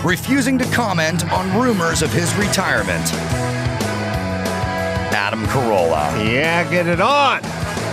refusing to comment on rumors of his retirement. Adam Carolla. Yeah, get it on.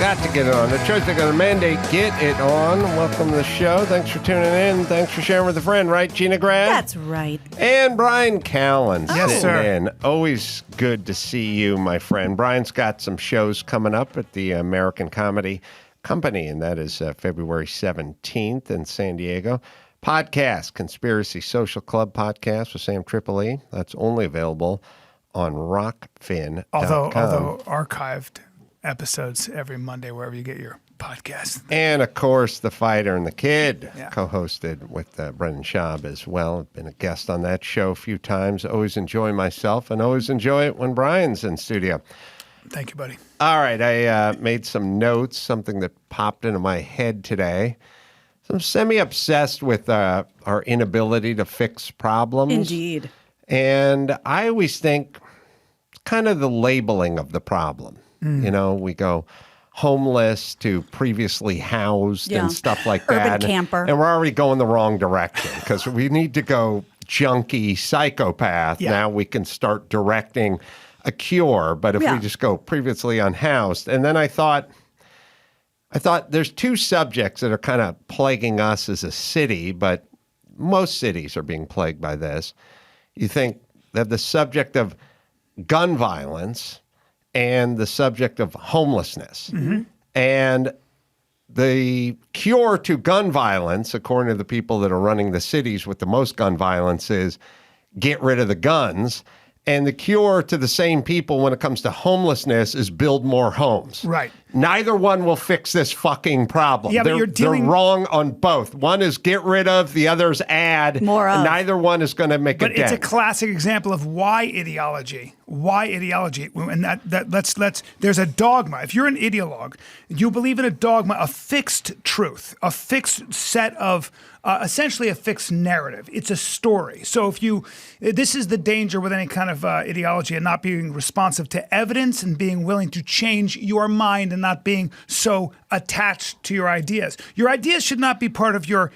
Got to get it on. The church are going to mandate get it on. Welcome to the show. Thanks for tuning in. Thanks for sharing with a friend, right, Gina Grant? That's right. And Bryan Callen. Yes, sir. In. Always good to see you, my friend. Brian's got some shows coming up at the American Comedy Company, and that is February 17th in San Diego. Podcast, Conspiracy Social Club podcast with Sam Tripoli. That's only available on rockfin.com. Although archived episodes every Monday wherever you get your podcast. And, of course, The Fighter and the Kid, co-hosted with Brendan Schaub as well. I've been a guest on that show a few times. Always enjoy myself and always enjoy it when Brian's in studio. Thank you, buddy. All right, I made some notes, something that popped into my head today. So I'm semi-obsessed with our inability to fix problems. Indeed. And I always think it's kind of the labeling of the problem. You know, we go homeless to previously housed and stuff like that. Urban camper. And we're already going the wrong direction because we need to go junkie psychopath. Yeah. Now we can start directing a cure. But if we just go previously unhoused. And then I thought there's two subjects that are kind of plaguing us as a city, but most cities are being plagued by this. You think that the subject of gun violence and the subject of homelessness. Mm-hmm. And the cure to gun violence, according to the people that are running the cities with the most gun violence, is get rid of the guns. And the cure to the same people when it comes to homelessness is build more homes. Right. Neither one will fix this fucking problem. Yeah, but they're wrong on both. One is get rid of, the other's add. More of. Neither one is going to make a dent. But it's a classic example of why ideology. And let's there's a dogma. If you're an ideologue, you believe in a dogma, a fixed truth, a fixed set of essentially a fixed narrative. It's a story. So this is the danger with any kind of ideology and not being responsive to evidence and being willing to change your mind and not being so attached to your ideas. Your ideas should not be part of your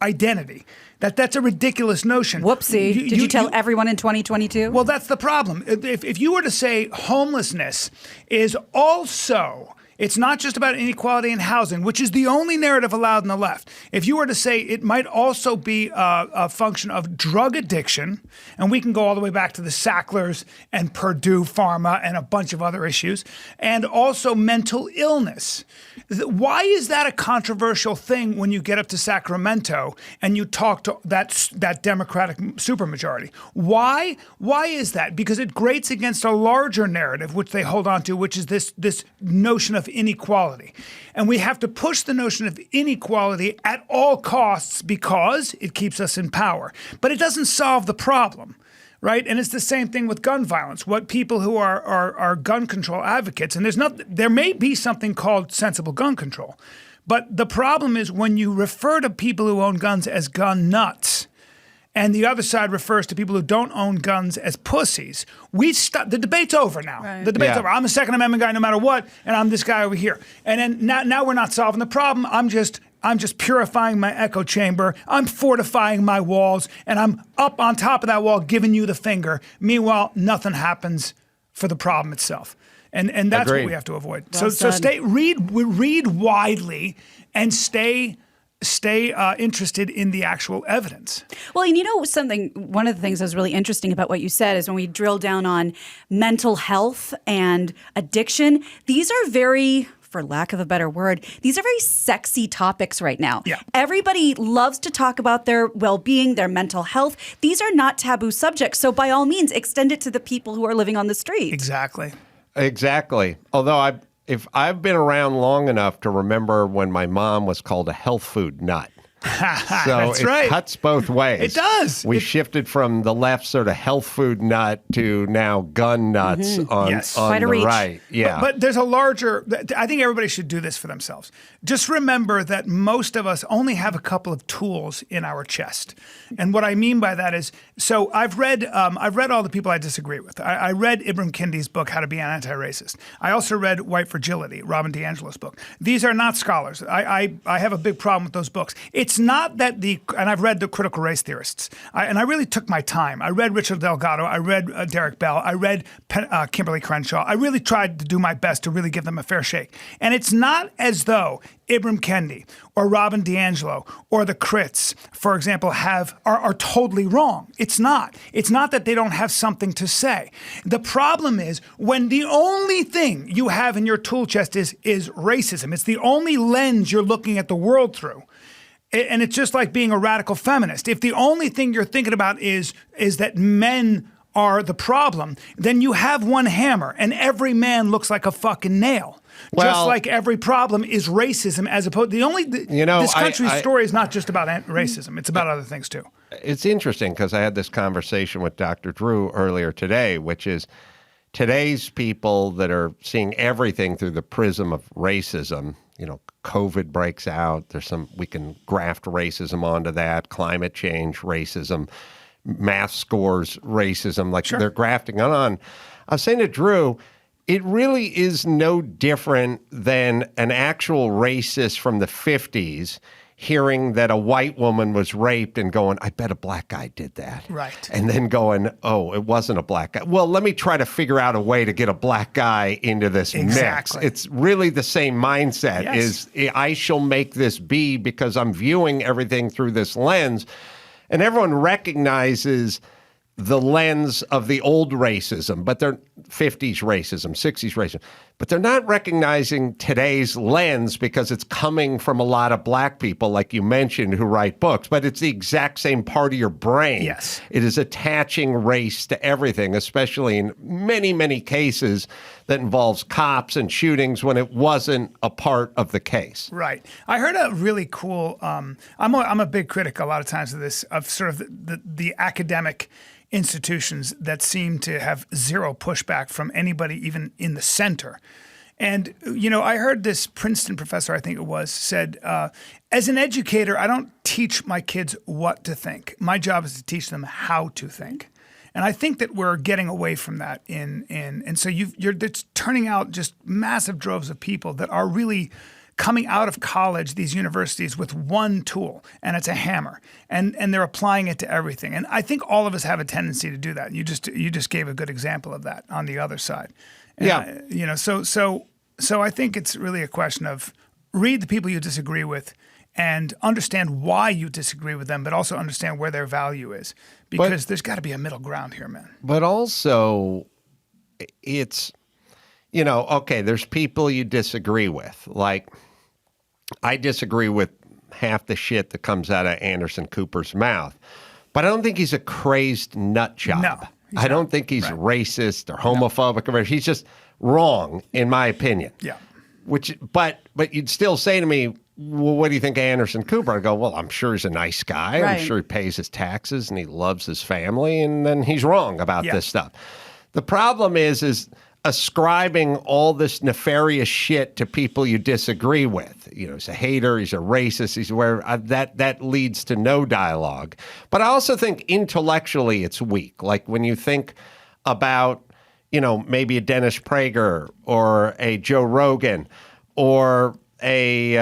identity. That's a ridiculous notion. Whoopsie. Did you tell everyone in 2022? Well, that's the problem. If you were to say homelessness is also, it's not just about inequality in housing, which is the only narrative allowed in the left. If you were to say it might also be a function of drug addiction, and we can go all the way back to the Sacklers and Purdue Pharma and a bunch of other issues, and also mental illness. Why is that a controversial thing when you get up to Sacramento and you talk to that Democratic supermajority? Why is that? Because it grates against a larger narrative, which they hold on to, which is this notion of inequality. And we have to push the notion of inequality at all costs because it keeps us in power. But it doesn't solve the problem. Right, and it's the same thing with gun violence. What people who are gun control advocates, and there may be something called sensible gun control, but the problem is when you refer to people who own guns as gun nuts, and the other side refers to people who don't own guns as pussies. The debate's over now. Right. The debate's over. I'm a Second Amendment guy no matter what, and I'm this guy over here. And then now we're not solving the problem. I'm just purifying my echo chamber. I'm fortifying my walls, and I'm up on top of that wall giving you the finger. Meanwhile, nothing happens for the problem itself. And that's Agreed. what we have to avoid. Well said. Read widely and stay interested in the actual evidence. Well, and you know something, one of the things that was really interesting about what you said is when we drill down on mental health and addiction, these are very, for lack of a better word, these are very sexy topics right now. Yeah. Everybody loves to talk about their well-being, their mental health. These are not taboo subjects. So by all means, extend it to the people who are living on the street. Exactly. Although if I've been around long enough to remember when my mom was called a health food nut. So it cuts both ways. It does. We shifted from the left sort of health food nut to now gun nuts on the right. Yeah. But there's a larger, I think everybody should do this for themselves. Just remember that most of us only have a couple of tools in our chest. And what I mean by that is, so I've read all the people I disagree with. I read Ibram Kendi's book, How to Be an Anti-Racist. I also read White Fragility, Robin DiAngelo's book. These are not scholars. I have a big problem with those books. It's it's not that and I've read the critical race theorists, and I really took my time. I read Richard Delgado, I read Derek Bell, I read Kimberly Crenshaw. I really tried to do my best to really give them a fair shake. And it's not as though Ibram Kendi or Robin DiAngelo or the Crits, for example, are totally wrong. It's not. It's not that they don't have something to say. The problem is when the only thing you have in your tool chest is racism. It's the only lens you're looking at the world through. And it's just like being a radical feminist. If the only thing you're thinking about is that men are the problem, then you have one hammer and every man looks like a fucking nail. Well, just like every problem is racism, as opposed this country's story is not just about racism; it's about other things too. It's interesting because I had this conversation with Dr. Drew earlier today, which is today's people that are seeing everything through the prism of racism. COVID breaks out. We can graft racism onto that. Climate change, racism, math scores, racism. Like Sure. They're grafting on. I was saying to Drew, it really is no different than an actual racist from the 50s hearing that a white woman was raped and going, I bet a black guy did that. Right. And then going, oh, it wasn't a black guy. Well, let me try to figure out a way to get a black guy into this Exactly. mix. It's really the same mindset. Yes. Is I shall make this be because I'm viewing everything through this lens. And everyone recognizes the lens of the old racism, but they're 50s racism, 60s racism, but they're not recognizing today's lens because it's coming from a lot of black people, like you mentioned, who write books, but it's the exact same part of your brain. Yes. It is attaching race to everything, especially in many, many cases that involves cops and shootings when it wasn't a part of the case. Right. I heard a really cool, I'm a big critic a lot of times of this, of sort of the academic institutions that seem to have zero pushback from anybody even in the center. And, I heard this Princeton professor, I think it was, said, as an educator, I don't teach my kids what to think. My job is to teach them how to think. And I think that we're getting away from that and so it's turning out just massive droves of people that are really coming out of college, these universities, with one tool, and it's a hammer, and they're applying it to everything. And I think all of us have a tendency to do that. You just gave a good example of that on the other side. And Yeah. So I think it's really a question of read the people you disagree with and understand why you disagree with them, but also understand where their value is, because there's got to be a middle ground here, man. But also, it's, okay, there's people you disagree with. Like, I disagree with half the shit that comes out of Anderson Cooper's mouth, but I don't think he's a crazed nut job. No, I don't think he's racist or homophobic. Or he's just wrong, in my opinion. Yeah. But you'd still say to me, well, what do you think of Anderson Cooper? I go, well, I'm sure he's a nice guy. Right. I'm sure he pays his taxes and he loves his family, and then he's wrong about this stuff. The problem is ascribing all this nefarious shit to people you disagree with. He's a hater, he's a racist, he's where that leads to no dialogue. But I also think intellectually it's weak. Like when you think about, maybe a Dennis Prager or a Joe Rogan or a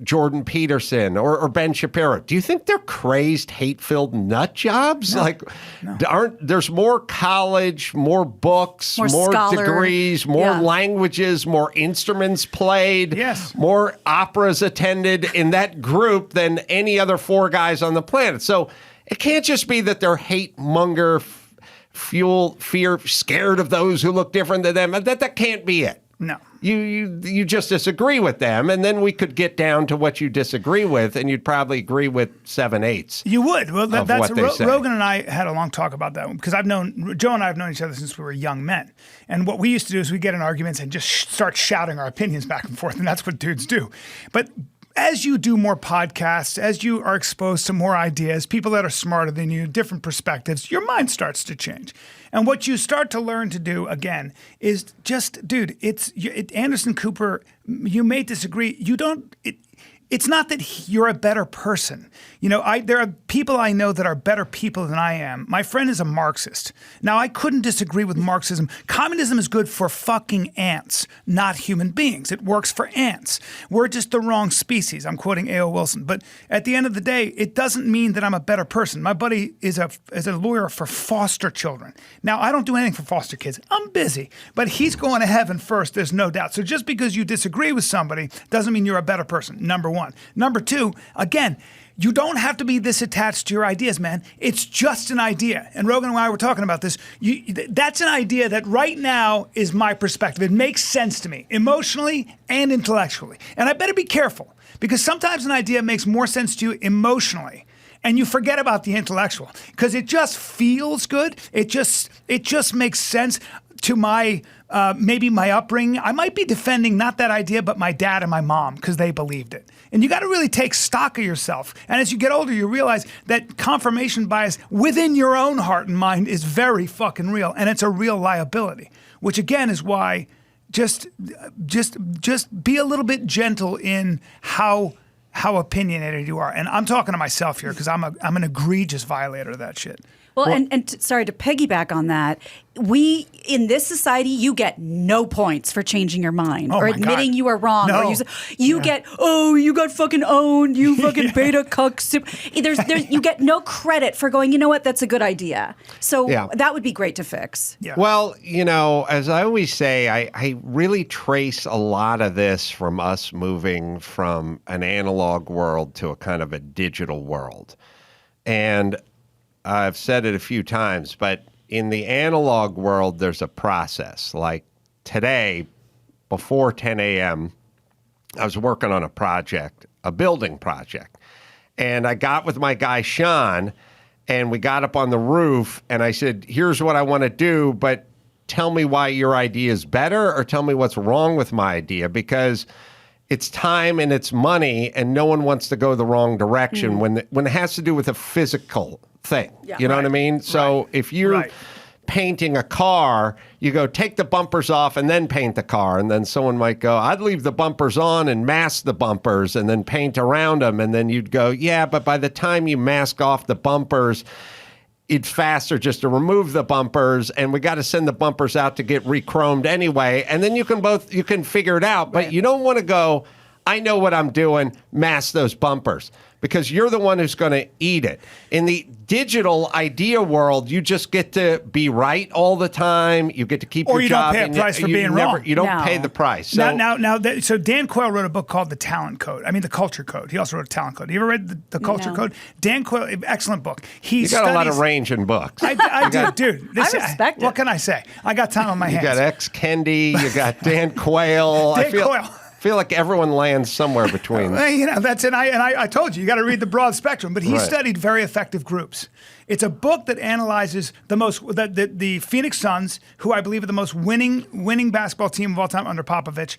Jordan Peterson or Ben Shapiro. Do you think they're crazed, hate-filled nut jobs? No. There's more college, more books, more degrees, more languages, more instruments played, more operas attended in that group than any other four guys on the planet. So it can't just be that they're hate-monger, fuel, fear, scared of those who look different than them. That can't be it. No. You just disagree with them, and then we could get down to what you disagree with, and you'd probably agree with 7/8. You would. Well, that's what Rogan and I had a long talk about that because Joe and I have known each other since we were young men, and what we used to do is we get in arguments and just start shouting our opinions back and forth, and that's what dudes do. But as you do more podcasts, as you are exposed to more ideas, people that are smarter than you, different perspectives, your mind starts to change. And what you start to learn to do, again, is just, dude, Anderson Cooper, you may disagree. it's not that you're a better person. There are people I know that are better people than I am. My friend is a Marxist. Now, I couldn't disagree with Marxism. Communism is good for fucking ants, not human beings. It works for ants. We're just the wrong species. I'm quoting A.O. Wilson. But at the end of the day, it doesn't mean that I'm a better person. My buddy is a lawyer for foster children. Now, I don't do anything for foster kids. I'm busy. But he's going to heaven first, there's no doubt. So just because you disagree with somebody doesn't mean you're a better person, number one. Number two, again, you don't have to be this attached to your ideas, man. It's just an idea. And Rogan and I were talking about this. That's an idea that right now is my perspective. It makes sense to me, emotionally and intellectually. And I better be careful, because sometimes an idea makes more sense to you emotionally, and you forget about the intellectual, because it just feels good. It just makes sense to my maybe my upbringing. I might be defending not that idea, but my dad and my mom, because they believed it. And you got to really take stock of yourself. And as you get older, you realize that confirmation bias within your own heart and mind is very fucking real, and it's a real liability. Which again is why just be a little bit gentle in how opinionated you are. And I'm talking to myself here, because I'm an egregious violator of that shit. Well, and sorry, to piggyback on that, in this society, you get no points for changing your mind or admitting you are wrong. No. Or you got fucking owned, you fucking beta cuck. You get no credit for going, you know what, that's a good idea. So that would be great to fix. Yeah. Well, as I always say, I really trace a lot of this from us moving from an analog world to a kind of a digital world. And I've said it a few times, but in the analog world, there's a process. Like today, before 10 a.m., I was working on a building project. And I got with my guy, Sean, and we got up on the roof, and I said, here's what I want to do, but tell me why your idea is better, or tell me what's wrong with my idea, because it's time and it's money, and no one wants to go the wrong direction when it has to do with a physical thing. Yeah. You know what I mean? So if you're painting a car, you go take the bumpers off and then paint the car. And then someone might go, I'd leave the bumpers on and mask the bumpers and then paint around them. And then you'd go, yeah, but by the time you mask off the bumpers, it's faster just to remove the bumpers, and we got to send the bumpers out to get re-chromed anyway. And then you can figure it out. But you don't want to go, I know what I'm doing, mask those bumpers, because you're the one who's going to eat it. In the digital idea world, you just get to be right all the time. You get to keep your job. Or you don't pay a price for being wrong. You don't pay the price. So, so Dan Quayle wrote a book called The Culture Code. He also wrote a Talent Code. You ever read The Culture Code? Dan Quayle, excellent book. You got a lot of range in books. I do, dude. I respect it. What can I say? I got time on my hands. You got X. Kendi. You got Dan Quayle. I feel like everyone lands somewhere between. That's it. I told you got to read the broad spectrum. But he studied very effective groups. It's a book that analyzes the Phoenix Suns, who I believe are the most winning basketball team of all time under Popovich,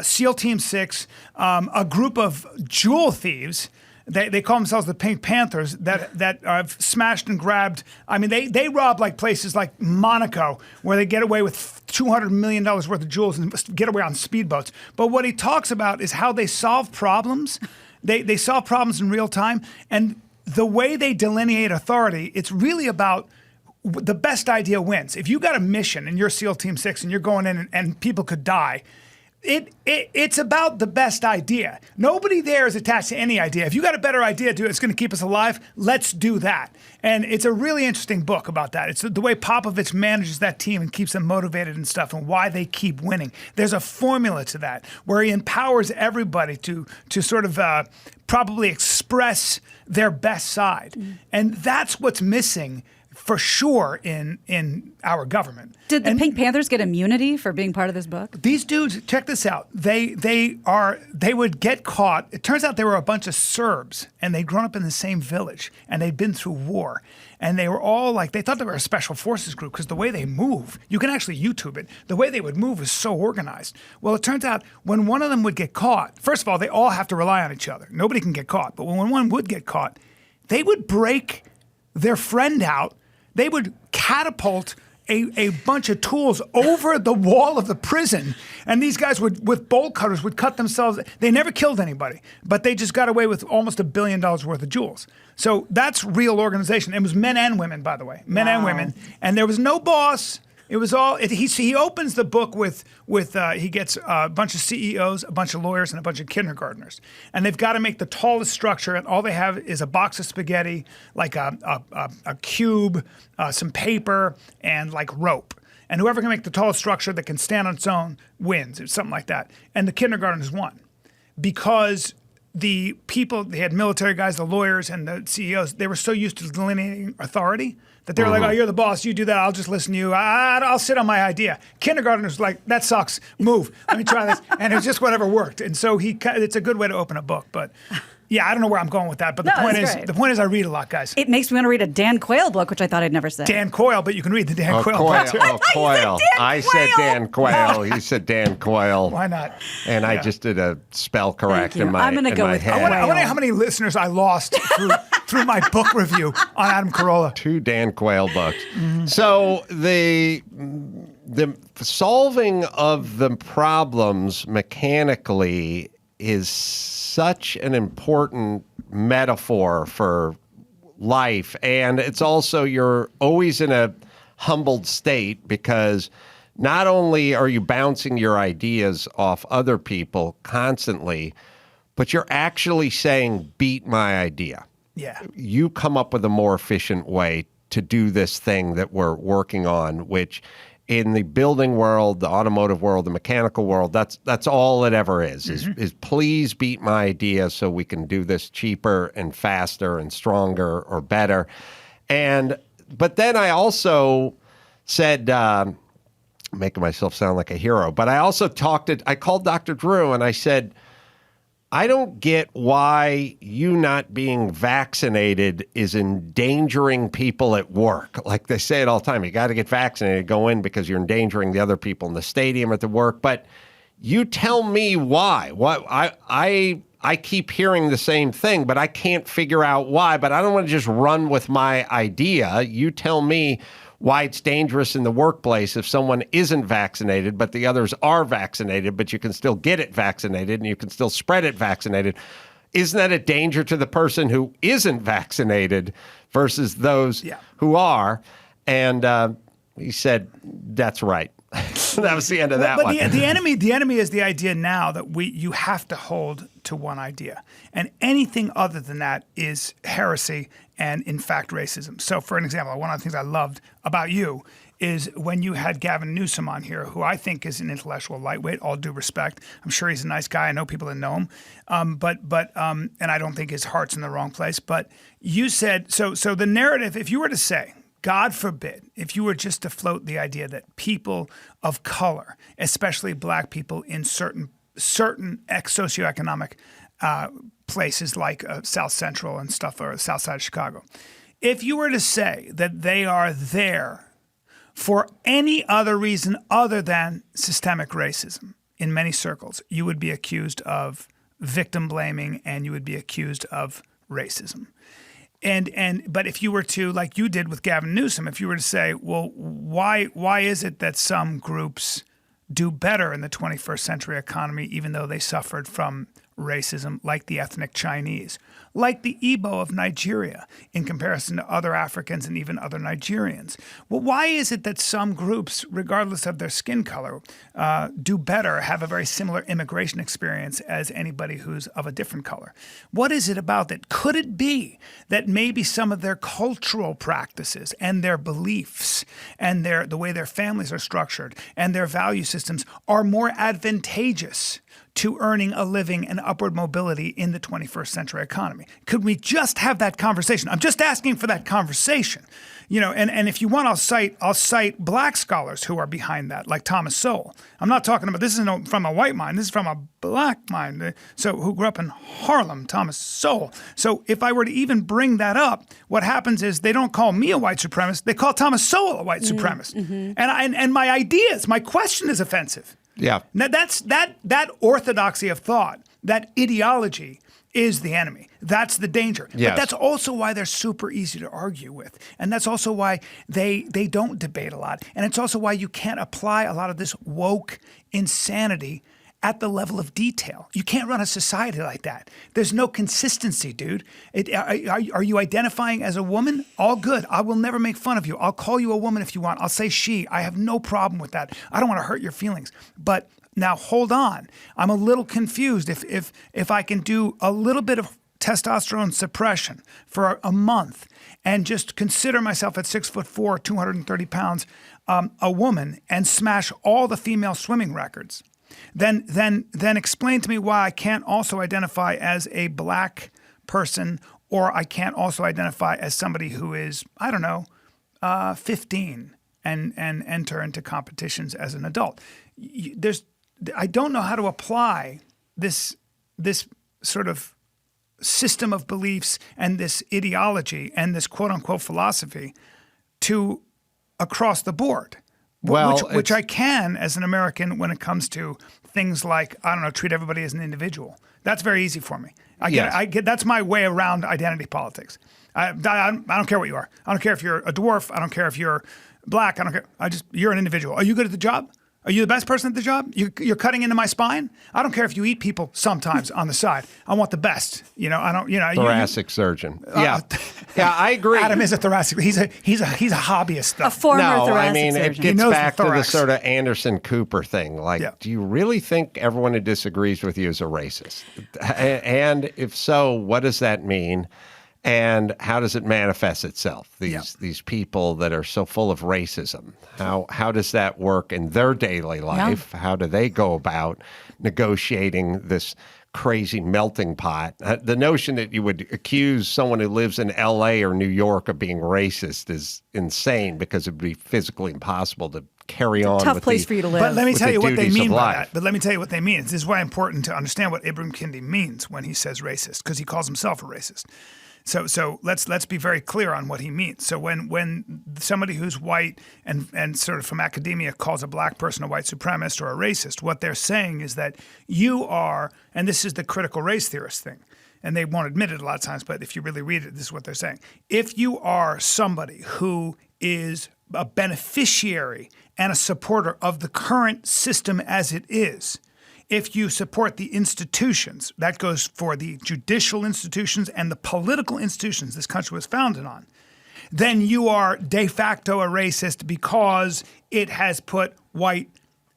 SEAL Team 6, a group of jewel thieves. They call themselves the Pink Panthers that have smashed and grabbed. I mean, they rob like places like Monaco, where they get away with $200 million worth of jewels and get away on speedboats. But what he talks about is how they solve problems. They solve problems in real time, and the way they delineate authority, it's really about the best idea wins. If you got a mission and you're SEAL Team 6 and you're going in and people could die, it's about the best idea. Nobody there is attached to any idea. If you got a better idea, dude, it's going to keep us alive, let's do that. And it's a really interesting book about that. It's the way Popovich manages that team and keeps them motivated and stuff, and why they keep winning. There's a formula to that where he empowers everybody to sort of probably express their best side. And that's what's missing for sure in our government. Did the Pink Panthers get immunity for being part of this book? These dudes, check this out. They would get caught. It turns out they were a bunch of Serbs, and they'd grown up in the same village, and they'd been through war. And they were all they thought they were a special forces group, because the way they move, you can actually YouTube it, the way they would move is so organized. Well, it turns out when one of them would get caught, first of all, they all have to rely on each other. Nobody can get caught. But when one would get caught, they would break their friend out. They would catapult a bunch of tools over the wall of the prison, and these guys with bolt cutters would cut themselves. They never killed anybody, but they just got away with almost $1 billion worth of jewels. So that's real organization. It was men and women, by the way, men and women, and there was no boss. It was all. He opens the book with he gets a bunch of CEOs, a bunch of lawyers, and a bunch of kindergartners, and they've got to make the tallest structure, and all they have is a box of spaghetti, like a cube, some paper, and like rope. And whoever can make the tallest structure that can stand on its own wins, or something like that. And the kindergartners won because the people, they had military guys, the lawyers, and the CEOs. They were so used to delineating authority that they were like, oh, you're the boss, you do that, I'll just listen to you, I'll sit on my idea. Kindergartners like, that sucks, move, let me try this. And it was just whatever worked. And so it's a good way to open a book. But yeah, I don't know where I'm going with that, but the point is I read a lot, guys. It makes me want to read a Dan Quayle book, which I thought I'd never said. Dan Quayle, but you can read the Dan Quayle book too. Quayle. I said Dan Quayle. He said Dan Quayle. Why not? And I just did a spell correct in my head. I'm going to go with I want to know how many listeners I lost through my book review on Adam Carolla. 2 Dan Quayle books. So the solving of the problems mechanically is such an important metaphor for life. And it's also, you're always in a humbled state because not only are you bouncing your ideas off other people constantly, but you're actually saying, beat my idea. Yeah. You come up with a more efficient way to do this thing that we're working on, which in the building world, the automotive world, the mechanical world, that's all it ever is please beat my idea so we can do this cheaper and faster and stronger or better. But then I also said, making myself sound like a hero, but I also I called Dr. Drew and I said, I don't get why you not being vaccinated is endangering people at work. Like they say it all the time, you got to get vaccinated, go in because you're endangering the other people in the stadium at the work. But you tell me why. What I keep hearing the same thing, but I can't figure out why. But I don't want to just run with my idea. You tell me why it's dangerous in the workplace if someone isn't vaccinated, but the others are vaccinated, but you can still get it vaccinated and you can still spread it vaccinated. Isn't that a danger to the person who isn't vaccinated versus those who are? And he said, that's right. That was the end of that one. But the enemy is the idea now that you have to hold to one idea. And anything other than that is heresy and, in fact, racism. So, for an example, one of the things I loved about you is when you had Gavin Newsom on here, who I think is an intellectual lightweight, all due respect. I'm sure he's a nice guy. I know people that know him. And I don't think his heart's in the wrong place. But you said, so the narrative, if you were to say, God forbid, if you were just to float the idea that people of color, especially black people in certain socioeconomic places like South Central and stuff, or South Side of Chicago, if you were to say that they are there for any other reason other than systemic racism in many circles, you would be accused of victim blaming and you would be accused of racism. But if you were to, like you did with Gavin Newsom, if you were to say, well, why is it that some groups do better in the 21st century economy, even though they suffered from racism, like the ethnic Chinese, like the Igbo of Nigeria, in comparison to other Africans and even other Nigerians? Well, why is it that some groups, regardless of their skin color, do better, have a very similar immigration experience as anybody who's of a different color? What is it about that? Could it be that maybe some of their cultural practices and their beliefs and the way their families are structured and their value systems are more advantageous to earning a living and upward mobility in the 21st century economy? Could we just have that conversation? I'm just asking for that conversation. And if you want, I'll cite black scholars who are behind that, like Thomas Sowell. I'm not talking about, this isn't from a white mind, this is from a black mind. So who grew up in Harlem, Thomas Sowell. So if I were to even bring that up, what happens is they don't call me a white supremacist, they call Thomas Sowell a white supremacist. And my ideas, my question is offensive. Yeah. Now that orthodoxy of thought, that ideology is the enemy. That's the danger. Yes. But that's also why they're super easy to argue with. And that's also why they don't debate a lot. And it's also why you can't apply a lot of this woke insanity at the level of detail. You can't run a society like that. There's no consistency, dude. Are you identifying as a woman? All good. I will never make fun of you. I'll call you a woman if you want. I'll say she. I have no problem with that. I don't want to hurt your feelings. But now hold on. I'm a little confused. If I can do a little bit of testosterone suppression for a month and just consider myself at 6'4", 230 pounds, a woman, and smash all the female swimming records, then explain to me why I can't also identify as a black person, or I can't also identify as somebody who is, I don't know, 15 and enter into competitions as an adult. I don't know how to apply this sort of system of beliefs and this ideology and this quote unquote philosophy to across the board. Well, which I can as an American when it comes to things like, I don't know, treat everybody as an individual. That's very easy for me. I get that's my way around identity politics. I don't care what you are. I don't care if you're a dwarf. I don't care if you're black. I don't care. You're an individual. Are you good at the job? Are you the best person at the job? You're cutting into my spine? I don't care if you eat people sometimes on the side. I want the best. I don't. Thoracic surgeon. Yeah, I agree. Adam is a thoracic. He's a hobbyist though. A former thoracic surgeon. It gets back to the sort of Anderson Cooper thing. Like, do you really think everyone who disagrees with you is a racist? And if so, what does that mean? And how does it manifest itself? These people that are so full of racism, how does that work in their daily life? Yeah. How do they go about negotiating this crazy melting pot? The notion that you would accuse someone who lives in L.A. or New York of being racist is insane, because it would be physically impossible to carry on. Tough with place for you to live. But let me tell you what they mean by that. But let me tell you what they mean. This is why it's important to understand what Ibram Kendi means when he says racist, because he calls himself a racist. So let's be very clear on what he means. So when somebody who's white and sort of from academia calls a black person a white supremacist or a racist, what they're saying is that you are, and this is the critical race theorist thing, and they won't admit it a lot of times, but if you really read it, this is what they're saying. If you are somebody who is a beneficiary and a supporter of the current system as it is, if you support the institutions, that goes for the judicial institutions and the political institutions this country was founded on, then you are de facto a racist, because it has put white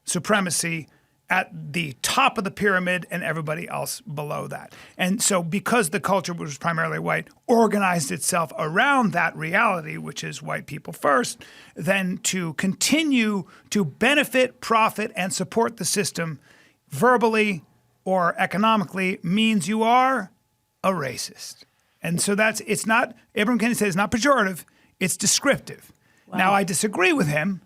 supremacy at the top of the pyramid and everybody else below that. And so because the culture, which was primarily white, organized itself around that reality, which is white people first, then to continue to benefit, profit, and support the system verbally or economically means you are a racist. And so it's not, Ibram Kendi says it's not pejorative, it's descriptive. Wow. Now, I disagree with him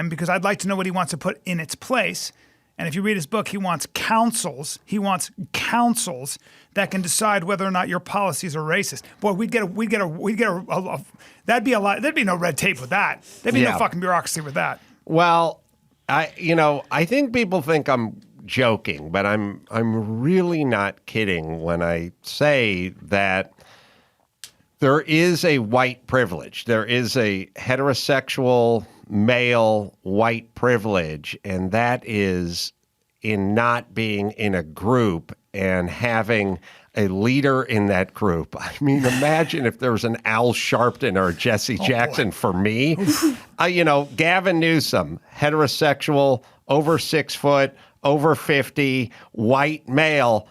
because I'd like to know what he wants to put in its place. And if you read his book, he wants councils. He wants councils that can decide whether or not your policies are racist. Boy, that'd be a lot. There'd be no red tape with that. There'd be no fucking bureaucracy with that. Well, I think people think I'm joking, but I'm really not kidding when I say that there is a white privilege. There is a heterosexual male white privilege, and that is in not being in a group and having a leader in that group. I mean, imagine if there was an Al Sharpton or a Jesse Jackson for me. Gavin Newsom, heterosexual, over 6 foot, over 50, white male.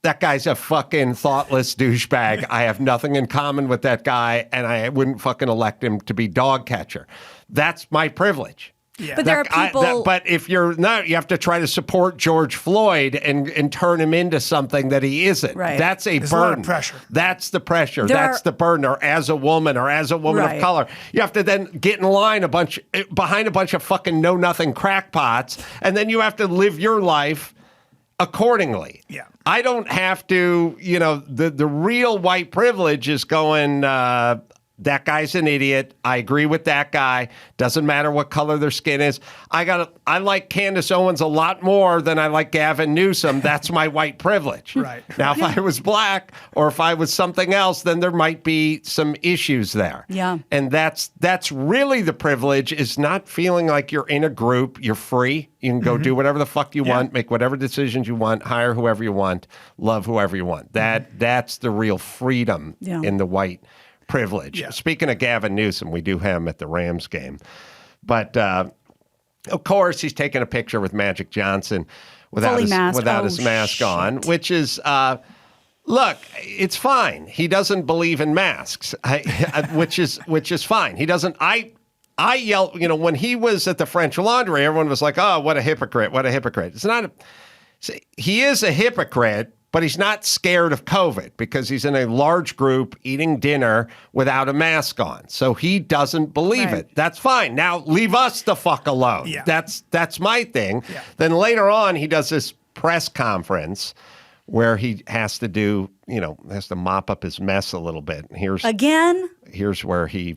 That guy's a fucking thoughtless douchebag. I have nothing in common with that guy, and I wouldn't fucking elect him to be dog catcher. That's my privilege. Yeah. But there are people. But if you're not, you have to try to support George Floyd and turn him into something that he isn't. Right. That's a There's burden. A lot of pressure. That's the pressure. That's the burden. Or as a woman Right. of color, you have to then get in line behind a bunch of fucking know-nothing crackpots, and then you have to live your life accordingly. Yeah. I don't have to. The real white privilege is going. that guy's an idiot. I agree with that guy. Doesn't matter what color their skin is. I like Candace Owens a lot more than I like Gavin Newsom. That's my white privilege. Right. Now, if I was black or if I was something else, then there might be some issues there. Yeah. And that's really the privilege, is not feeling like you're in a group. You're free. You can go do whatever the fuck you want, make whatever decisions you want, hire whoever you want, love whoever you want. That's the real freedom in the white privilege. Yeah. Speaking of Gavin Newsom, we do have him at the Rams game. But, of course, he's taking a picture with Magic Johnson without his mask on, which is, look, it's fine. He doesn't believe in masks, which is fine. He doesn't. I yell, when he was at the French Laundry, everyone was like, oh, what a hypocrite, what a hypocrite. It's not. He is a hypocrite, but he's not scared of COVID because he's in a large group eating dinner without a mask on. So he doesn't believe it. That's fine. Now leave us the fuck alone. Yeah. That's my thing. Yeah. Then later on, he does this press conference where he has to has to mop up his mess a little bit. Here's where he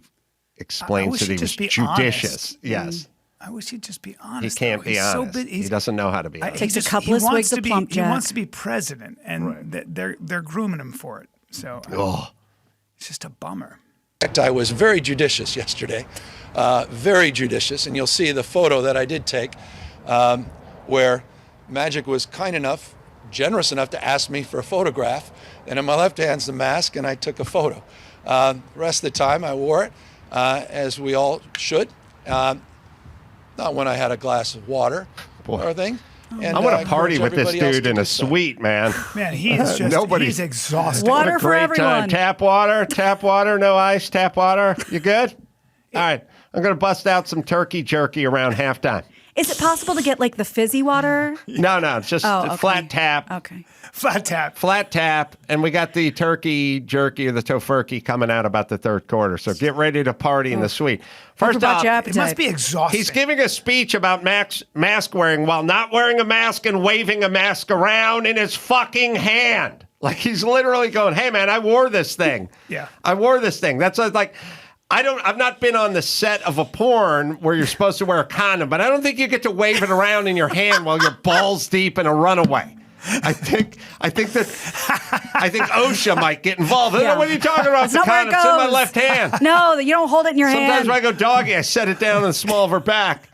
explains that he was judicious. Honest. Yes. I wish he'd just be honest. He can't be honest. He doesn't know how to be honest. Takes a couple of swigs of plump jack. He wants to be president, and they're grooming him for it. So it's just a bummer. In fact, I was very judicious yesterday, very judicious, and you'll see the photo that I did take where Magic was kind enough, generous enough to ask me for a photograph, and in my left hand's the mask, and I took a photo. The rest of the time I wore it, as we all should. Not when I had a glass of water or thing. And, I want to party with this dude in a suite, man. Man, he's he's exhausted. Water for everyone. Tap water, no ice, tap water. You good? All right. I'm going to bust out some turkey jerky around halftime. Is it possible to get like the fizzy water? No, it's just a flat tap. Okay. Flat tap. And we got the turkey jerky or the tofurkey coming out about the third quarter. So get ready to party in the suite. First off, it must be exhausting. He's giving a speech about mask wearing while not wearing a mask and waving a mask around in his fucking hand. Like he's literally going, hey, man, I wore this thing. Yeah. I wore this thing. That's like... I've not been on the set of a porn where you're supposed to wear a condom, but I don't think you get to wave it around in your hand while you're balls deep in a runaway. I think OSHA might get involved. Yeah. What are you talking about? That's the not where it condom. It's in my goes. left hand. No, you don't hold it in your hand. Sometimes when I go doggy, I set it down in the small of her back.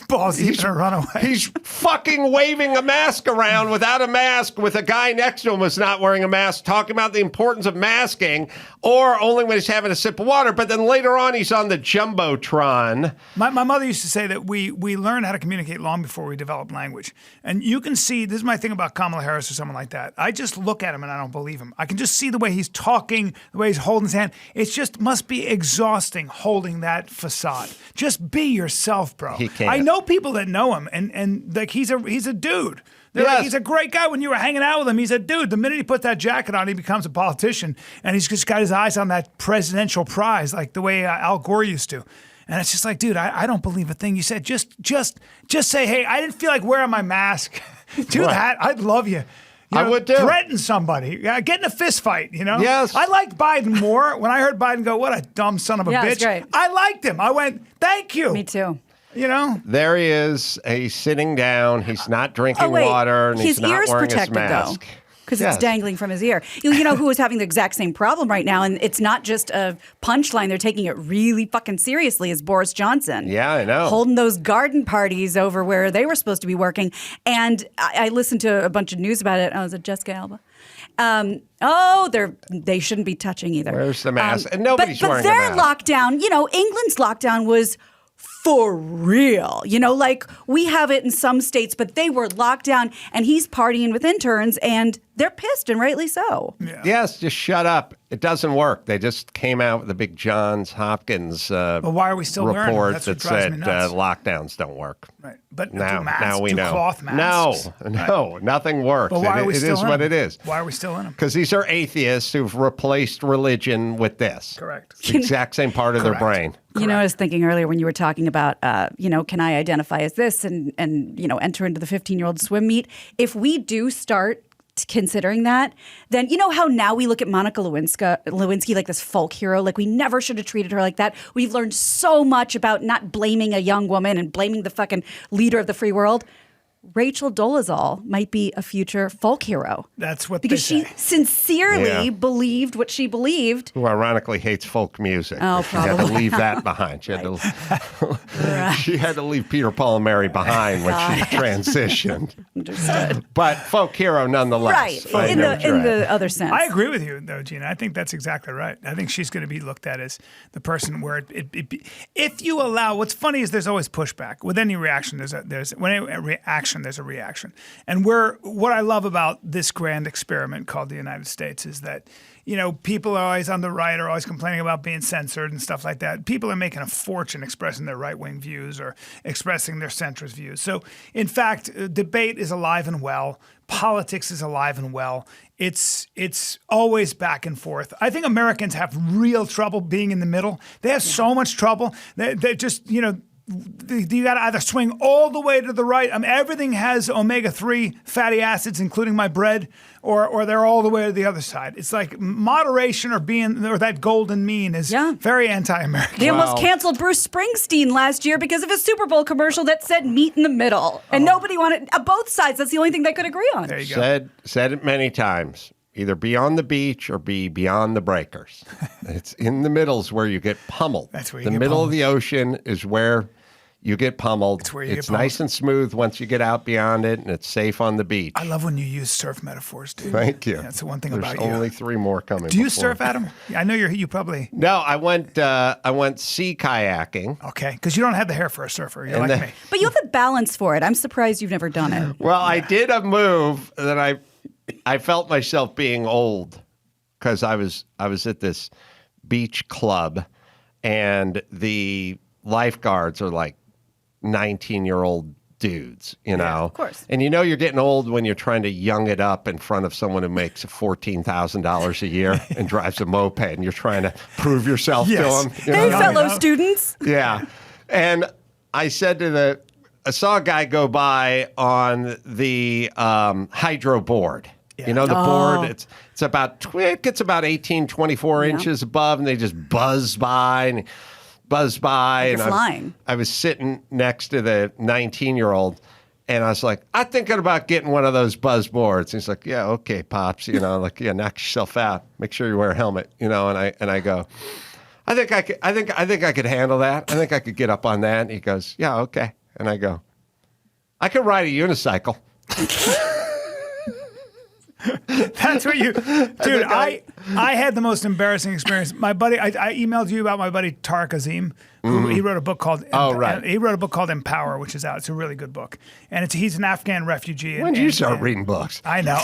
Balls deep in a runaway. He's fucking waving a mask around without a mask with a guy next to him who's not wearing a mask, talking about the importance of masking, or only when he's having a sip of water. But then later on, he's on the Jumbotron. My mother used to say that we learn how to communicate long before we develop language. And you can see, this is my thing about Kamala Harris or someone like that. I just look at him and I don't believe him. I can just see the way he's talking, the way he's holding his hand. It just must be exhausting holding that facade. Just be yourself, bro. He can't. I know people that know him, and like he's a dude. They're like, he's a great guy. When you were hanging out with him, he's a dude. The minute he put that jacket on, he becomes a politician, and he's just got his eyes on that presidential prize, like the way Al Gore used to. And it's just like, dude, I don't believe a thing you said. Just say, hey, I didn't feel like wearing my mask. Do that. I'd love you. I would do. Threaten somebody. Get in a fist fight, Yes. I liked Biden more. When I heard Biden go, what a dumb son of a bitch. It's great. I liked him. I went, thank you. Me too. There he is. He's sitting down. He's not drinking water, and he's not wearing his mask. Because it's dangling from his ear. You know who is having the exact same problem right now, and it's not just a punchline. They're taking it really fucking seriously, is Boris Johnson. Yeah, I know. Holding those garden parties over where they were supposed to be working. And I listened to a bunch of news about it. Oh, was it Jessica Alba? They shouldn't be touching either. Where's the mask? And nobody's wearing a mask. But their lockdown, England's lockdown was for real. Like we have it in some states, but they were locked down, and he's partying with interns, and they're pissed, and rightly so. Yeah. Yes, just shut up. It doesn't work. They just came out with the big Johns Hopkins but why are we still report That's what that drives said me nuts. Lockdowns don't work. Right. But Now we do know. cloth masks. No, nothing works. But why are we still in It is what them? it is. Why are we still in them? Because these are atheists who've replaced religion with this. Correct. It's the exact same part of their brain. I was thinking earlier when you were talking about, can I identify as this and enter into the 15-year-old swim meet? If we do start considering that, then you know how now we look at Monica Lewinsky like this folk hero, like we never should have treated her like that. We've learned so much about not blaming a young woman and blaming the fucking leader of the free world. Rachel Dolezal might be a future folk hero. That's what because they say. she sincerely believed what she believed. Who ironically hates folk music. Oh, she had to probably. leave that behind. She had to she had to leave Peter, Paul, and Mary behind when she transitioned. Understood. But folk hero nonetheless. Right. In the other sense. I agree with you, though, Gina. I think that's exactly right. I think she's going to be looked at as the person where if you allow. What's funny is there's always pushback with any reaction. There's a reaction. And what I love about this grand experiment called the United States is that, you know, people are always on the right are always complaining about being censored and stuff like that. People are making a fortune expressing their right-wing views or expressing their centrist views. So, in fact, debate is alive and well. Politics is alive and well. It's always back and forth. I think Americans have real trouble being in the middle. They have so much trouble. They just, you know, you got to either swing all the way to the right. I mean, everything has omega-3 fatty acids, including my bread, or they're all the way to the other side. It's like moderation or that golden mean is very anti-American. They almost canceled Bruce Springsteen last year because of a Super Bowl commercial that said meet in the middle. And nobody wanted both sides. That's the only thing they could agree on. There you go. Said it many times. Either be on the beach or be beyond the breakers. It's in the middle where you get pummeled. That's where you the get middle pummeled. of the ocean is where you get pummeled. It's nice and smooth once you get out beyond it, and it's safe on the beach. I love when you use surf metaphors, dude. Thank you. That's the one thing There's about you. only 3 more coming. Do you surf, Adam? I know you probably. No, I went sea kayaking. Okay, because you don't have the hair for a surfer. You're like me. But you have the balance for it. I'm surprised you've never done it. Well, I did a move that I felt myself being old because I was at this beach club, and the lifeguards are like 19-year-old dudes, you know? Yeah, of course. And you know you're getting old when you're trying to young it up in front of someone who makes $14,000 a year and drives a moped, and you're trying to prove yourself to them. You Hey, know? fellow students. Yeah. And I said I saw a guy go by on the hydro board. Yeah. You know, the board, it gets about 18, 24 inches above, and they just buzz by. You're And flying. I was sitting next to the 19-year-old, and I was like, I'm thinking about getting one of those buzz boards. And he's like, yeah, okay, Pops. You know, like, yeah, knock yourself out. Make sure you wear a helmet. You know, and I go, I think I could handle that. I think I could get up on that. And he goes, yeah, okay. And I go, I could ride a unicycle. That's what you, dude. I had the most embarrassing experience. My buddy, I emailed you about my buddy Tariq Azim. Who, he wrote a book called. He wrote a book called Empower, which is out. It's a really good book, and he's an Afghan refugee. When did you start reading books? I know.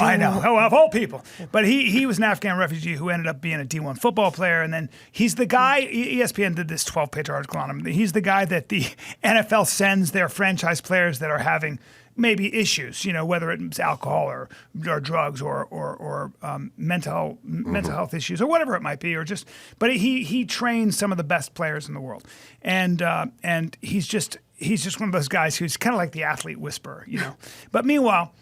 Oh, of all people. But he was an Afghan refugee who ended up being a D1 football player, and then he's the guy. ESPN did this 12-page article on him. He's the guy that the NFL sends their franchise players that are having maybe issues, you know, whether it's alcohol or drugs or mental health issues or whatever it might be, or just. But he trains some of the best players in the world, and he's just one of those guys who's kind of like the athlete whisperer, you know. But meanwhile,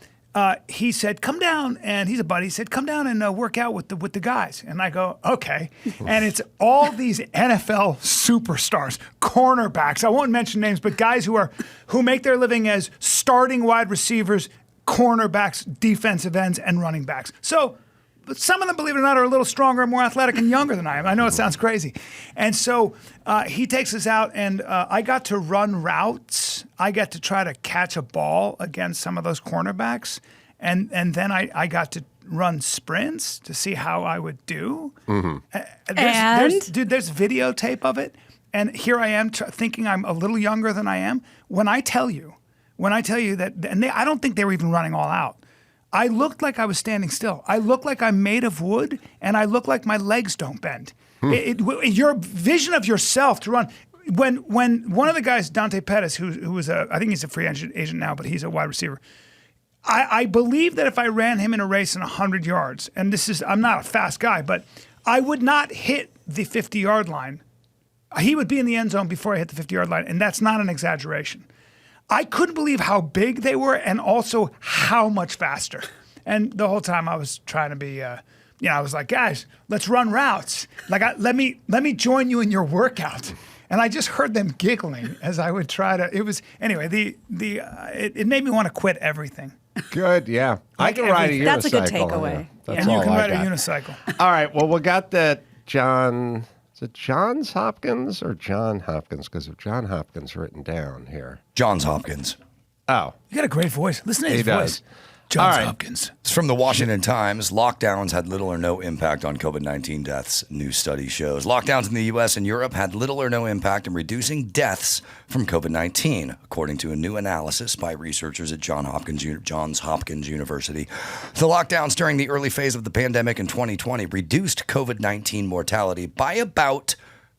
he said, "Come down," and he's a buddy. He said, "Come down and work out with the guys." And I go, "Okay." And it's all these NFL superstars, cornerbacks. I won't mention names, but guys who make their living as starting wide receivers, cornerbacks, defensive ends, and running backs. So, but some of them, believe it or not, are a little stronger and more athletic and younger than I am. I know it sounds crazy. And so he takes us out, and I got to run routes. I got to try to catch a ball against some of those cornerbacks. And then I got to run sprints to see how I would do. There's videotape of it. And here I am thinking I'm a little younger than I am. When I tell you that, and I don't think they were even running all out. I looked like I was standing still. I look like I'm made of wood, and I look like my legs don't bend. Your vision of yourself to run. When one of the guys, Dante Pettis, who was I think he's a free agent now, but he's a wide receiver. I believe that if I ran him in a race in 100 yards, and I'm not a fast guy, but I would not hit the 50-yard line. He would be in the end zone before I hit the 50-yard line, and that's not an exaggeration. I couldn't believe how big they were and also how much faster. And the whole time I was trying to be, I was like, guys, let's run routes. Like, let me join you in your workout. And I just heard them giggling as I would try to. It was anyway. It made me want to quit everything. Good, yeah. I can ride a unicycle. That's a good takeaway. That's And all you can I ride a got. unicycle. All right. Well, we got that John. Is it Johns Hopkins or John Hopkins? Because of John Hopkins written down here. Johns Hopkins. Oh, You got a great voice. Listen to his He does. voice. Johns All right. Hopkins. It's from the Washington Times. Lockdowns had little or no impact on COVID-19 deaths, new study shows. Lockdowns in the U.S. and Europe had little or no impact in reducing deaths from COVID-19, according to a new analysis by researchers at Johns Hopkins University. The lockdowns during the early phase of the pandemic in 2020 reduced COVID-19 mortality by about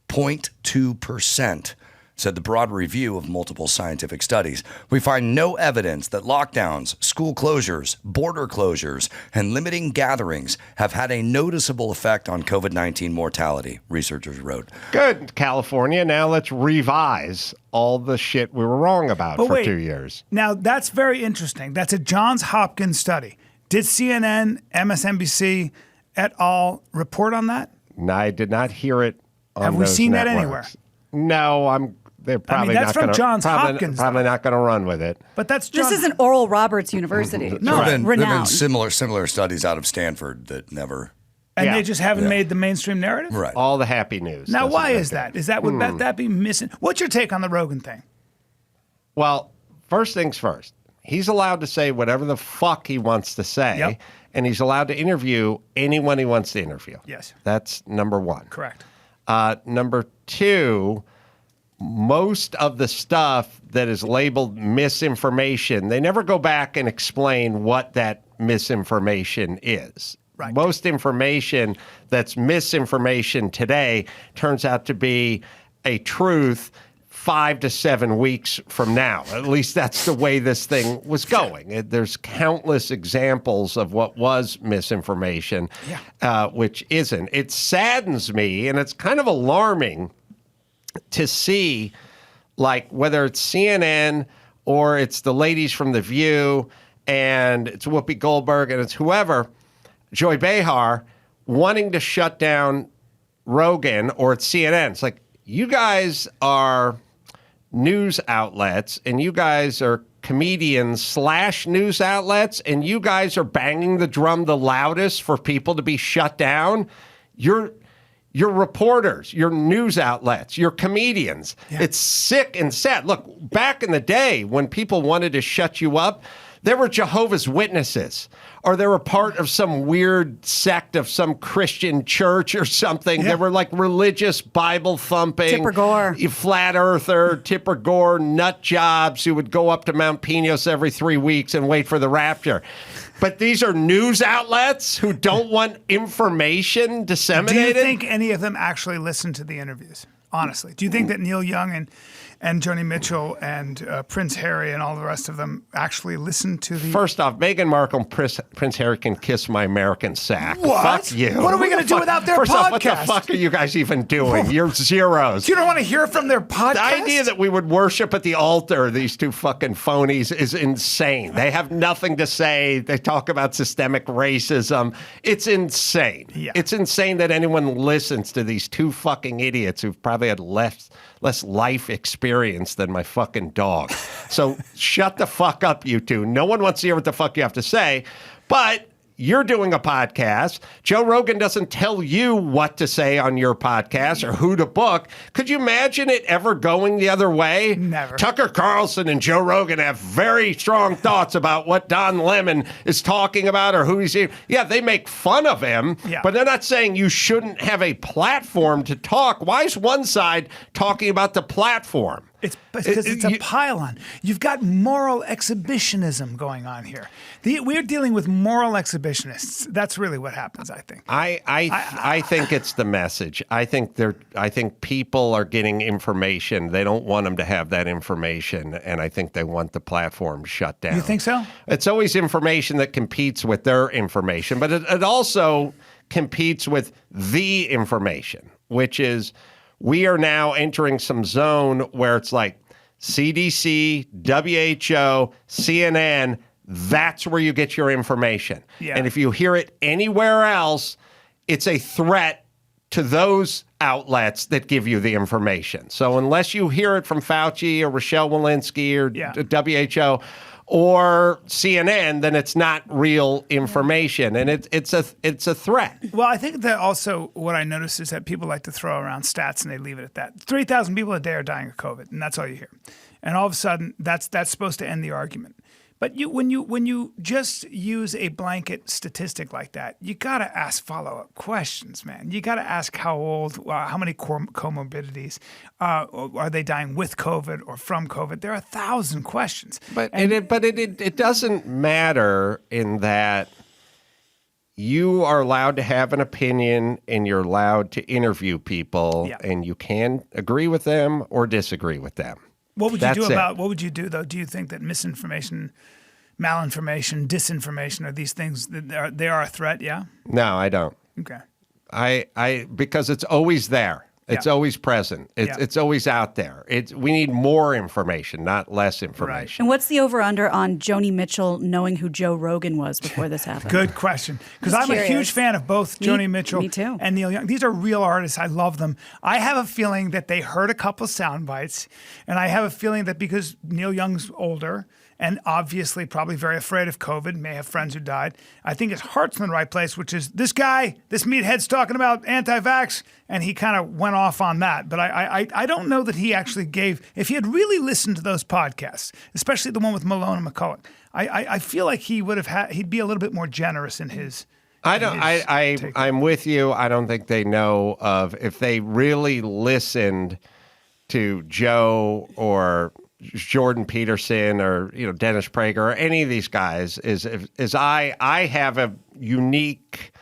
0.2%. Said the broad review of multiple scientific studies. We find no evidence that lockdowns, school closures, border closures, and limiting gatherings have had a noticeable effect on COVID-19 mortality, researchers wrote. good, California. Now let's revise all the shit we were wrong about But for wait. 2 years. Now, that's very interesting. That's a Johns Hopkins study. Did CNN, MSNBC et al. Report on that? No, I did not hear it on Have we those seen that networks. anywhere? No, they're probably that's not from going to. Johns Hopkins, Probably though. not going to run with it. But that's This Johns. isn't Oral Roberts University. No. There have been Renowned. similar studies out of Stanford that never. And Yeah. they just haven't made the mainstream narrative? Right. All the happy news. Now, doesn't why make is it. that? Is that would that be missing? What's your take on the Rogan thing? Well, first things first. He's allowed to say whatever the fuck he wants to say, Yep. and he's allowed to interview anyone he wants to interview. Yes. That's number one. Correct. Number two, most of the stuff that is labeled misinformation, they never go back and explain what that misinformation is. Right. Most information that's misinformation today turns out to be a truth 5 to 7 weeks from now. At least that's the way this thing was going. There's countless examples of what was misinformation, which isn't. It saddens me, and it's kind of alarming to see, like, whether it's CNN or it's the ladies from The View and it's Whoopi Goldberg and it's whoever, Joy Behar, wanting to shut down Rogan, or it's CNN. It's like, you guys are news outlets and you guys are comedians / news outlets, and you guys are banging the drum the loudest for people to be shut down. You're reporters, you're news outlets, you're comedians. Yeah. It's sick and sad. Look, back in the day when people wanted to shut you up, there were Jehovah's Witnesses, or they were part of some weird sect of some Christian church or something. Yeah. They were like religious, Bible thumping, Tipper Gore. flat earther, Tipper Gore, nut jobs who would go up to Mount Pinos every 3 weeks and wait for the rapture. But these are news outlets who don't want information Do you disseminated. think any of them actually listen to the interviews? Honestly, do you think that Neil Young and Joni Mitchell and Prince Harry and all the rest of them actually listen to the? First off, Meghan Markle and Prince Harry can kiss my American sack. What? Fuck you. What are we gonna do without their First off, what the podcast? fuck are you guys even doing? You're zeros. You don't want to hear from their podcast? The idea that we would worship at the altar these two fucking phonies is insane. They have nothing to say. They talk about systemic racism. It's insane. Yeah. It's insane that anyone listens to these two fucking idiots who've probably had less life experience than my fucking dog. So shut the fuck up, you two. No one wants to hear what the fuck you have to say, but you're doing a podcast. Joe Rogan doesn't tell you what to say on your podcast or who to book. Could you imagine it ever going the other way? Never. Tucker Carlson and Joe Rogan have very strong thoughts about what Don Lemon is talking about or who he's... Yeah, they make fun of him, Yeah. but they're not saying you shouldn't have a platform to talk. Why is one side talking about the platform? It's because it's a pile-on. You've got moral exhibitionism going on here. We're dealing with moral exhibitionists. That's really what happens, I think. I think it's the message. I think people are getting information. They don't want them to have that information, and I think they want the platform shut down. You think so? It's always information that competes with their information, but it also competes with the information, which is we are now entering some zone where it's like CDC, WHO, CNN, That's where you get your information. Yeah. And if you hear it anywhere else, it's a threat to those outlets that give you the information. So unless you hear it from Fauci or Rochelle Walensky or WHO or CNN, then it's not real information, and it's a threat. Well, I think that also what I noticed is that people like to throw around stats and they leave it at that. 3,000 people a day are dying of COVID, and that's all you hear. And all of a sudden, that's supposed to end the argument. But when you just use a blanket statistic like that, you got to ask follow-up questions, man. You got to ask how old, how many comorbidities, are they dying with COVID or from COVID? There are 1,000 questions. But it doesn't matter in that you are allowed to have an opinion and you're allowed to interview people, and you can agree with them or disagree with them. What would you do about? What would you do though? Do you think that misinformation, malinformation, disinformation are these things that they are a threat? Yeah. No, I don't. Okay. I because it's always there. It's always present. It's always out there. We need more information, not less information. And what's the over-under on Joni Mitchell knowing who Joe Rogan was before this happened? Good question. Because I'm a huge fan of both Joni Mitchell and Neil Young. These are real artists. I love them. I have a feeling that they heard a couple sound bites, and I have a feeling that because Neil Young's older and obviously probably very afraid of COVID, may have friends who died, I think his heart's in the right place, which is this guy, this meathead's talking about anti-vax, and he kind of went off on that. But I don't know that he actually gave, if he had really listened to those podcasts, especially the one with Malone and McCulloch, I feel like he would have he'd be a little bit more generous in his. I'm with you. I don't think they know of, if they really listened to Joe or Jordan Peterson or Dennis Prager or any of these guys, is I have a unique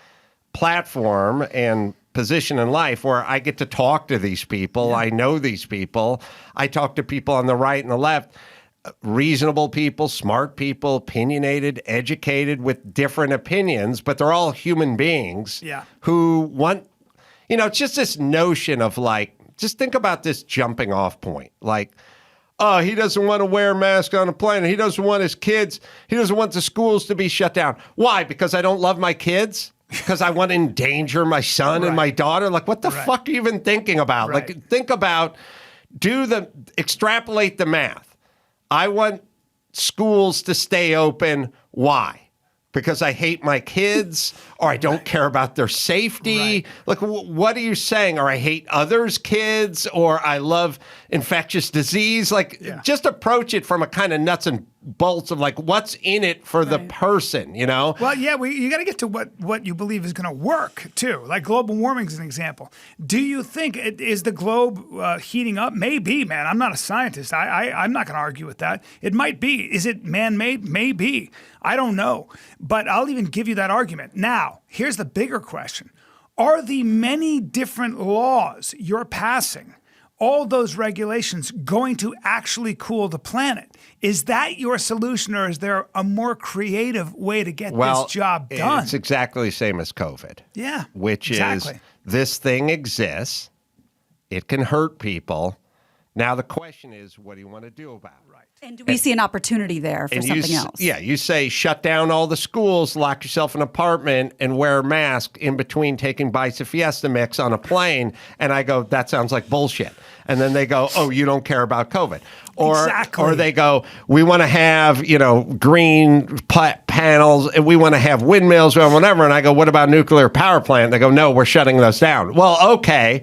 platform and position in life where I get to talk to these people. Yeah. I know these people. I talk to people on the right and the left, reasonable people, smart people, opinionated, educated with different opinions, but they're all human beings who want, it's just this notion of just think about this jumping off point. Oh, he doesn't want to wear a mask on a plane. He doesn't want his kids. He doesn't want the schools to be shut down. Why? Because I don't love my kids? Because I want to endanger my son and my daughter? What the fuck are you even thinking about? Think about, extrapolate the math. I want schools to stay open. Why? Because I hate my kids, or I don't care about their safety. What are you saying? Or I hate others' kids, or I love infectious disease. Just approach it from a kind of nuts and bolts of what's in it for the person, Well, you got to get to what you believe is going to work too. Global warming is an example. Do you think is the globe heating up? Maybe, man. I'm not a scientist. I'm not going to argue with that. It might be. Is it man-made? Maybe. I don't know. But I'll even give you that argument. Now, here's the bigger question. Are the many different laws you're passing, all those regulations, going to actually cool the planet? Is that your solution, or is there a more creative way to get this job done? It's exactly the same as COVID. Yeah, which is this thing exists. It can hurt people. Now the question is, what do you want to do about it? Right. And do we see an opportunity there for something else? Yeah, you say shut down all the schools, lock yourself in an apartment, and wear a mask in between taking bites of Fiesta Mix on a plane. And I go, that sounds like bullshit. And then they go, oh, you don't care about COVID. Or they go, we want to have, green panels, and we want to have windmills or whatever. And I go, what about nuclear power plant? They go, no, we're shutting those down. Well, okay.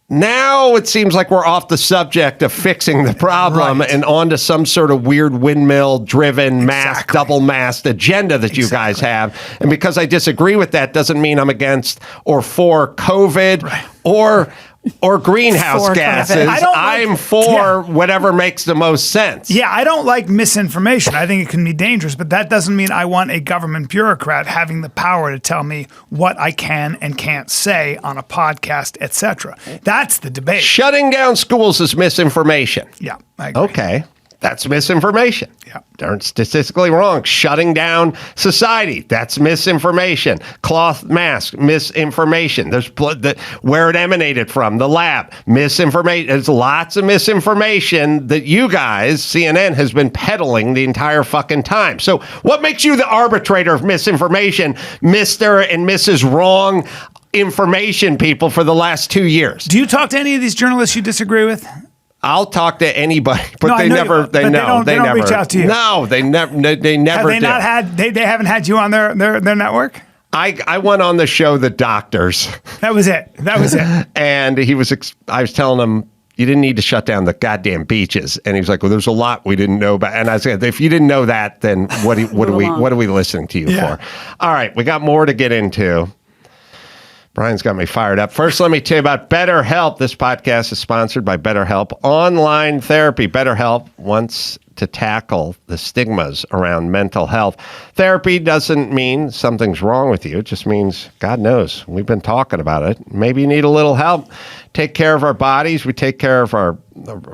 Now it seems like we're off the subject of fixing the problem and onto some sort of weird windmill-driven double-masked agenda that you guys have. And because I disagree with that doesn't mean I'm against or for COVID or greenhouse gases. I'm for whatever makes the most sense. Yeah, I don't like misinformation. I think it can be dangerous, but that doesn't mean I want a government bureaucrat having the power to tell me what I can and can't say on a podcast, etc. That's the debate. Shutting down schools is misinformation. Yeah, I agree. Okay. That's misinformation. Yeah. They're statistically wrong. Shutting down society. That's misinformation. Cloth mask. Misinformation. There's where it emanated from. The lab. Misinformation. There's lots of misinformation that you guys, CNN, has been peddling the entire fucking time. So what makes you the arbitrator of misinformation, Mr. and Mrs. Wrong information people for the last 2 years? Do you talk to any of these journalists you disagree with? I'll talk to anybody, but No, they never. They don't never reach out to you. No, they never. They never. Have they not had? They haven't had you on their network. I went on the show The Doctors. That was it. And I was telling him, you didn't need to shut down the goddamn beaches. And he was like, well, there's a lot we didn't know about. And I said, if you didn't know that, then what are we listening to you for? All right, we got more to get into. Brian's got me fired up. First, let me tell you about BetterHelp. This podcast is sponsored by BetterHelp Online Therapy. BetterHelp wants to tackle the stigmas around mental health. Therapy doesn't mean something's wrong with you. It just means, God knows, we've been talking about it. Maybe you need a little help. Take care of our bodies. We take care of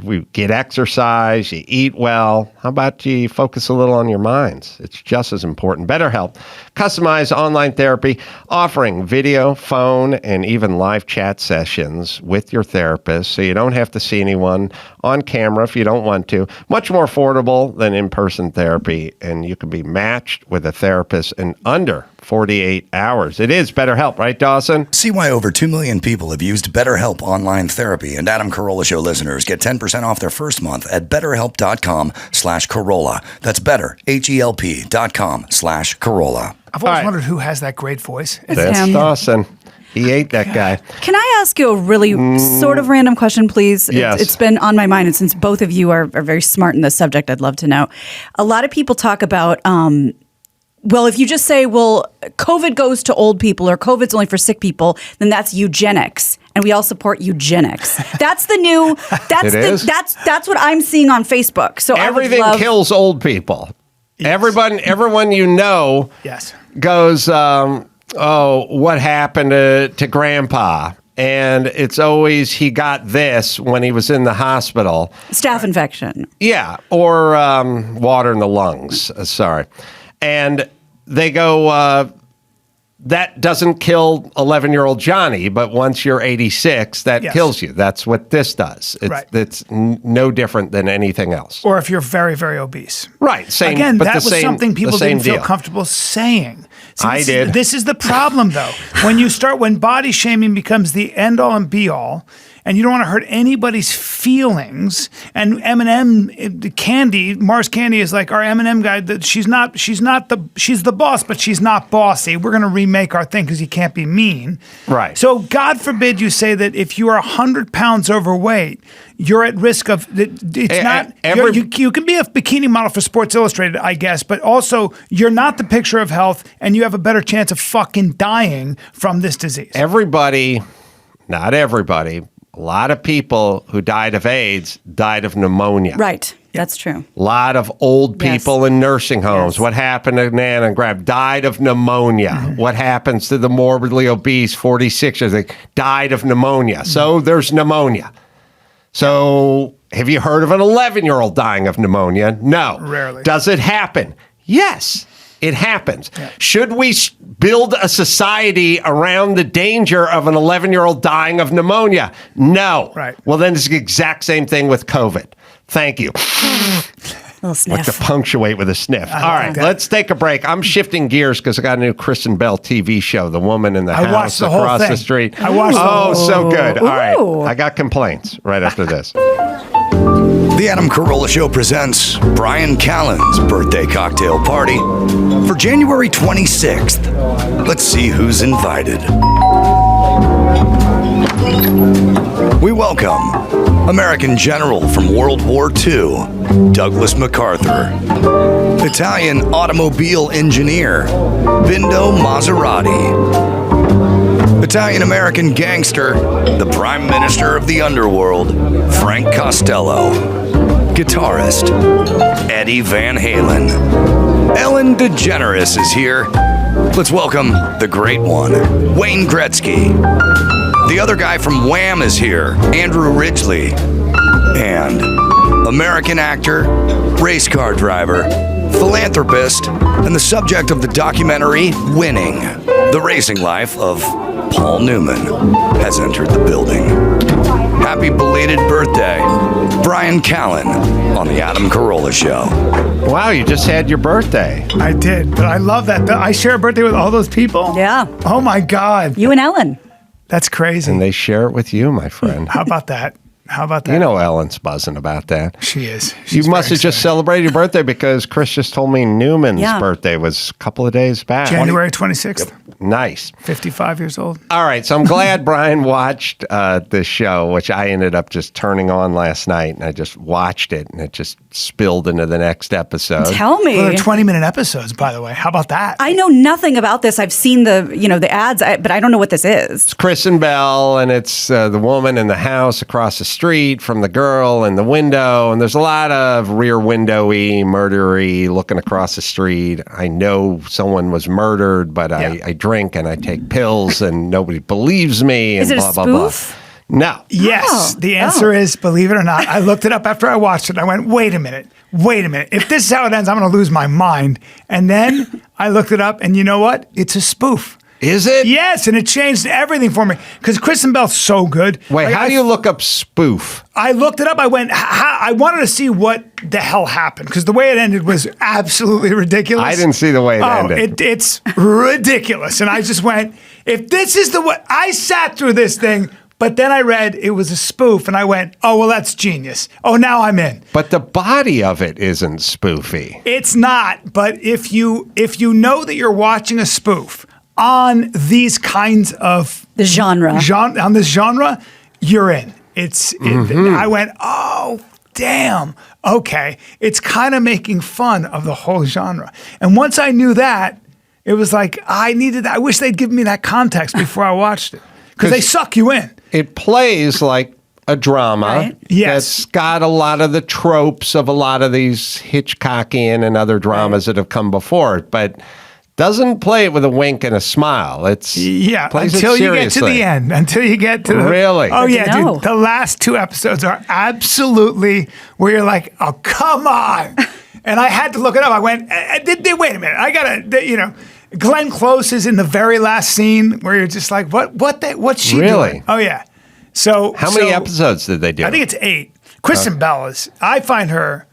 we get exercise, you eat well. How about you focus a little on your minds? It's just as important. BetterHelp, customized online therapy, offering video, phone, and even live chat sessions with your therapist, so you don't have to see anyone on camera if you don't want to. Much more affordable than in-person therapy, and you can be matched with a therapist in under 48 hours. It is BetterHelp, right, Dawson? See why over 2 million people have used BetterHelp Online Therapy, and Adam Carolla Show listeners get 10% off their first month at betterhelp.com/Carolla. That's better, HELP.com/Carolla. I've always wondered who has that great voice. That's him. Dawson. He ate that guy. Can I ask you a really sort of random question, please? Yes. It's been on my mind, and since both of you are very smart in this subject, I'd love to know. A lot of people talk about, well, if you just say, well, COVID goes to old people or COVID's only for sick people, then that's eugenics. And we all support eugenics. That's the new, that's what I'm seeing on Facebook. So everything kills old people. Yes. Everyone you know goes, oh, what happened to Grandpa? And it's always, he got this when he was in the hospital. Staph infection. Yeah, or water in the lungs. Sorry. And they go, that doesn't kill 11-year-old Johnny, but once you're 86, that kills you. That's what this does. It's no different than anything else. Or if you're very, very obese. Right. Same. Again, but that was something people didn't feel comfortable saying. See, I did. This is the problem, though. When body shaming becomes the end all and be all, and you don't want to hurt anybody's feelings. And M&M Candy, Mars Candy is like our M&M guy. That she's the boss, but she's not bossy. We're going to remake our thing because you can't be mean. Right. So God forbid you say that if you are 100 pounds overweight, you're at risk of it's not. You can be a bikini model for Sports Illustrated, I guess, but also you're not the picture of health, and you have a better chance of fucking dying from this disease. Everybody, not everybody. A lot of people who died of AIDS died of pneumonia. Right. That's true. A lot of old people in nursing homes. Yes. What happened to Nan and Grab? Died of pneumonia. Mm-hmm. What happens to the morbidly obese 46ers? They died of pneumonia. Mm-hmm. So there's pneumonia. So have you heard of an 11-year-old dying of pneumonia? No. Rarely. Does it happen? Yes. It happens. Yeah. Should we build a society around the danger of an 11-year-old dying of pneumonia? No. Right. Well, then it's the exact same thing with COVID. Thank you. Little sniff. Like to punctuate with a sniff. All right, let's take a break. I'm shifting gears because I got a new Kristen Bell TV show, The Woman in the House Across the Street. I watched so good. All right. I got complaints right after this. The Adam Carolla Show presents Bryan Callen's birthday cocktail party for January 26th. Let's see who's invited. We welcome American general from World War II, Douglas MacArthur. Italian automobile engineer, Bindo Maserati. Italian-American gangster, the Prime Minister of the Underworld, Frank Costello. Guitarist, Eddie Van Halen. Ellen DeGeneres is here. Let's welcome the great one, Wayne Gretzky. The other guy from Wham is here, Andrew Ridgeley. And American actor, race car driver, philanthropist, and the subject of the documentary Winning, the racing life of Paul Newman, has entered the building. Happy belated birthday, Bryan Callen, on the Adam Carolla Show. Wow, you just had your birthday. I did, but I love that. I share a birthday with all those people. Yeah. Oh my God. You and Ellen. That's crazy. And they share it with you, my friend. How about that? How about that? You know Ellen's buzzing about that. She is. You She's must very have just excited. celebrated your birthday because Chris just told me Newman's birthday was a couple of days back. January 26th. Nice. 55 years old. All right, so I'm glad Brian watched this show, which I ended up just turning on last night, and I just watched it, and it just spilled into the next episode. Tell me. Well, they're 20-minute episodes, by the way. How about that? I know nothing about this. I've seen the ads, but I don't know what this is. It's Chris and Belle, and it's the woman in the house across the street from the girl in the window, and there's a lot of rear windowy, murdery, looking across the street. I know someone was murdered, but I drink and I take pills, and nobody believes me, and Is it blah, a blah, blah. spoof? No. Yes. Oh. The answer is, believe it or not, I looked it up after I watched it. I went, wait a minute. If this is how it ends, I'm going to lose my mind. And then I looked it up, and you know what? It's a spoof. Is it? Yes, and it changed everything for me because Chris and Belle's so good. Wait, Like, how do you look up spoof? I looked it up. I went, I wanted to see what the hell happened because the way it ended was absolutely ridiculous. I didn't see the way it ended. It's ridiculous. And I just went, if this is the way, I sat through this thing, but then I read it was a spoof and I went, oh, well, that's genius. Oh, now I'm in. But the body of it isn't spoofy. It's not, but if you know that you're watching a spoof on these kinds of The genre. on this genre, you're in. I went, oh, damn. Okay. It's kind of making fun of the whole genre. And once I knew that, it was like, I wish they'd given me that context before I watched it. Because they suck you in. It plays like a drama Right. Yes. that's got a lot of the tropes of a lot of these Hitchcockian and other dramas that have come before it, but doesn't play it with a wink and a smile. Plays Until it you get to seriously. the end. Until you get to the Really? Oh Good to yeah, know. dude. The last two episodes are absolutely where you're like, oh come on. And I had to look it up. I went, wait a minute. I gotta, Glenn Close is in the very last scene where you're just like, what's she Really? doing? Oh yeah. So How many episodes did they do? I think it's 8. Kristen Bell I find her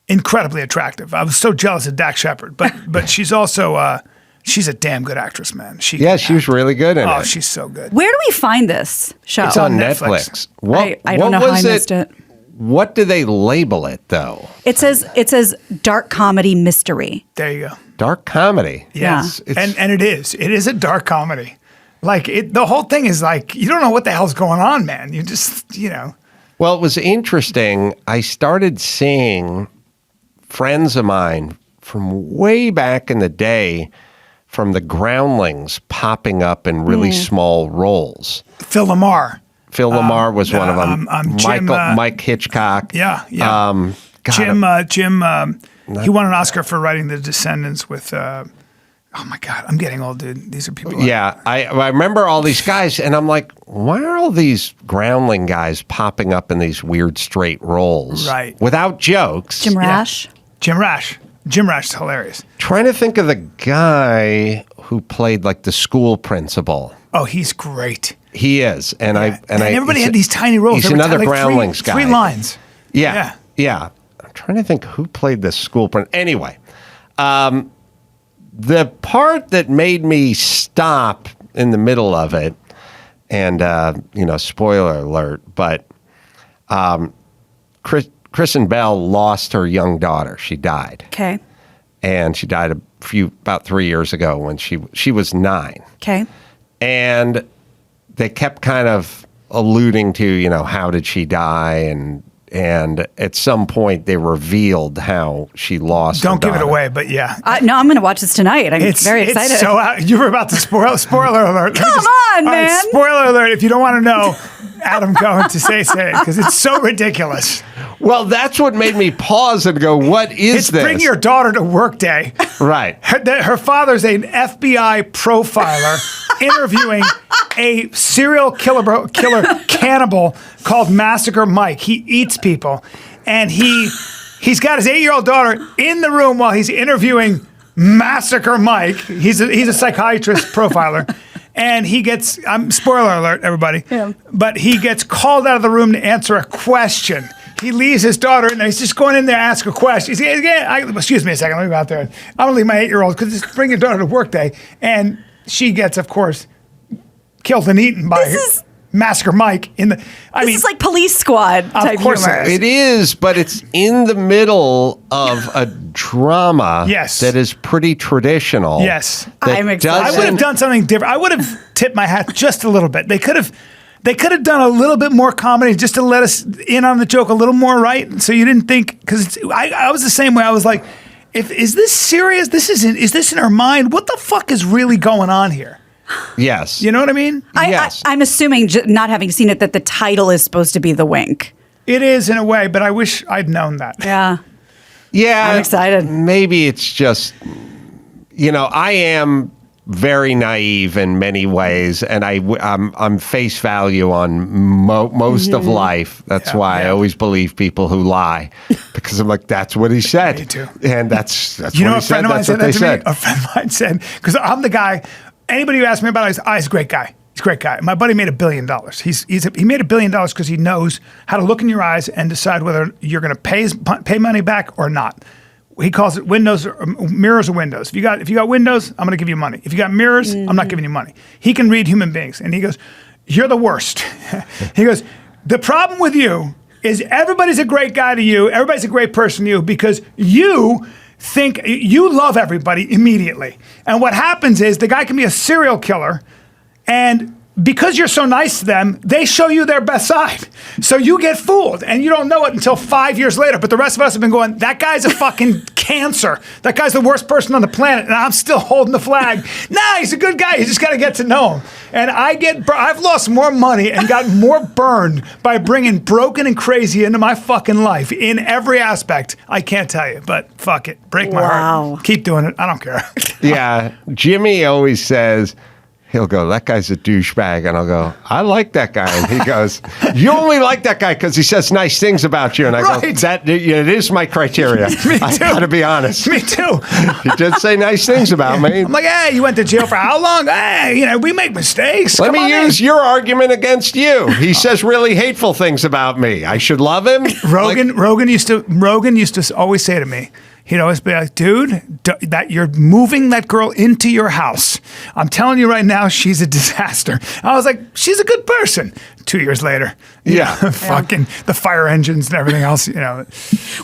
incredibly attractive. I was so jealous of Dak Shepard, but she's also she's a damn good actress, man. She was really good in Oh, it. she's so good. Where do we find this show? It's on Netflix. Netflix. What, I don't what know how I was missed it. What do they label it, though? It says dark comedy mystery. There you go. Dark comedy. Yes. It's- And it is a dark comedy. Like the whole thing is like you don't know what the hell's going on, man. You just, Well, it was interesting. I started seeing friends of mine from way back in the day from the Groundlings popping up in really small roles. Phil Lamar. Phil Lamar was one of them. Jim, Mike Hitchcock. Yeah. God, Jim he won an Oscar for writing The Descendants with oh my God, I'm getting old, dude. These are people. Yeah, I remember all these guys, and I'm like, why are all these Groundling guys popping up in these weird straight roles? Right. Without jokes. Jim Rash. Jim Rash. Jim Rash is hilarious. Trying to think of the guy who played like the school principal. Oh, he's great. He is, and everybody had these tiny roles. He's They would another have, like, Groundlings guy. 3 lines. Yeah. I'm trying to think who played the school principal. Anyway, the part that made me stop in the middle of it, and spoiler alert, but Kristen Bell lost her young daughter. She died. Okay. And she died about 3 years ago when she was 9. Okay. And they kept kind of alluding to, how did she die? And at some point they revealed how she lost her Don't give it daughter. away, but yeah. No, I'm going to watch this tonight. I'm very excited. It's so you were about to spoiler alert. Come on, all right, man. spoiler alert. If you don't want to know, Adam going to say because it's so ridiculous. Well, that's what made me pause and go, what is It's this? bring your daughter to work day. Right. Her father's an FBI profiler interviewing a serial killer cannibal called Massacre Mike. He eats people. and he's got his 8-year-old daughter in the room while he's interviewing Massacre Mike. He's a psychiatrist profiler. And he gets, spoiler alert, everybody, but he gets called out of the room to answer a question. He leaves his daughter in there. He's just going in there to ask a question. Excuse me a second, let me go out there. I'm going to leave my 8-year-old because just bring your daughter to work day. And she gets, of course, killed and eaten by Massacre Mike. This is like Police Squad type humor. It is, but it's in the middle of a drama that is pretty traditional. Yes. I'm excited. I would have done something different. I would have tipped my hat just a little bit. They could have done a little bit more comedy just to let us in on the joke a little more, right? So you didn't think, because I was the same way. I was like, is this serious? Is this in our mind? What the fuck is really going on here? Yes. You know what I mean? Yes. I'm assuming, not having seen it, that the title is supposed to be the wink. It is in a way, but I wish I'd known that. Yeah. Yeah. I'm excited. Maybe it's just, I am very naive in many ways, and I'm face value on most of life. That's why I always believe people who lie, because I'm like, that's what he said. Me too. And that's what he said. A friend of mine said that to me. A friend of mine said, because I'm the guy. Anybody who asks me about it, he's a great guy. He's a great guy. My buddy made $1 billion. He made $1 billion because he knows how to look in your eyes and decide whether you're going to pay money back or not. He calls it mirrors or windows. If you got windows, I'm going to give you money. If you got mirrors, I'm not giving you money. He can read human beings, and he goes, "You're the worst." He goes, "The problem with you is everybody's a great guy to you. Everybody's a great person to you because you think you love everybody immediately. And what happens is the guy can be a serial killer, and because you're so nice to them, they show you their best side. So you get fooled, and you don't know it until 5 years later. But the rest of us have been going, that guy's a fucking cancer. That guy's the worst person on the planet, and I'm still holding the flag. Nah, he's a good guy. You just got to get to know him. And I've lost more money and gotten more burned by bringing broken and crazy into my fucking life in every aspect. I can't tell you, but fuck it. Break my heart. Keep doing it. I don't care. Yeah. Jimmy always says, he'll go, that guy's a douchebag. And I'll go, I like that guy. And he goes, you only like that guy because he says nice things about you. And I go, it is my criteria. Me too. I got to be honest. Me too. He did say nice things about me. I'm like, hey, you went to jail for how long? Hey, we make mistakes. Let me use your argument against you. He says really hateful things about me. I should love him. Rogan used to always say to me, he'd always be like, dude, that you're moving that girl into your house. I'm telling you right now, she's a disaster. I was like, she's a good person. 2 years later, fucking the fire engines and everything else,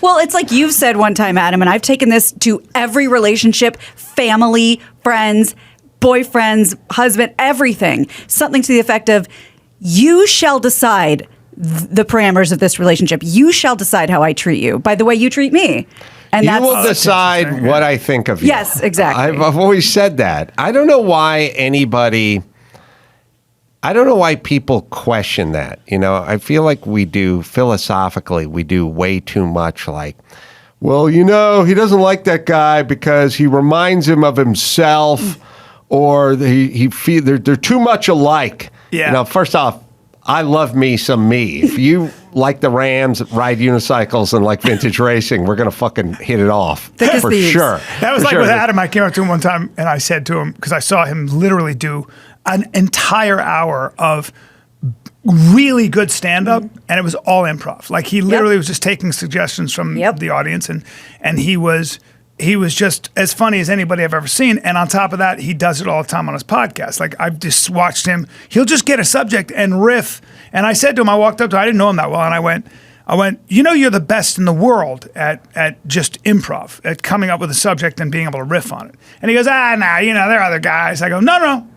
Well, it's like you've said one time, Adam, and I've taken this to every relationship, family, friends, boyfriends, husband, everything. Something to the effect of, you shall decide the parameters of this relationship. You shall decide how I treat you by the way you treat me. And you will decide what I think of you. Yes, exactly. I've always said that. I don't know why people question that. I feel like we do, philosophically, we do way too much like, well, he doesn't like that guy because he reminds him of himself or they're too much alike. Yeah. First off, I love me some me. If you like the Rams, ride unicycles, and like vintage racing, we're going to fucking hit it off. For sure. That was with Adam. I came up to him one time and I said to him, because I saw him literally do an entire hour of really good stand-up, and it was all improv. Like he literally was just taking suggestions from the audience, and he was just as funny as anybody I've ever seen. And on top of that, he does it all the time on his podcast. Like I've just watched him. He'll just get a subject and riff. And I said to him, I walked up to him, I didn't know him that well. And I went, you're the best in the world at just improv, at coming up with a subject and being able to riff on it. And he goes, there are other guys. I go, no.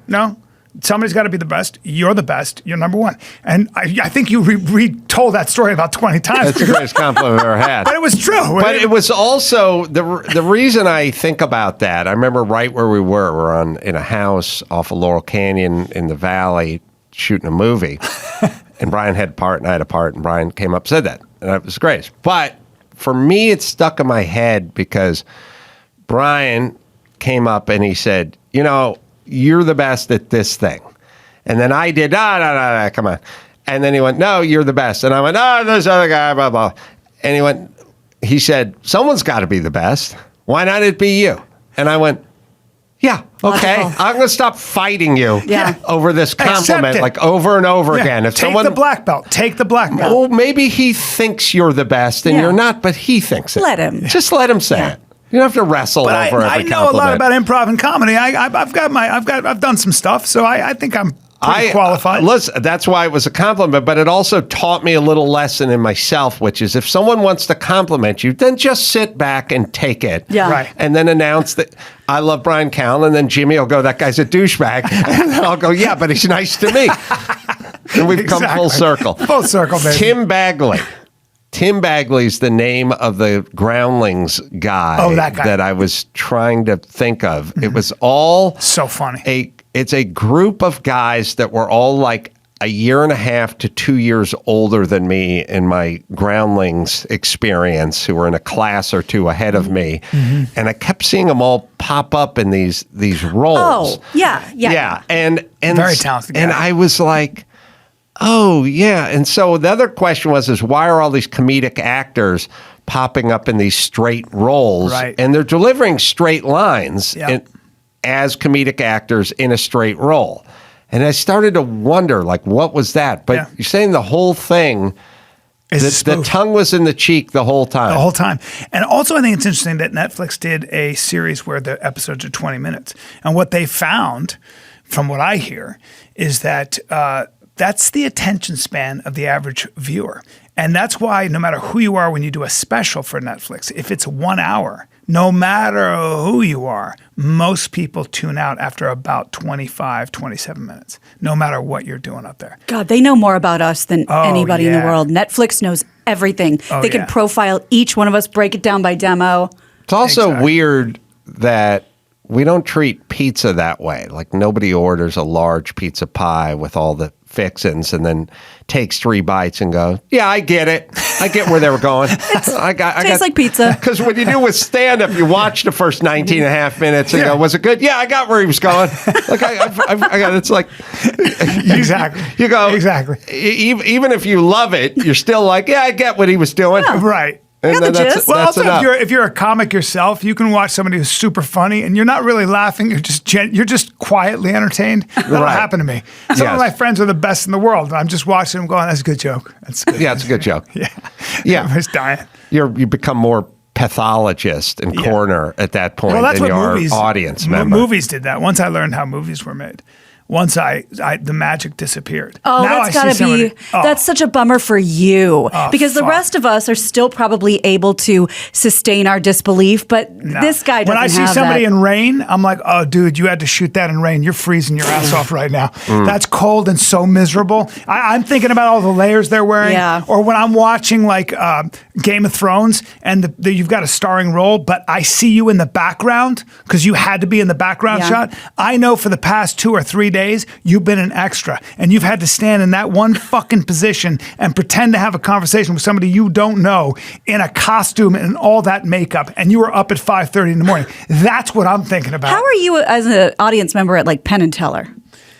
Somebody's got to be the best. You're the best. You're number one. And I think you retold that story about 20 times. That's the greatest compliment I've ever had. But it was true. But it was also, the reason I think about that, I remember right where we were. We're in a house off of Laurel Canyon in the valley shooting a movie. And Brian had a part and I had a part. And Brian came up and said that. And it was great. But for me, it stuck in my head because Brian came up and he said, you're the best at this thing. And then I did, no, come on. And then he went, no, you're the best. And I went, there's other guy, blah, blah. And he said, someone's got to be the best. Why not it be you? And I went, yeah, okay. Logical. I'm going to stop fighting you over this compliment like over and over again. If Take the black belt. Take the black belt. Well, maybe he thinks you're the best and you're not, but he thinks it. Let him. Just let him say it. You don't have to wrestle over every compliment. I know a lot about improv and comedy. I've done some stuff, so I think I'm pretty qualified. Listen, that's why it was a compliment, but it also taught me a little lesson in myself, which is if someone wants to compliment you, then just sit back and take it. Yeah. Right. And then announce that I love Bryan Callen, and then Jimmy will go, that guy's a douchebag. And then I'll go, yeah, but he's nice to me. And we've come full circle. Full circle, baby. Tim Bagley. Tim Bagley's the name of the Groundlings guy, that guy that I was trying to think of. It was all so funny. It's a group of guys that were all like a year and a half to 2 years older than me in my Groundlings experience, who were in a class or two ahead of me. And I kept seeing them all pop up in these roles. Oh, yeah. Yeah. And Very talented guy. And I was like, oh, yeah. And so the other question is why are all these comedic actors popping up in these straight roles? Right. And they're delivering straight lines as comedic actors in a straight role. And I started to wonder, like, what was that? But you're saying the whole thing, the tongue was in the cheek the whole time. The whole time. And also, I think it's interesting that Netflix did a series where the episodes are 20 minutes. And what they found, from what I hear, is that that's the attention span of the average viewer. And that's why no matter who you are when you do a special for Netflix, if it's 1 hour, no matter who you are, most people tune out after about 25, 27 minutes, no matter what you're doing up there. God, they know more about us than anybody in the world. Netflix knows everything. They can profile each one of us, break it down by demo. It's also weird that we don't treat pizza that way. Like nobody orders a large pizza pie with all the fixins and then takes 3 bites and goes, yeah, I get it. I get where they were going. Tastes like pizza. Because when you do with stand-up, you watch the first 19 and a half minutes and go, was it good? Yeah, I got where he was going. Like I got, it's like, exactly. You go, exactly. Even if you love it, you're still like, yeah, I get what he was doing. Yeah. Right. And then that's also, enough. if you're a comic yourself, you can watch somebody who's super funny and you're not really laughing. You're just quietly entertained. That'll happen to me. Some of my friends are the best in the world. And I'm just watching them going, that's a good joke. That's good. Yeah, it's a good joke. Yeah. Everybody's dying. You become more pathologist and corner at that point than your audience member. Movies did that. Once I learned how movies were made. Once the magic disappeared. Oh, now that's got to be, that's such a bummer for you because the rest of us are still probably able to sustain our disbelief, but this guy doesn't have that. When I see somebody in rain, I'm like, oh, dude, you had to shoot that in rain. You're freezing your ass off right now. That's cold and so miserable. I'm thinking about all the layers they're wearing. Yeah. Or when I'm watching like Game of Thrones and you've got a starring role, but I see you in the background because you had to be in the background shot. I know for the past 2 or 3 days, you've been an extra and you've had to stand in that one fucking position and pretend to have a conversation with somebody you don't know in a costume and all that makeup. And you were up at 5:30 in the morning. That's what I'm thinking about. How are you as an audience member at like Penn and Teller?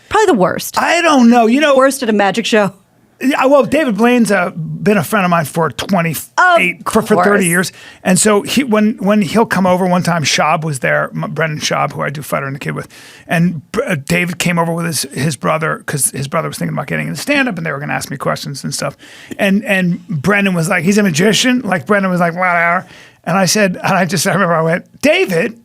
Probably the worst. I don't know. Worst at a magic show. Well, David Blaine's been a friend of mine for 30 years. And so when he'll come over, one time Schaub was there, Brendan Schaub, who I do Fighter and the Kid with. And David came over with his brother because his brother was thinking about getting into stand-up and they were going to ask me questions and stuff. And Brendan was like, he's a magician. Like Brendan was like, whatever. And I remember I went, David,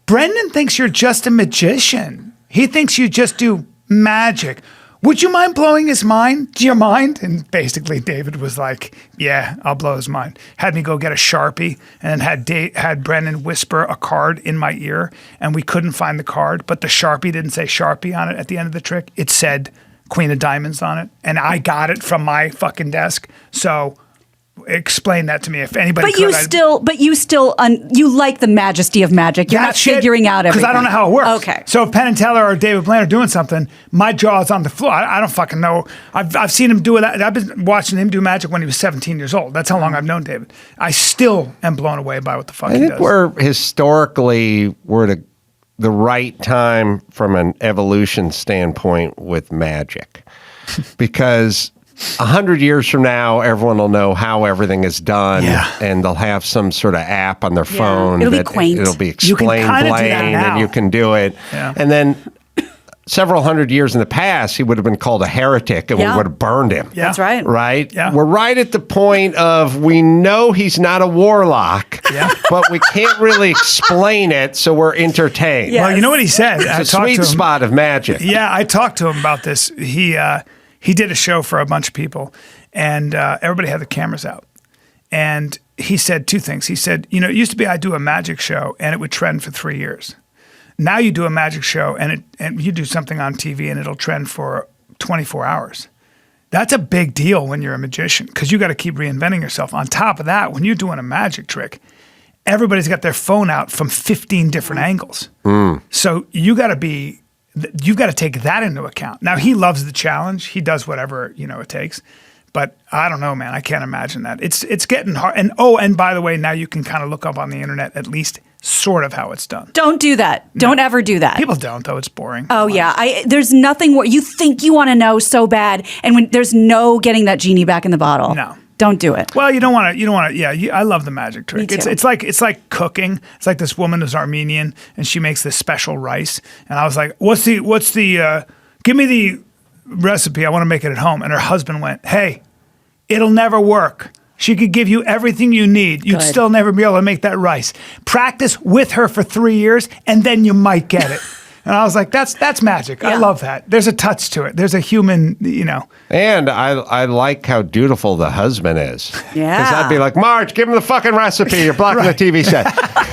Brendan thinks you're just a magician. He thinks you just do magic. Would you mind blowing his mind? Do you mind? And basically David was like, yeah, I'll blow his mind. Had me go get a Sharpie and then had Brendan whisper a card in my ear and we couldn't find the card, but the Sharpie didn't say Sharpie on it at the end of the trick. It said Queen of Diamonds on it and I got it from my fucking desk. So explain that to me if anybody But you like the majesty of magic. You're not figuring out everything. Because I don't know how it works. Okay. So if Penn and Teller or David Blaine are doing something, my jaw is on the floor. I don't fucking know. I've seen him do it. I've been watching him do magic when he was 17 years old. That's how long I've known David. I still am blown away by what the fuck he does. I think we're at the right time from an evolution standpoint with magic. Because 100 years from now, everyone will know how everything is done, Yeah. and they'll have some sort of app on their phone. It'll be that quaint. It'll be You can explain kinda do that Blaine, now. and you can do it. Yeah. And then several hundred years in the past, he would have been called a heretic, and we Yeah. would have burned him. Yeah. That's right. Right? Yeah. We're right at the point of we know he's not a warlock, Yeah. but we can't really explain it, so we're entertained. Yeah. Well, you know what he said? I It's a talked sweet to him. spot of magic. Yeah, I talked to him about this. He did a show for a bunch of people, and everybody had the cameras out. And he said two things. He said, it used to be I'd do a magic show, and it would trend for 3 years. Now you do a magic show, and you do something on TV, and it'll trend for 24 hours. That's a big deal when you're a magician, because you got to keep reinventing yourself. On top of that, when you're doing a magic trick, everybody's got their phone out from 15 different angles. So you've got to take that into account. Now, he loves the challenge. He does whatever, it takes. But I don't know, man. I can't imagine that. It's getting hard. And by the way, now you can kind of look up on the internet at least sort of how it's done. Don't do that. Don't ever do that. People don't, though. It's boring. Oh yeah, there's nothing where you think you want to know so bad, and when there's no getting that genie back in the bottle. No. Don't do it. Well, you don't want to. Yeah, I love the magic trick. Me too. It's like cooking. It's like this woman who's Armenian and she makes this special rice. And I was like, "What's the? Give me the recipe. I want to make it at home." And her husband went, "Hey, it'll never work. She could give you everything you need. You'd Good. still never be able to make that rice. Practice with her for 3 years, and then you might get it." And I was like, "That's magic. I Yeah. love that. There's a touch to it. There's a human, And I like how dutiful the husband is. Yeah. Because I'd be like, Marge, give him the fucking recipe. You're blocking the TV set.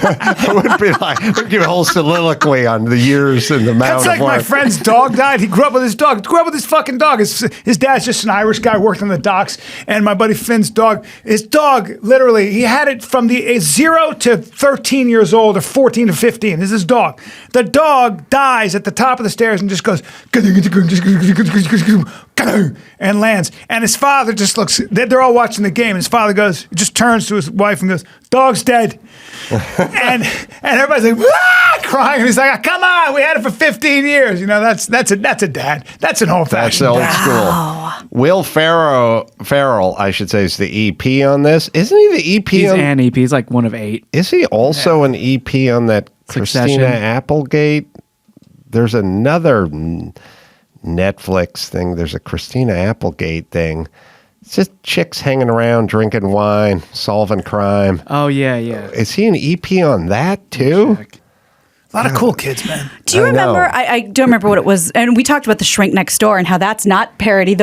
I would be like, would give a whole soliloquy on the years and the amount That's like of work. my friend's dog died. He grew up with his dog. Grew up with his fucking dog. His dad's just an Irish guy, worked on the docks. And my buddy Finn's dog, his dog, literally, he had it from the 0 to 13 years old or 14 to 15. This is his dog. The dog dies at the top of the stairs and just goes and lands. And his father just looks, they're all watching the game. His father just turns to his wife and goes, "Dog's dead." and everybody's like, "Ah!" crying. And he's like, "Come on, we had it for 15 years." That's a dad. That's an old That's fashioned old dad. school. Will Ferrell, I should say, is the EP on this. Isn't he the EP He's on? an EP. He's like one of 8. Is he also an EP on that Succession. Christina Applegate? There's another Netflix thing. There's a Christina Applegate thing. It's just chicks hanging around, drinking wine, solving crime. Oh yeah, yeah. Is he an EP on that too? A lot of cool kids, man. Do you I know. remember? I don't remember what it was, and we talked about The Shrink Next Door and how that's not parody.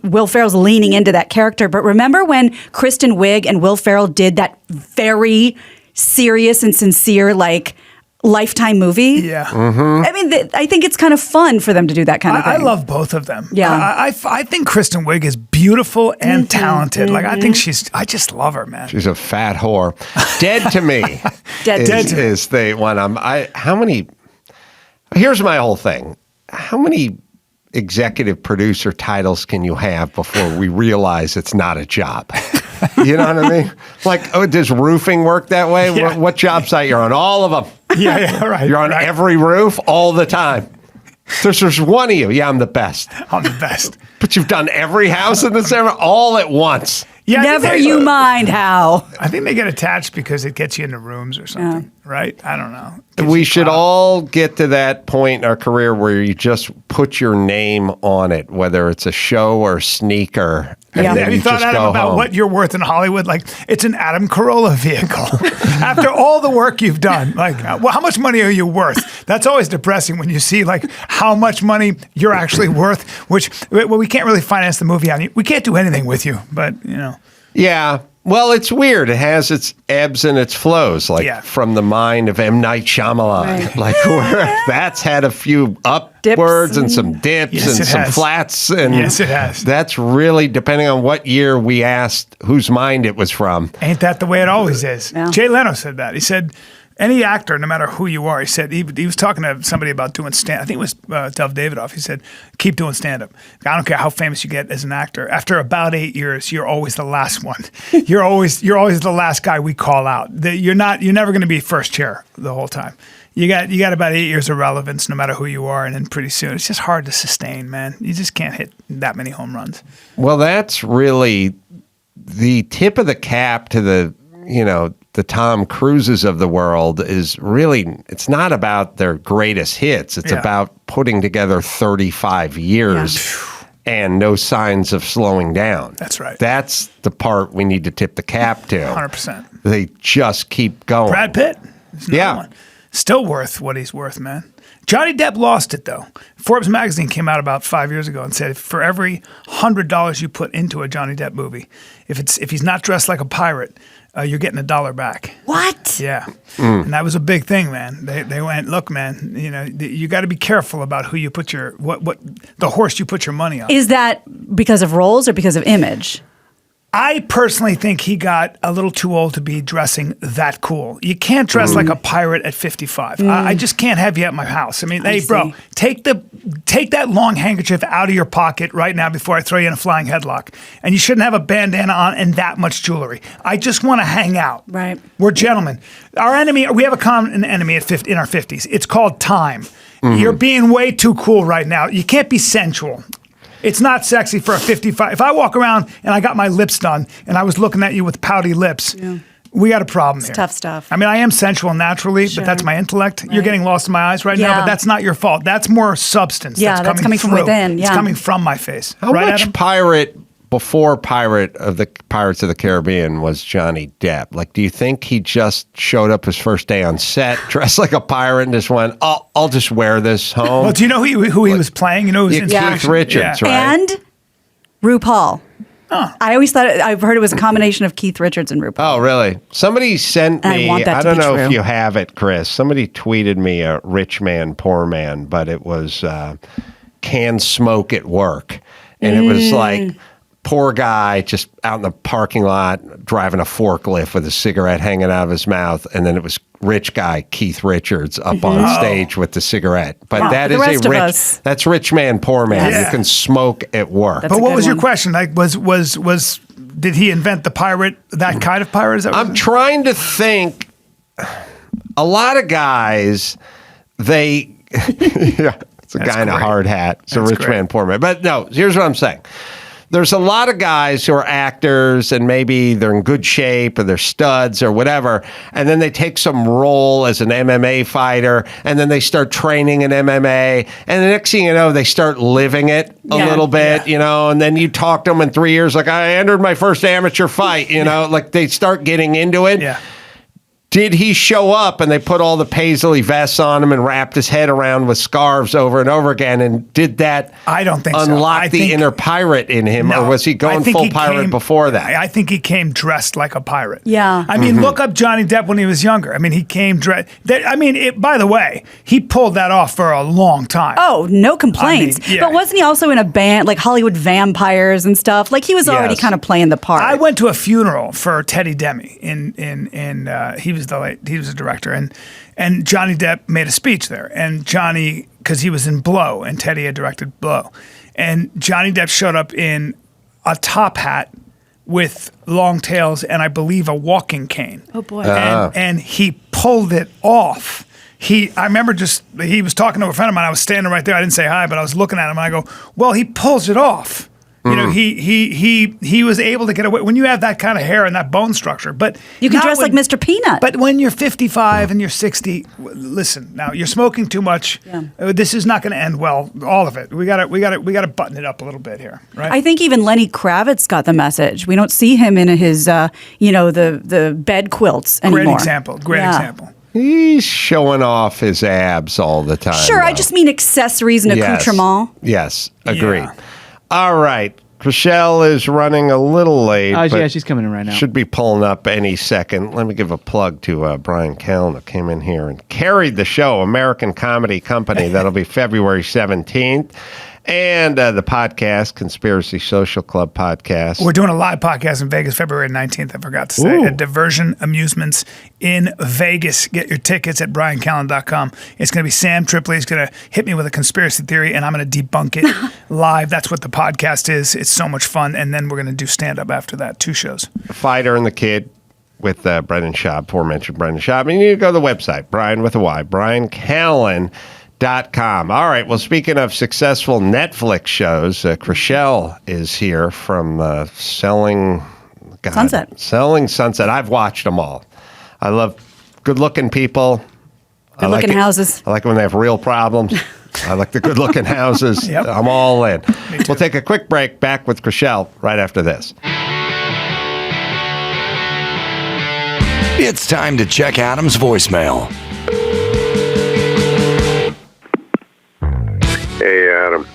Will Ferrell's leaning into that character. But remember when Kristen Wiig and Will Ferrell did that very serious and sincere, like, Lifetime movie? Yeah. I mean, I think it's kind of fun for them to do that kind of thing. I love both of them. Yeah. I think Kristen Wiig is beautiful and talented. Like, I think I just love her, man. She's a fat whore. Dead to Me. Dead to is, Me. is the one. How many? Here's my whole thing. How many executive producer titles can you have before we realize it's not a job? You know what I mean? Like, does roofing work that way? Yeah. What job site you're on? All of them. Yeah, right. You're on right. every roof all the time. There's one of you. Yeah, I'm the best. I'm the best. But you've done every house in this area all at once. Yeah, I think Never they- you mind how. I think they get attached because it gets you into rooms or something, right? I don't know. Gives We you should clout. all get to that point in our career where you just put your name on it, whether it's a show or a sneaker. And Yeah. then Have you thought, just Adam, go about home. what you're worth in Hollywood? Like, it's an Adam Carolla vehicle. After all the work you've done, like, well, how much money are you worth? That's always depressing when you see, like, how much money you're actually worth, which, well, we can't really finance the movie on you. We can't do anything with you, but, Yeah. Well, it's weird. It has its ebbs and its flows, like Yeah. from the mind of M. Night Shyamalan. Right. Like, where that's had a few upwards and some dips Yes, and it some has. flats. And Yes, it has. That's really depending on what year we asked whose mind it was from. ain't that the way it always is? Yeah. Jay Leno said that. He said, Any actor, no matter who you are, he said, he was talking to somebody about doing stand. I think it was Dov Davidoff. He said, keep doing stand-up. I don't care how famous you get as an actor. After about 8 years, you're always the last one. You're always the last guy we call out. You're never going to be first chair the whole time. You got about 8 years of relevance, no matter who you are, and then pretty soon it's just hard to sustain, man. You just can't hit that many home runs. Well, that's really the tip of the cap to the Tom Cruises of the world. Is really, it's not about their greatest hits. It's about putting together 35 years and no signs of slowing down. That's right. That's the part we need to tip the cap to. 100%. They just keep going. Brad Pitt. One. Still worth what he's worth, man. Johnny Depp lost it, though. Forbes magazine came out about 5 years ago and said, for every $100 you put into a Johnny Depp movie, if he's not dressed like a pirate, you're getting $1 back. What? Yeah. And that was a big thing, man. They went, look, man, you got to be careful about who you put what the horse you put your money on. Is that because of roles or because of image? I personally think he got a little too old to be dressing that cool. You can't dress like a pirate at 55. I just can't have you at my house. I mean, hey, bro, take that long handkerchief out of your pocket right now before I throw you in a flying headlock. And you shouldn't have a bandana on and that much jewelry. I just want to hang out. Right. We're gentlemen. Our enemy, we have a common enemy in our 50s. It's called time. You're being way too cool right now. You can't be sensual. It's not sexy for a 55. If I walk around and I got my lips done and I was looking at you with pouty lips, we got a problem here. Tough stuff. I mean, I am sensual naturally, but that's my intellect. Right. You're getting lost in my eyes right now, but that's not your fault. That's more substance. That's coming from within. It's coming from my face. How right, much Adam? pirate before Pirates of the Caribbean was Johnny Depp? Like, do you think he just showed up his first day on set, dressed like a pirate, and just went, I'll just wear this home? Well, do you know who he was playing? You know, who was Keith Richards, right? And RuPaul. I always thought I've heard it was a combination of Keith Richards and RuPaul. Oh, really? Somebody sent me, I don't know if you have it, Chris. Somebody tweeted me a rich man, poor man, but it was can smoke at work. And it was like, poor guy just out in the parking lot driving a forklift with a cigarette hanging out of his mouth. And then it was rich guy Keith Richards up on stage with the cigarette. But that is that's rich man, poor man. Yeah. You can smoke at work. That's but what was your one. question? Like, was did he invent the pirate, that kind of pirate? Is that I'm trying to think. A lot of guys, they, it's a guy in a hard hat. It's a rich man, poor man. But no, here's what I'm saying. There's a lot of guys who are actors and maybe they're in good shape or they're studs or whatever. And then they take some role as an MMA fighter and then they start training in MMA. And the next thing you know, they start living it a little bit, and then you talk to them in 3 years, like, I entered my first amateur fight, like they start getting into it. Yeah. Did he show up and they put all the paisley vests on him and wrapped his head around with scarves over and over again? And did that I don't think unlock the inner pirate in him? No, or was he going full pirate before that? I think he came dressed like a pirate. Yeah. I mean, look up Johnny Depp when he was younger. I mean, he came dressed. By the way, he pulled that off for a long time. Oh, no complaints. I mean, But wasn't he also in a band like Hollywood Vampires and stuff? Like he was already kind of playing the part. I went to a funeral for Teddy Demi he was a director, and Johnny Depp made a speech there, and Johnny, because he was in Blow, and Teddy had directed Blow, and Johnny Depp showed up in a top hat with long tails and I believe a walking cane. Oh boy! And he pulled it off. I remember he was talking to a friend of mine. I was standing right there. I didn't say hi, but I was looking at him, and I go, "Well, he pulls it off." He was able to get away when you have that kind of hair and that bone structure. But you can dress like Mr. Peanut. But when you're 55 and you're 60, listen. Now you're smoking too much. Yeah. This is not going to end well. All of it. We got to button it up a little bit here, right? I think even Lenny Kravitz got the message. We don't see him in his, the bed quilts anymore. Great example. He's showing off his abs all the time. Sure, I just mean accessories and accoutrement. Yes, agreed. Yeah. All right. Chrishell is running a little late. Yeah, she's coming in right now. Should be pulling up any second. Let me give a plug to Bryan Callen, who came in here and carried the show, American Comedy Company. That'll be February 17th. And the podcast, Conspiracy Social Club podcast. We're doing a live podcast in Vegas, February 19th, I forgot to say, at Diversion Amusements in Vegas. Get your tickets at bryancallen.com. It's going to be Sam Tripoli. He's going to hit me with a conspiracy theory, and I'm going to debunk it live. That's what the podcast is. It's so much fun. And then we're going to do stand-up after that, 2 shows. Fighter and the Kid with Brendan Schaub, aforementioned Brendan Schaub. And you need to go to the website, Bryan with a Y, bryancallen.com. All right. Well, speaking of successful Netflix shows, Chrishell is here from Selling Sunset. I've watched them all. I love good-looking people. Good-looking houses. I like when they have real problems. I like the good-looking houses. Yep. I'm all in. We'll take a quick break. Back with Chrishell right after this. It's time to check Adam's voicemail. Hey, Adam.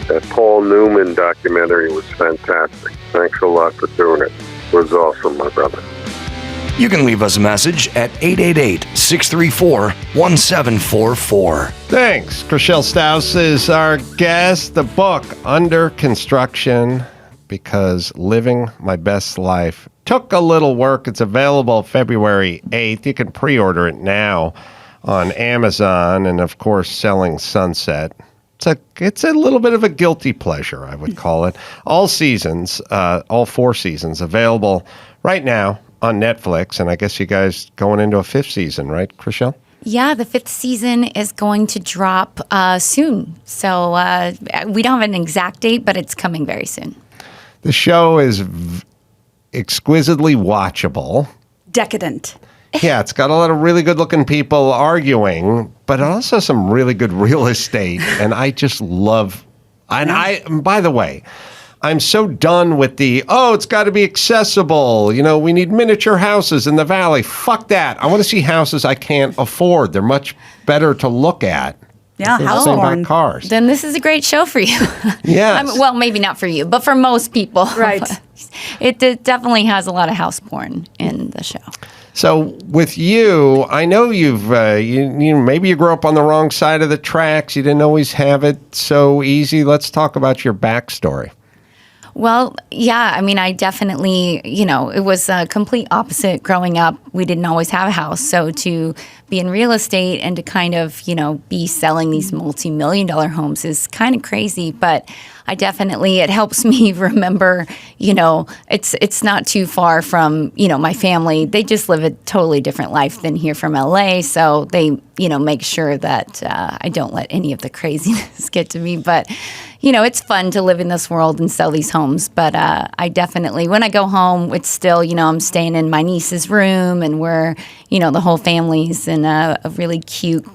That Paul Newman documentary was fantastic. Thanks a lot for doing it. It was awesome, my brother. You can leave us a message at 888-634-1744. Thanks. Chrishell Stause is our guest. The book, Under Construction, Because Living My Best Life Took a Little Work. It's available February 8th. You can pre-order it now on Amazon and, of course, Selling Sunset. It's a little bit of a guilty pleasure, I would call it. All seasons, all 4 seasons, available right now on Netflix. And I guess you guys going into a 5th season, right, Chrishell? Yeah, the 5th season is going to drop soon. So we don't have an exact date, but it's coming very soon. The show is exquisitely watchable. Decadent. Yeah, it's got a lot of really good-looking people arguing, but also some really good real estate. And I just love... And by the way, I'm so done with it's got to be accessible. We need miniature houses in the valley. Fuck that. I want to see houses I can't afford. They're much better to look at. Yeah, house porn. Cars. Then this is a great show for you. Yes. Well, maybe not for you, but for most people. Right. It definitely has a lot of house porn in the show. So with you, I know you've maybe you grew up on the wrong side of the tracks. You didn't always have it so easy. Let's talk about your backstory. Well, yeah, I mean, I definitely, it was a complete opposite growing up. We didn't always have a house. So to be in real estate and to kind of, be selling these multi-million-dollar homes is kind of crazy. But it helps me remember, it's not too far from, my family. They just live a totally different life than here from LA. So they, make sure that I don't let any of the craziness get to me. But, it's fun to live in this world and sell these homes. But I definitely, when I go home, it's still, I'm staying in my niece's room and we're, the whole family's in a really cute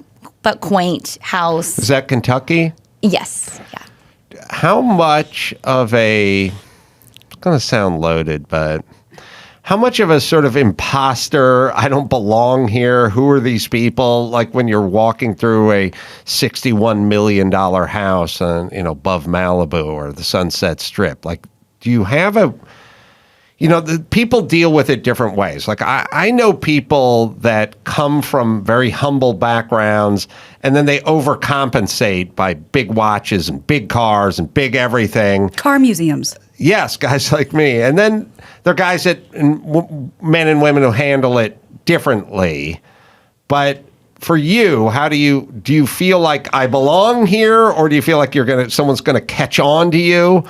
but quaint house. Is that Kentucky? Yes. Yeah. How much of it's going to sound loaded, but how much of a sort of imposter, I don't belong here, who are these people, like when you're walking through a $61 million house above Malibu or the Sunset Strip? Like, do you have the people deal with it different ways. Like I know people that come from very humble backgrounds and then they overcompensate by big watches and big cars and big everything. Car museums. Yes, guys like me. And then there are guys men and women who handle it differently. But for you, do you feel like I belong here, or do you feel like someone's gonna catch on to you?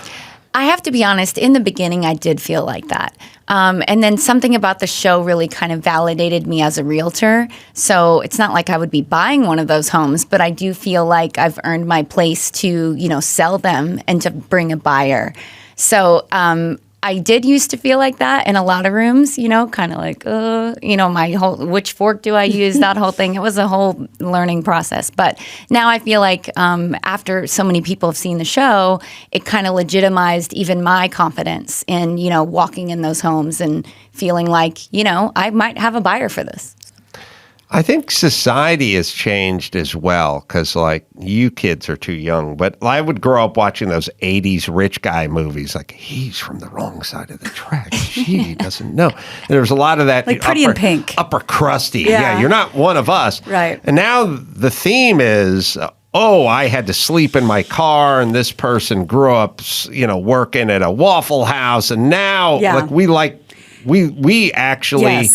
I have to be honest, in the beginning, I did feel like that. And then something about the show really kind of validated me as a realtor. So it's not like I would be buying one of those homes, but I do feel like I've earned my place to, sell them and to bring a buyer. So I did used to feel like that in a lot of rooms, kind of like, my whole, which fork do I use, that whole thing. It was a whole learning process. But now I feel like after so many people have seen the show, it kind of legitimized even my confidence in, walking in those homes and feeling like, I might have a buyer for this. I think society has changed as well because, you kids are too young. But I would grow up watching those 80s rich guy movies. Like, he's from the wrong side of the tracks. She doesn't know. And there's a lot of that. Like Pretty in Pink. Upper crusty. Yeah, you're not one of us. Right. And now the theme is oh, I had to sleep in my car, and this person grew up, working at a Waffle House, and now we actually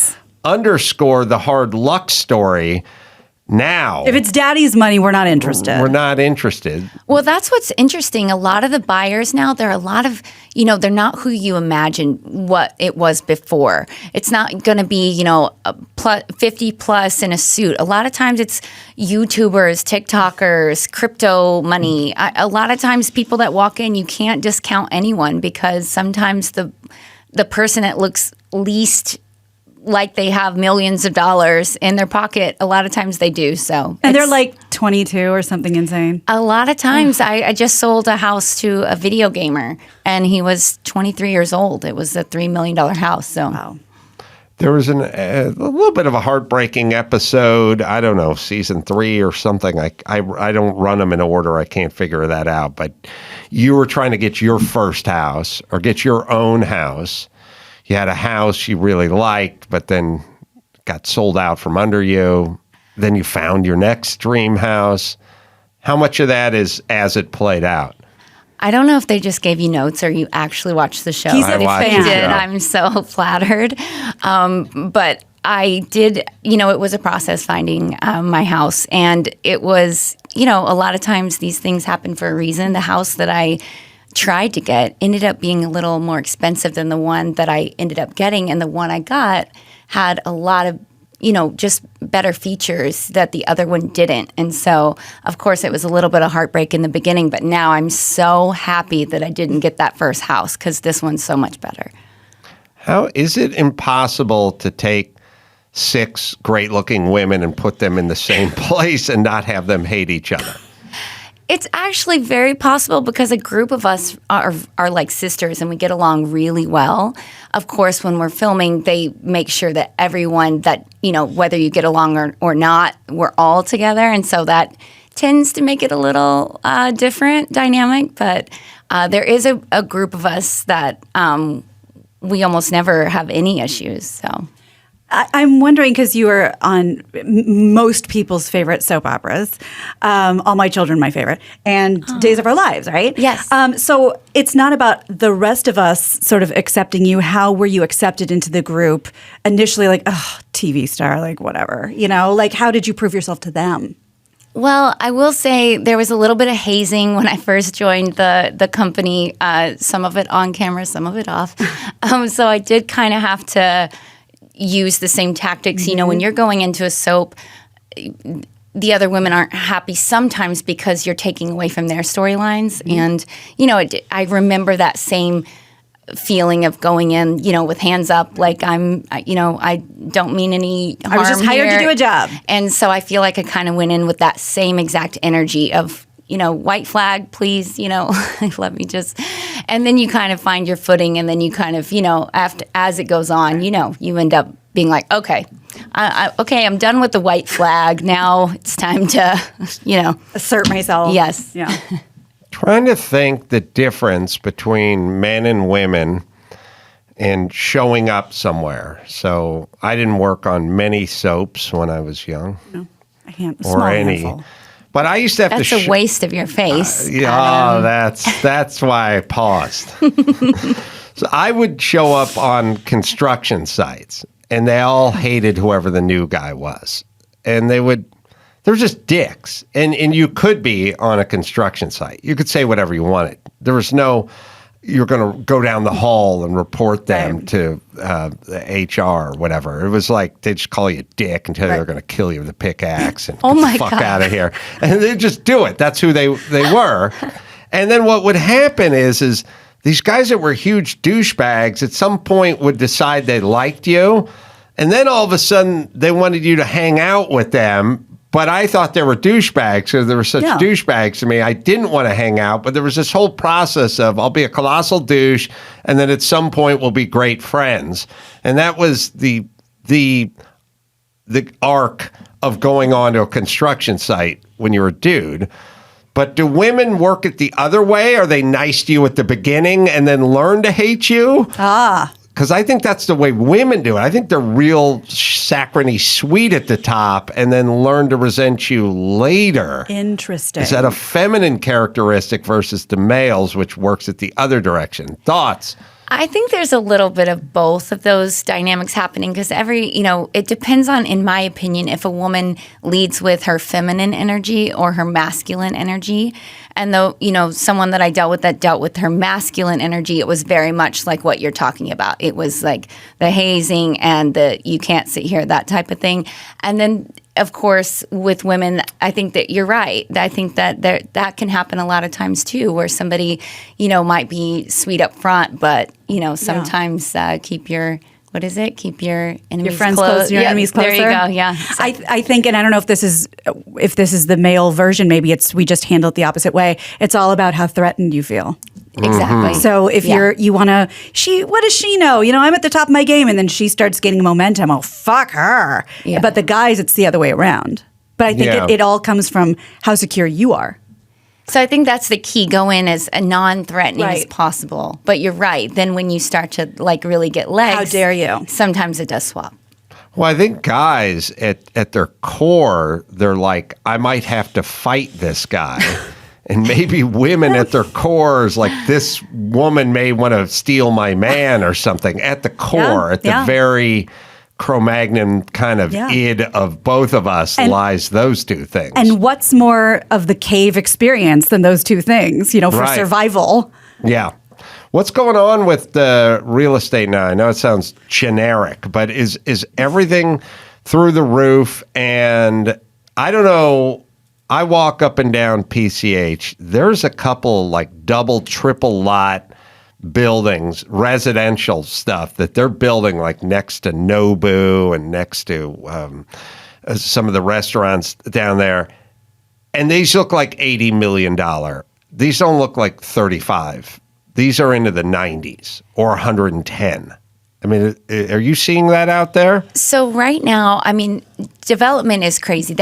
underscore the hard luck story. Now, if it's daddy's money, we're not interested. We're not interested. Well, that's what's interesting. A lot of the buyers now, they're a lot of, they're not who you imagine what it was before. It's not going to be, 50 plus in a suit. A lot of times it's YouTubers, TikTokers, crypto money. A lot of times people that walk in, you can't discount anyone because sometimes the person that looks least like they have millions of dollars in their pocket, a lot of times they do. So, and they're like 22 or something insane. A lot of times, I just sold a house to a video gamer, and he was 23 years old. It was a $3 million house. So, wow. There was a little bit of a heartbreaking episode. I don't know, season 3 or something. I don't run them in order. I can't figure that out. But you were trying to get your first house or get your own house. You had a house you really liked, but then got sold out from under you. Then you found your next dream house. How much of that is as it played out? I don't know if they just gave you notes or you actually watched the show. He's a if they fan. did, I'm so flattered. But I did, it was a process finding my house. And it was, a lot of times these things happen for a reason. The house that I tried to get ended up being a little more expensive than the one that I ended up getting. And the one I got had a lot of, just better features that the other one didn't. And so, of course, it was a little bit of heartbreak in the beginning, but now I'm so happy that I didn't get that first house because this one's so much better. How is it impossible to take 6 great-looking women and put them in the same place and not have them hate each other? It's actually very possible because a group of us are like sisters and we get along really well. Of course, when we're filming, they make sure that everyone that, whether you get along or not, we're all together. And so that tends to make it a little different dynamic. But there is a group of us that we almost never have any issues. So. I'm wondering, because you were on most people's favorite soap operas, All My Children, my favorite, and Days of Our Lives, right? Yes. So it's not about the rest of us sort of accepting you. How were you accepted into the group initially? Like, oh, TV star, like whatever, how did you prove yourself to them? Well, I will say there was a little bit of hazing when I first joined the company, some of it on camera, some of it off. So I did kind of have to use the same tactics. When you're going into a soap, the other women aren't happy sometimes because you're taking away from their storylines. And, I remember that same feeling of going in, with hands up, like I don't mean any harm. I was just hired here. to do a job. And so I feel like I kind of went in with that same exact energy of, white flag, please, let me just, and then you kind of find your footing, and then you kind of, as it goes on, you end up being like, okay, I'm done with the white flag. Now it's time to, assert myself. Yes. Yeah. Trying to think the difference between men and women and showing up somewhere. So I didn't work on many soaps when I was young. No, I can't. Or any. Handful. But I used to have That's to. a waste of your face. That's why I paused. So I would show up on construction sites, and they all hated whoever the new guy was, and they were just dicks. And you could be on a construction site. You could say whatever you wanted. There was no. You're going to go down the hall and report them to the HR or whatever. It was like they just call you a dick and tell you they're going to kill you with a pickaxe and get the fuck out of here. And they just do it. That's who they were. And then what would happen is these guys that were huge douchebags at some point would decide they liked you. And then all of a sudden they wanted you to hang out with them. But I thought they were douchebags because they were such douchebags to me. I didn't want to hang out, but there was this whole process of I'll be a colossal douche, and then at some point we'll be great friends. And that was the arc of going on to a construction site when you're a dude. But do women work it the other way? Are they nice to you at the beginning and then learn to hate you? Because I think that's the way women do it. I think they're real saccharine sweet at the top and then learn to resent you later. Interesting. Is that a feminine characteristic versus the males, which works at the other direction? Thoughts? I think there's a little bit of both of those dynamics happening because it depends on, in my opinion, if a woman leads with her feminine energy or her masculine energy. And though, someone that I dealt with her masculine energy, it was very much like what you're talking about. It was like the hazing and the you can't sit here, that type of thing. And then, of course, with women, I think that you're right. I think that that can happen a lot of times too, where somebody, might be sweet up front, but, sometimes keep your Keep your enemies your friends close, your enemies closer. There you go. Yeah. I think, and I don't know if this is the male version. Maybe we just handle it the opposite way. It's all about how threatened you feel. Exactly. So if you want to, what does she know? I'm at the top of my game, and then she starts getting momentum. Oh, fuck her. Yeah. But the guys, it's the other way around. But I think it all comes from how secure you are. So I think that's the key. Go in as non-threatening as possible. But you're right. Then when you start to really get legs, how dare you? Sometimes it does swap. Well, I think guys at their core, they're like, I might have to fight this guy. And maybe women at their core is like, this woman may want to steal my man or something. At the core, at the very Cro-Magnon kind of id of both of us lies those two things. And what's more of the cave experience than those two things, for survival? Yeah. What's going on with the real estate now? I know it sounds generic, but is everything through the roof? And I don't know, I walk up and down PCH. There's a couple like double, triple lot buildings, residential stuff that they're building like next to Nobu and next to some of the restaurants down there. And these look like $80 million. These don't look like 35. These are into the 90s or 110. I mean, are you seeing that out there? So right now, development is crazy.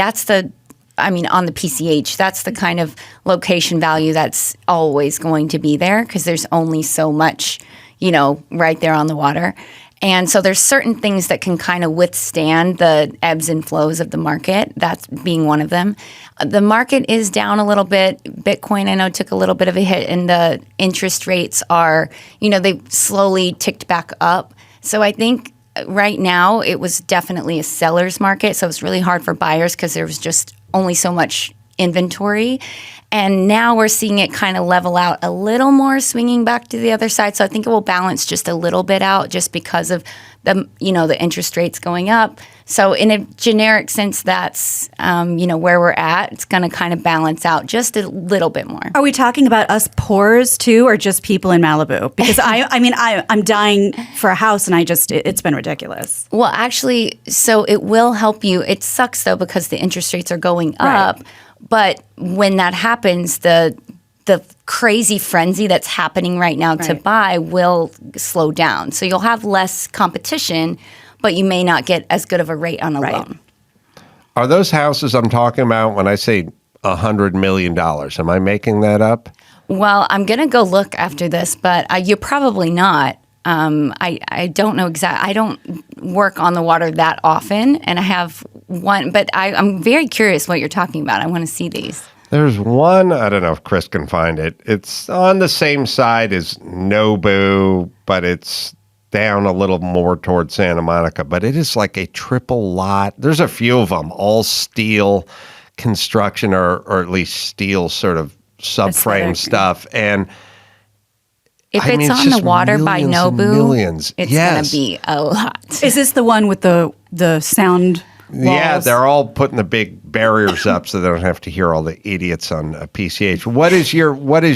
On the PCH, that's the kind of location value that's always going to be there because there's only so much, right there on the water. And so there's certain things that can kind of withstand the ebbs and flows of the market, that's being one of them. The market is down a little bit. Bitcoin, I know, took a little bit of a hit, and the interest rates are, they've slowly ticked back up. So I think right now it was definitely a seller's market. So it's really hard for buyers because there was just only so much inventory. And now we're seeing it kind of level out a little more, swinging back to the other side. So I think it will balance just a little bit out just because of the interest rates going up. So in a generic sense, that's, where we're at. It's going to kind of balance out just a little bit more. Are we talking about us poors too, or just people in Malibu? Because I'm dying for a house, and it's been ridiculous. Well, actually, so it will help you. It sucks though, because the interest rates are going up. But when that happens, the crazy frenzy that's happening right now to buy will slow down. So you'll have less competition, but you may not get as good of a rate on a loan. Are those houses I'm talking about when I say $100 million? Am I making that up? Well, I'm going to go look after this, but you're probably not. I don't know exactly. I don't work on the water that often, and I have one, but I'm very curious what you're talking about. I want to see these. There's one, I don't know if Chris can find it. It's on the same side as Nobu, but it's down a little more towards Santa Monica. But it is like a triple lot. There's a few of them, all steel construction or at least steel sort of subframe stuff. And if it's on the water by Nobu, it's going to be a lot. Is this the one with the sound walls? Yeah, they're all putting the big barriers up so they don't have to hear all the idiots on PCH. What is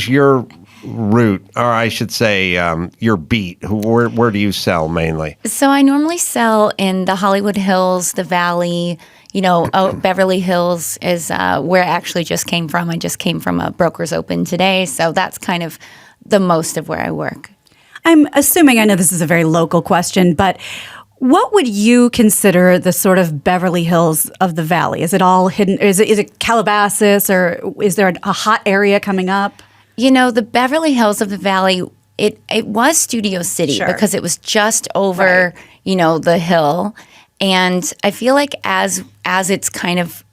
your route, or I should say your beat? Where do you sell mainly? So I normally sell in the Hollywood Hills, the Valley. Beverly Hills is where I actually just came from. I just came from a broker's open today, so that's kind of the most of where I work. I'm assuming, I know this is a very local question, but what would you consider the sort of Beverly Hills of the Valley? Is it all hidden? Is it Calabasas, or is there a hot area coming up? The Beverly Hills of the Valley, it was Studio City because it was just over, the hill. And I feel like as it's kind of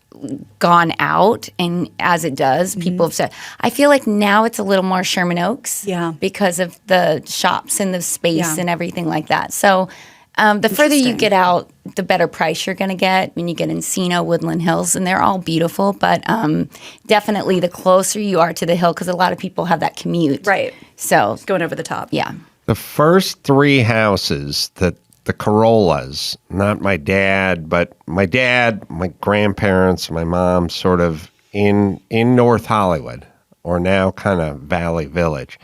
gone out, and as it does, people have said, I feel like now it's a little more Sherman Oaks, because of the shops and the space and everything like that. So the further you get out, the better price you're going to get when you get Encino, Woodland Hills, and they're all beautiful. But definitely the closer you are to the hill, because a lot of people have that commute. Right. So It's going over the top. yeah. The first 3 houses that the Carollas, not my dad, but my dad, my grandparents, my mom, sort of in North Hollywood, or now kind of Valley Village.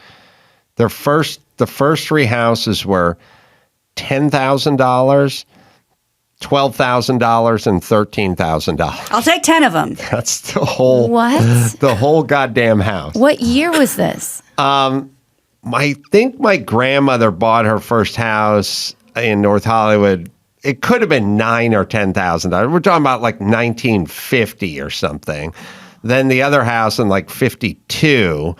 The first 3 houses were $10,000, $12,000, and $13,000. I'll take 10 of them. That's the whole the whole goddamn house. What year was this? I think my grandmother bought her first house in North Hollywood. It could have been $9,000 or $10,000. We're talking about like 1950 or something. Then the other house in like 52.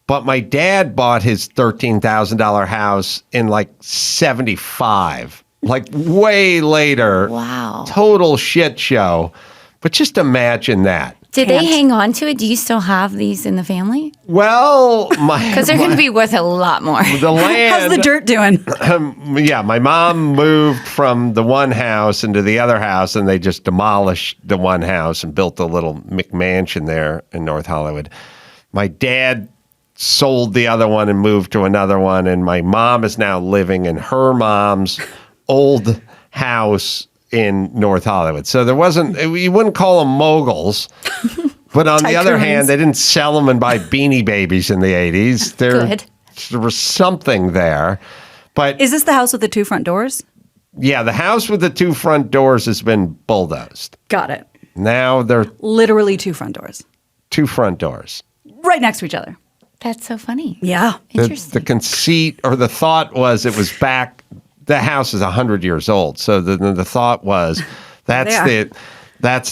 But my dad bought his $13,000 house in like 75, like way later. Wow. Total shit show. But just imagine that. Did they hang on to it? Do you still have these in the family? Well, because they're going to be worth a lot more. The land. How's the dirt doing? Yeah, my mom moved from the one house into the other house, and they just demolished the one house and built a little McMansion there in North Hollywood. My dad sold the other one and moved to another one, and my mom is now living in her mom's old house in North Hollywood. So there wasn't, you wouldn't call them moguls, but on the other hand, they didn't sell them and buy Beanie Babies in the 80s. There was something there. But is this the house with the 2 front doors? Yeah, the house with the 2 front doors has been bulldozed. Got it. Now they're literally 2 front doors. 2 front doors. Right next to each other. That's so funny. Yeah. Interesting. The conceit or the thought was it was back. The house is 100 years old, so the thought was that's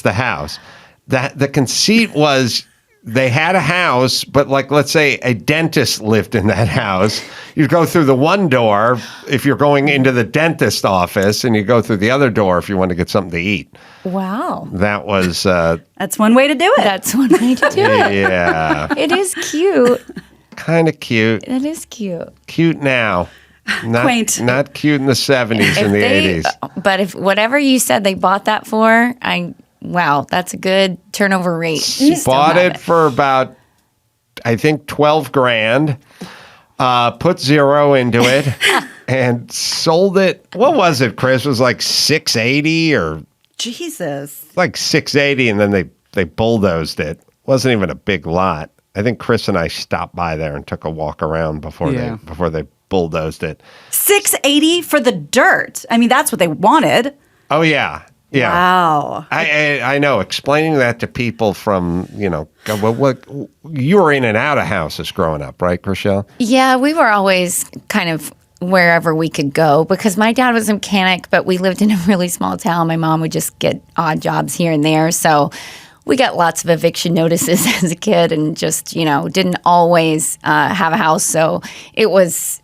the house. The conceit was they had a house, but like let's say a dentist lived in that house. You go through the one door if you're going into the dentist office, and you go through the other door if you want to get something to eat. Wow. That was that's one way to do it. That's one way to do it. Yeah. It is cute. Kind of cute. It is cute. Cute now. Quaint. Not cute in the 70s and the 80s. But if whatever you said they bought that for, wow, that's a good turnover rate. She bought it for about, I think, $12,000. Put 0 into it and sold it. What was it, Chris? It was like $680 or Jesus. like $680, and then they bulldozed it. Wasn't even a big lot. I think Chris and I stopped by there and took a walk around before they bulldozed it. $680 for the dirt. I mean, that's what they wanted. Oh yeah. Yeah. Wow. I know. Explaining that to people from, what you were in and out of houses growing up, right, Chrishell? Yeah, we were always kind of wherever we could go because my dad was a mechanic, but we lived in a really small town. My mom would just get odd jobs here and there. So we got lots of eviction notices as a kid and just, didn't always have a house. So it was,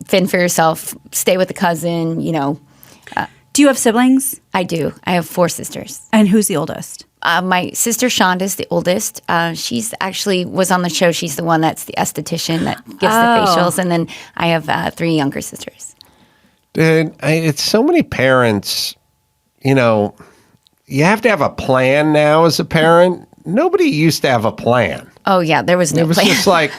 fend for yourself, stay with a cousin, Do you have siblings? I do. I have 4 sisters. And who's the oldest? My sister Shonda's the oldest. She's actually was on the show. She's the one that's the esthetician that gives the facials. And then I have 3 younger sisters. Dude, it's so many parents, you have to have a plan now as a parent. Nobody used to have a plan. Oh, yeah. There was no plan. It was plan. just like,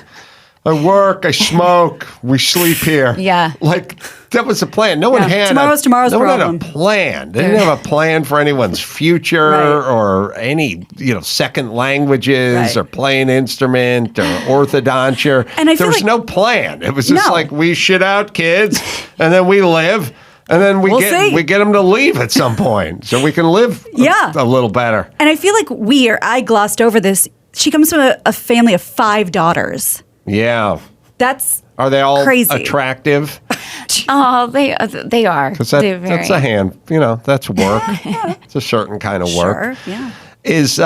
I work, I smoke, we sleep here. Yeah. Like, that was a plan. No one had tomorrow's no problem. one had a plan. They didn't have a plan for anyone's future or any, second languages or play an instrument or orthodontia. And I feel there was no plan. It was just like, we shit out kids, and then we live. And then we get them to leave at some point so we can live a little better. And I feel like I glossed over this. She comes from a family of 5 daughters. Yeah. Are they all crazy. Attractive? Oh, they are. Because that's a hand, that's work. It's a certain kind of work. Sure, yeah. Is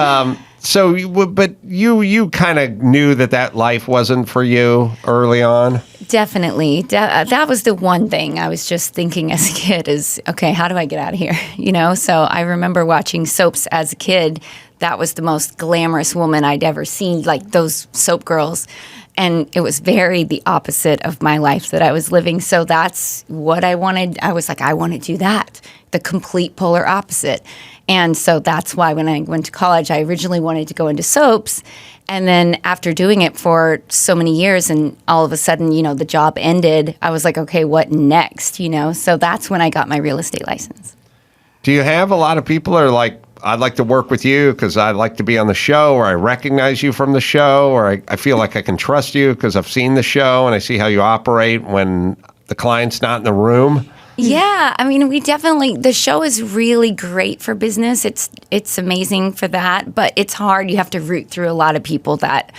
But you kind of knew that life wasn't for you early on? Definitely. That was the one thing I was just thinking as a kid is, okay, how do I get out of here? So I remember watching soaps as a kid. That was the most glamorous woman I'd ever seen, like those soap girls. And it was very the opposite of my life that I was living. So that's what I wanted. I was like, I want to do that, the complete polar opposite. And so that's why when I went to college, I originally wanted to go into soaps. And then after doing it for so many years and all of a sudden, the job ended, I was like, okay, what next? So that's when I got my real estate license. Do you have a lot of people that are like, I'd like to work with you because I'd like to be on the show, or I recognize you from the show, or I feel like I can trust you because I've seen the show and I see how you operate when the client's not in the room? Yeah, I mean, the show is really great for business. It's amazing for that, but it's hard. You have to root through a lot of people that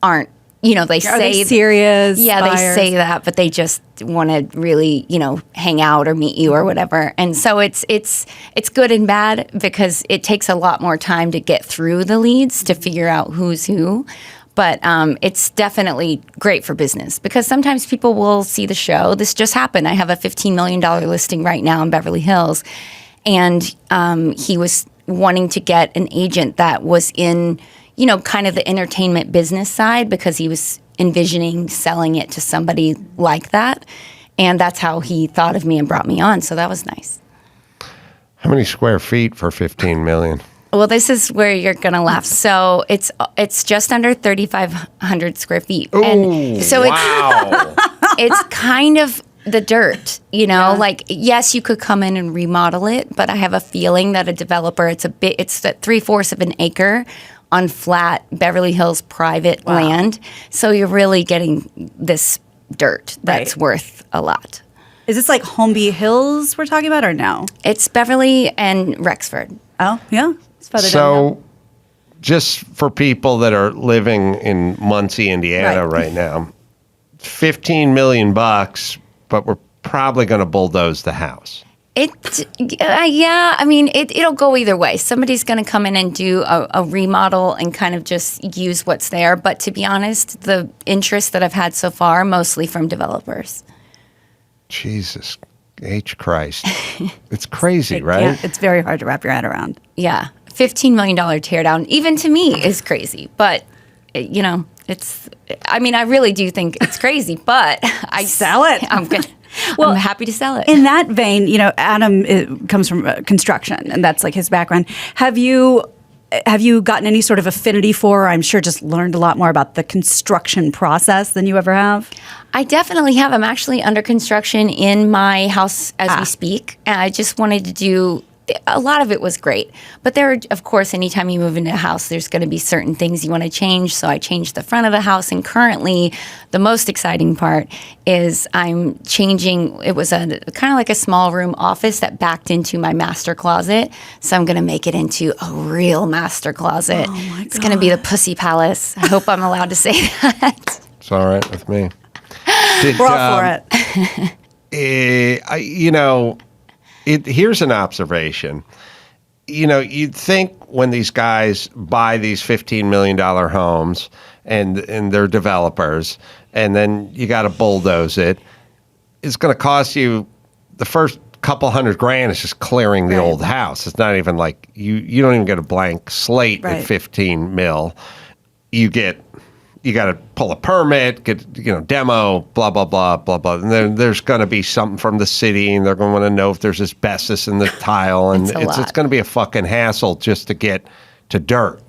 aren't, they say serious. Yeah, buyers? They say that, but they just want to really, hang out or meet you or whatever. And so it's good and bad because it takes a lot more time to get through the leads to figure out who's who. But it's definitely great for business because sometimes people will see the show. This just happened. I have a $15 million listing right now in Beverly Hills. And he was wanting to get an agent that was in, kind of the entertainment business side because he was envisioning selling it to somebody like that. And that's how he thought of me and brought me on. So that was nice. How many square feet for $15 million? Well, this is where you're gonna laugh. So it's just under 3,500 square feet, and so wow. it's kind of the dirt, Like yes, you could come in and remodel it, but I have a feeling that a developer, it's at 3/4 of an acre on flat Beverly Hills private land. So you're really getting this dirt that's worth a lot. Is this like Holmby Hills we're talking about, or no? It's Beverly and Rexford. Oh, yeah. So, just for people that are living in Muncie, Indiana right now, $15 million, but we're probably going to bulldoze the house. Yeah. I mean, it'll go either way. Somebody's going to come in and do a remodel and kind of just use what's there. But to be honest, the interest that I've had so far, mostly from developers. Jesus H. Christ. It's crazy, right? Yeah, it's very hard to wrap your head around. Yeah. $15 million teardown, even to me, is crazy. But, I really do think it's crazy, but I sell it. I'm good. I'm happy to sell it. In that vein, Adam comes from construction, and that's like his background. Have you gotten any sort of affinity for, or I'm sure just learned a lot more about the construction process than you ever have? I definitely have. I'm actually under construction in my house as we speak. And I just wanted to do, a lot of it was great. But there are, of course, anytime you move into a house, there's going to be certain things you want to change. So I changed the front of the house. And currently, the most exciting part is I'm changing, it was kind of like a small room office that backed into my master closet. So I'm going to make it into a real master closet. Oh my God. It's going to be the Pussy Palace. I hope I'm allowed to say that. It's all right with me. We're all for it. Here's an observation. You'd think when these guys buy these $15 million homes and they're developers, and then you got to bulldoze it, it's going to cost you the first couple $100,000 is just clearing the old house. It's not even like you don't even get a blank slate at 15 mil. You got to pull a permit, get demo, blah blah blah blah blah, and then there's going to be something from the city, and they're going to want to know if there's asbestos in the tile, and it's going to be a fucking hassle just to get to dirt,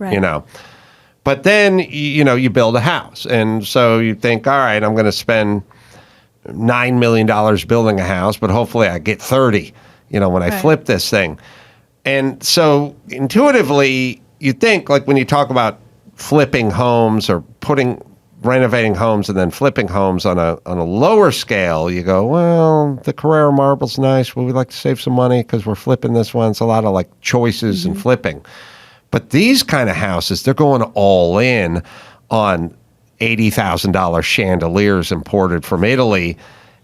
But then you build a house, and so you think, all right, I'm going to spend $9 million building a house, but hopefully I get 30, when I flip this thing, and so intuitively you think, like when you talk about flipping homes or renovating homes and then flipping homes on a lower scale, you go, well, the Carrera marble's nice. Well, we'd like to save some money because we're flipping this one. It's a lot of like choices and flipping. But these kind of houses, they're going all in on $80,000 chandeliers imported from Italy.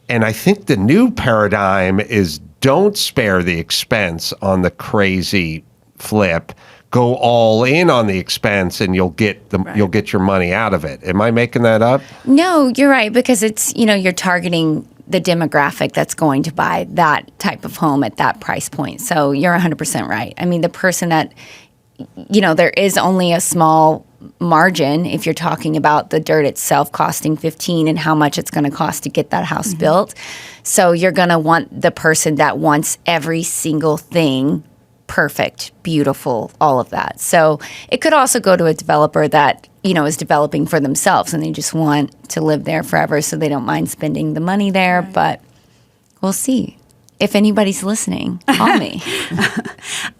And I think the new paradigm is don't spare the expense on the crazy flip. go all in on the expense and you'll get your money out of it. Am I making that up? No, you're right, because it's, you're targeting the demographic that's going to buy that type of home at that price point. So you're 100% right. I mean, the person that, there is only a small margin if you're talking about the dirt itself costing 15 and how much it's going to cost to get that house built. So you're going to want the person that wants every single thing perfect, beautiful, all of that. So it could also go to a developer that, is developing for themselves and they just want to live there forever, so they don't mind spending the money there. Right. But we'll see. If anybody's listening, call me.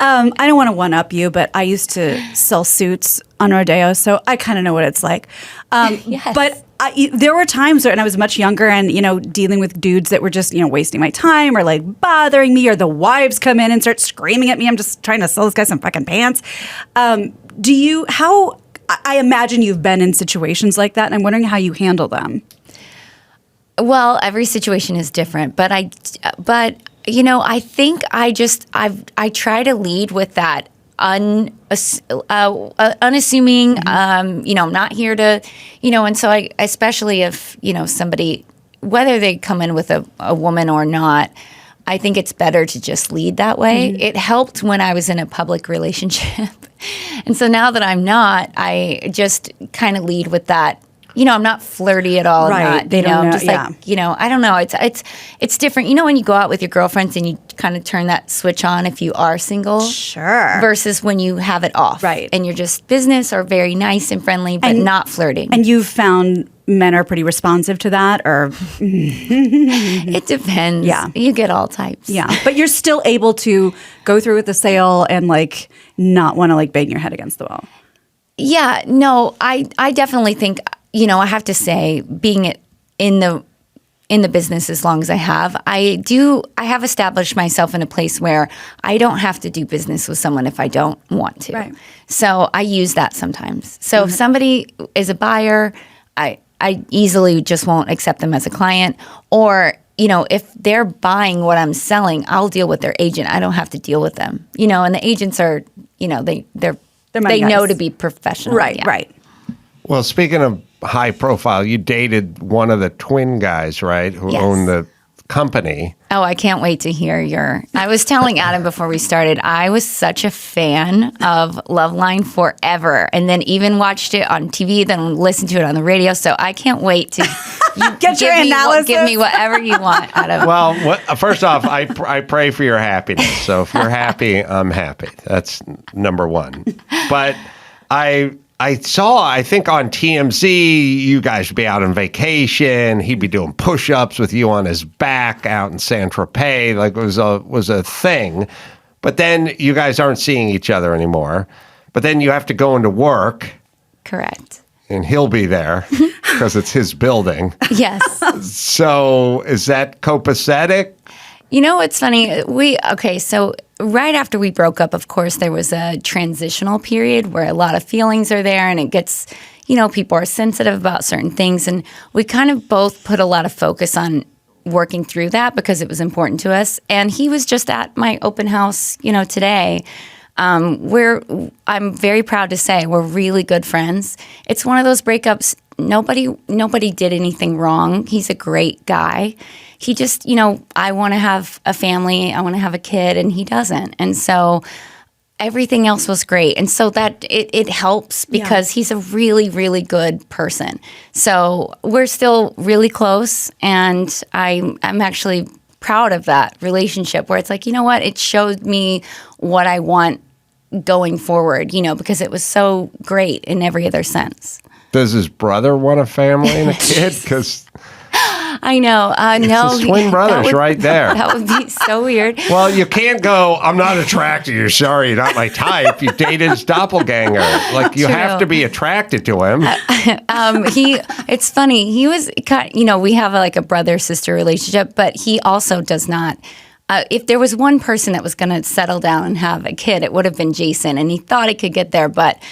I don't want to one-up you, but I used to sell suits on Rodeo, so I kind of know what it's like. Yes. But there were times when I was much younger and, dealing with dudes that were just, wasting my time or like bothering me, or the wives come in and start screaming at me. I'm just trying to sell this guy some fucking pants. I imagine you've been in situations like that, and I'm wondering how you handle them. Well, every situation is different, but I think I try to lead with that unassuming. I'm not here to, and so I, especially if somebody, whether they come in with a woman or not, I think it's better to just lead that way. Mm-hmm. It helped when I was in a public relationship, and so now that I'm not, I just kind of lead with that. I'm not flirty at all. Right. Not, I'm just like, I don't know. It's different. When you go out with your girlfriends and you kind of turn that switch on if you are single. Sure. Versus when you have it off. Right. And you're just business or very nice and friendly, but not flirting. And you've found men are pretty responsive to that, or? It depends. Yeah. You get all types. Yeah. But you're still able to go through with the sale and like not want to like bang your head against the wall. Yeah. No, I definitely think, I have to say, being in the business as long as I have, I have established myself in a place where I don't have to do business with someone if I don't want to. Right. So I use that sometimes. So if somebody is a buyer, I easily just won't accept them as a client. Or, if they're buying what I'm selling, I'll deal with their agent. I don't have to deal with them. And the agents are, they know to be professional. Right, yeah. Right. Well, speaking of high profile, you dated one of the twin guys, right, who owned the company. Oh, I can't wait to hear I was telling Adam before we started, I was such a fan of Loveline forever, and then even watched it on TV, then listened to it on the radio, so I can't wait to get your analysis. Give me whatever you want, Adam. Well, first off, I pray for your happiness, so if you're happy, I'm happy. That's number one. But I think on TMZ, you guys would be out on vacation. He'd be doing push-ups with you on his back out in Saint-Tropez. Like it was a thing. But then you guys aren't seeing each other anymore. But then you have to go into work. Correct. And he'll be there because it's his building. Yes. So is that copacetic? It's funny. So right after we broke up, of course, there was a transitional period where a lot of feelings are there, and it gets, people are sensitive about certain things. And we kind of both put a lot of focus on working through that because it was important to us. And he was just at my open house, today. I'm very proud to say we're really good friends. It's one of those breakups. Nobody did anything wrong. He's a great guy. He just, I want to have a family, I want to have a kid, and he doesn't. And so everything else was great. And so that it helps because he's a really, really good person. So we're still really close, and I'm actually proud of that relationship where it's like, what? It showed me what I want going forward, because it was so great in every other sense. Does his brother want a family and a kid? Because I know. No, his twin brothers right there. That would be so weird. Well, you can't go, I'm not attracted to you. Sorry, you're not my type. You dated his doppelganger. Like, you have to be attracted to him. It's funny. He was, we have a brother-sister relationship, but he also does not. If there was one person that was going to settle down and have a kid, it would have been Jason. And he thought he could get there, but,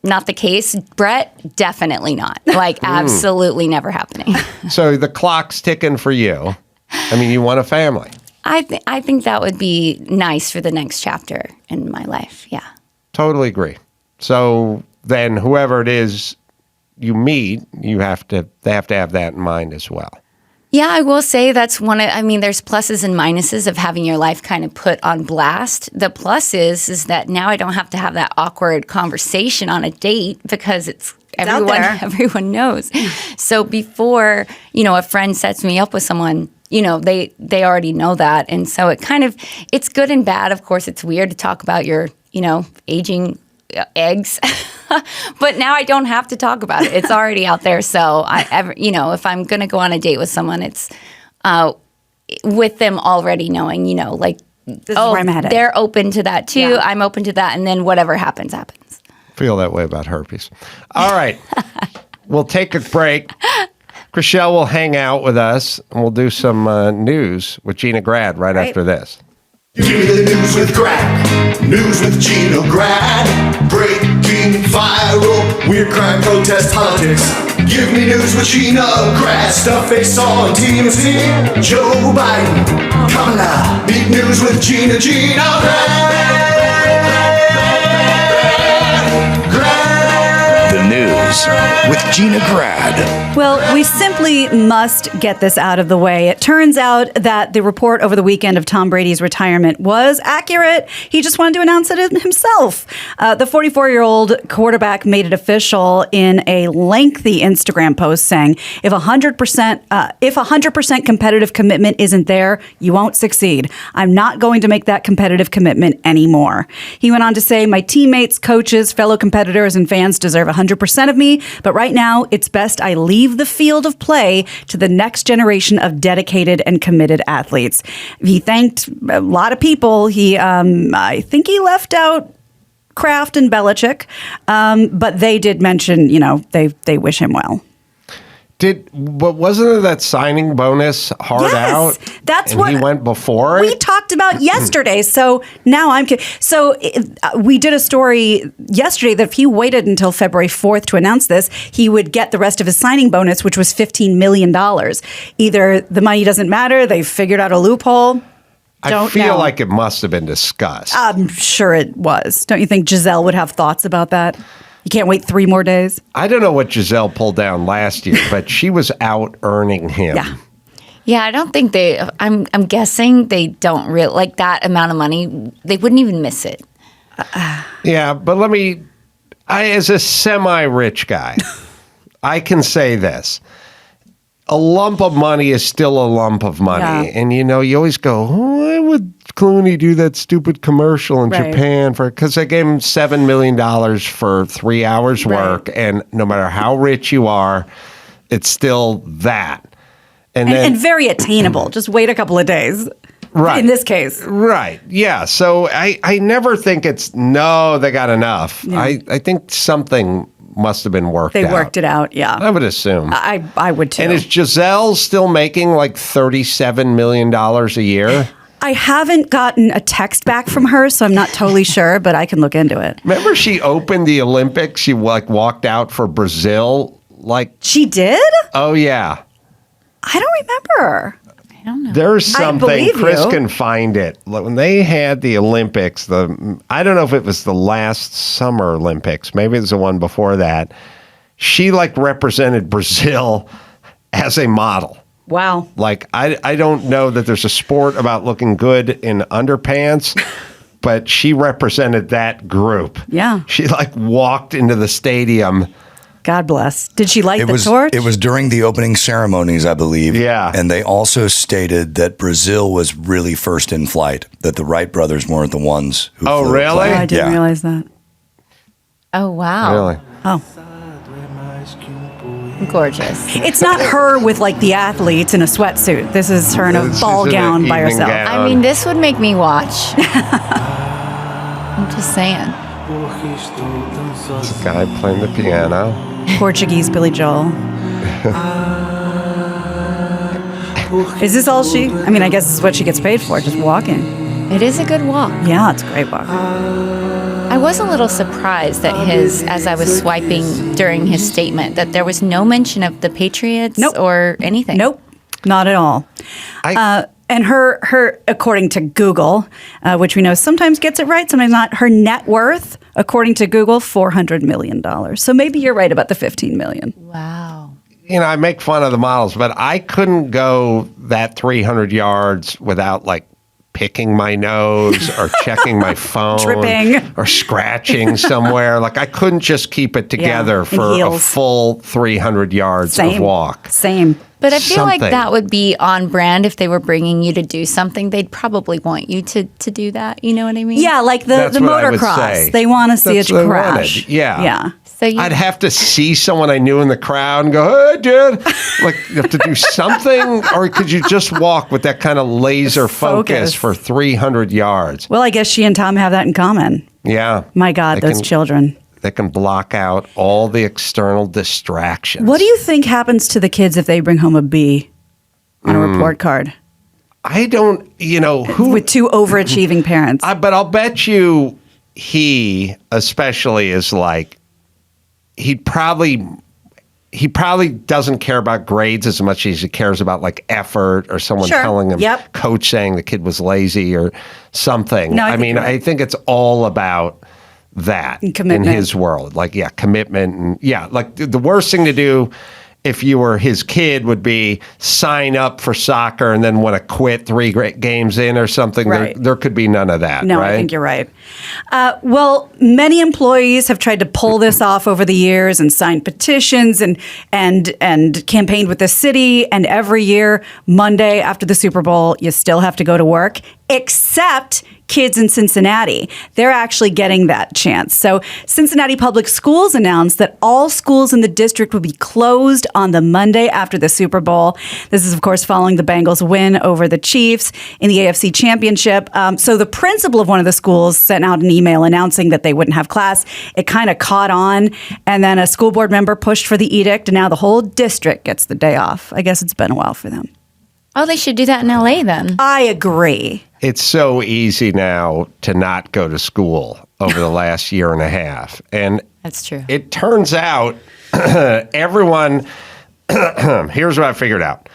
not the case. Brett, definitely not. Absolutely never happening. So the clock's ticking for you. I mean, you want a family. I think that would be nice for the next chapter in my life. Yeah. Totally agree. So then whoever it is you meet, they have to have that in mind as well. Yeah, I will say that's there's pluses and minuses of having your life kind of put on blast. The plus is that now I don't have to have that awkward conversation on a date because everyone knows. So before, a friend sets me up with someone, they already know that. And so it's good and bad. Of course, it's weird to talk about your, aging eggs. But now I don't have to talk about it. It's already out there. So if I'm going to go on a date with someone, it's with them already knowing, this is where I'm headed. They're open to that too. Yeah. I'm open to that. And then whatever happens, happens. Feel that way about herpes. All right. We'll take a break. Chrishell will hang out with us and we'll do some news with Gina Grad right after this. Give me the news with Grad. News with Gina Grad. Breaking, viral, weird crime, protest, politics. Give me news with Gina Grad. Stuff they saw on TMZ. Joe Biden, Kamala. Big news with Gina Grad. The news with Gina Grad. Well, we simply must get this out of the way. It turns out that the report over the weekend of Tom Brady's retirement was accurate. He just wanted to announce it himself. The 44-year-old quarterback made it official in a lengthy Instagram post saying, if 100% competitive commitment isn't there, you won't succeed. I'm not going to make that competitive commitment anymore. He went on to say, my teammates, coaches, fellow competitors, and fans deserve 100% of me, but right now it's best I leave the field of play to the next generation of dedicated and committed athletes. He thanked a lot of people. I think he left out Kraft and Belichick, but they did mention, they wish him well. But wasn't it that signing bonus hard out? That's and what he went before we talked about yesterday. So now we did a story yesterday that if he waited until February 4th to announce this, he would get the rest of his signing bonus, which was $15 million. Either the money doesn't matter, they've figured out a loophole. I feel like it must have been discussed. I'm sure it was. Don't you think Giselle would have thoughts about that? You can't wait 3 more days? I don't know what Giselle pulled down last year, but she was out earning him. Yeah. Yeah, I don't think I'm guessing they don't really, like that amount of money, they wouldn't even miss it. Yeah, but as a semi-rich guy, I can say this. A lump of money is still a lump of money. Yeah. And, you always go, why would Clooney do that stupid commercial in Japan? Because they gave him $7 million for 3 hours work. And no matter how rich you are, it's still that. And very attainable. Just wait a couple of days. Right. In this case. Right. Yeah. So I never think they got enough. Yeah. I think something must have been worked out. They worked it out, yeah. I would assume. I would too. And is Giselle still making like $37 million a year? I haven't gotten a text back from her, so I'm not totally sure, but I can look into it. Remember she opened the Olympics? She walked out for Brazil? She did? Oh, yeah. I don't remember. I don't know. There's something, Chris can find it. When they had the Olympics, I don't know if it was the last Summer Olympics, maybe it was the one before that, she represented Brazil as a model. Wow. I don't know that there's a sport about looking good in underpants, but she represented that group. Yeah. She walked into the stadium. God bless. Did she light the torch? It was during the opening ceremonies, I believe. Yeah. And they also stated that Brazil was really first in flight, that the Wright brothers weren't the ones who flew really? the plane. I didn't realize that. Oh, wow. Really? Oh. Gorgeous. It's not her with the athletes in a sweatsuit. This is her in a ball gown by herself. Gown. I mean, this would make me watch. I'm just saying. It's a guy playing the piano. Portuguese Billy Joel. Is this all she? I mean, I guess this is what she gets paid for, just walking. It is a good walk. Yeah, it's a great walk. I was a little surprised that as I was swiping during his statement, that there was no mention of the Patriots or anything. Nope, not at all. And her, according to Google, which we know sometimes gets it right, sometimes not, her net worth, according to Google, $400 million. So maybe you're right about the $15 million. Wow. You know, I make fun of the models, but I couldn't go that 300 yards without like picking my nose or checking my phone Dripping. or scratching somewhere. Like I couldn't just keep it together for a heels. full 300 yards of walk. Same. But I feel like Something. that would be on brand if they were bringing you to do something. They'd probably want you to do that. You know what I mean? Yeah, like the That's what I would say. motocross. They want to see That's it what I crash. wanted. Yeah. Yeah. So you, I'd have to see someone I knew in the crowd and go, hey, dude. Like, you have to do something? Or could you just walk with that kind of laser focus for 300 yards? Well, I guess she and Tom have that in common. Yeah. My God, those children. They can block out all the external distractions. What do you think happens to the kids if they bring home a B on a report card I don't, who. with two overachieving parents? But I'll bet you he especially is like, he probably doesn't care about grades as much as he cares about like effort or someone Sure. telling him, Yep. coach saying the kid was lazy or something. No, I think mean, you're right. I think it's all about that And commitment. in his world. Like, yeah, commitment. And yeah, like the worst thing to do if you were his kid would be sign up for soccer and then want to quit 3 great games in or something. Right. There could be none of that. No, right? I think you're right. Well, many employees have tried to pull this off over the years and signed petitions and campaigned with the city. And every year, Monday after the Super Bowl, you still have to go to work, except kids in Cincinnati. They're actually getting that chance. So Cincinnati Public Schools announced that all schools in the district will be closed on the Monday after the Super Bowl. This is, of course, following the Bengals' win over the Chiefs in the AFC Championship. So the principal of one of the schools sent out an email announcing that they wouldn't have class. It kind of caught on, and then a school board member pushed for the edict, and now the whole district gets the day off. I guess it's been a while for them. oh, they should do that in LA then. I agree. It's so easy now to not go to school over the last year and a half. And That's true. it turns out everyone, here's what I figured out.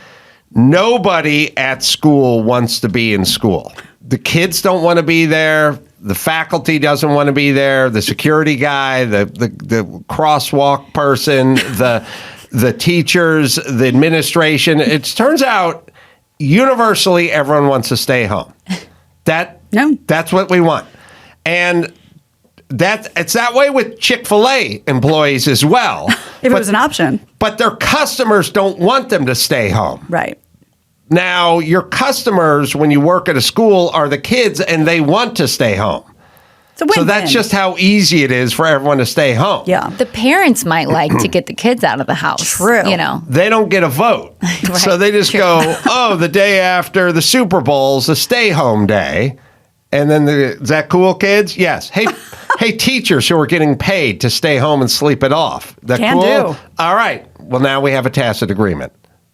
Nobody at school wants to be in school. The kids don't want to be there. The faculty doesn't want to be there. The security guy, the crosswalk person, the teachers, the administration. It turns out universally everyone wants to stay home. That's what we want. And it's that way with Chick-fil-A employees as well. If it was an option. But their customers don't want them to stay home. Right. Now, your customers, when you work at a school, are the kids, and they want to stay home. It's a win-win. So that's just how easy it is for everyone to stay home. Yeah. The parents might like to get the kids out of the house. True. You know. They don't get a vote. So they just go, oh, the day after the Super Bowl's a stay-home day. And then, is that cool, kids? Yes. Hey, teachers who are getting paid to stay home and sleep it off. That Can cool? do. All right. Well, now we have a tacit agreement.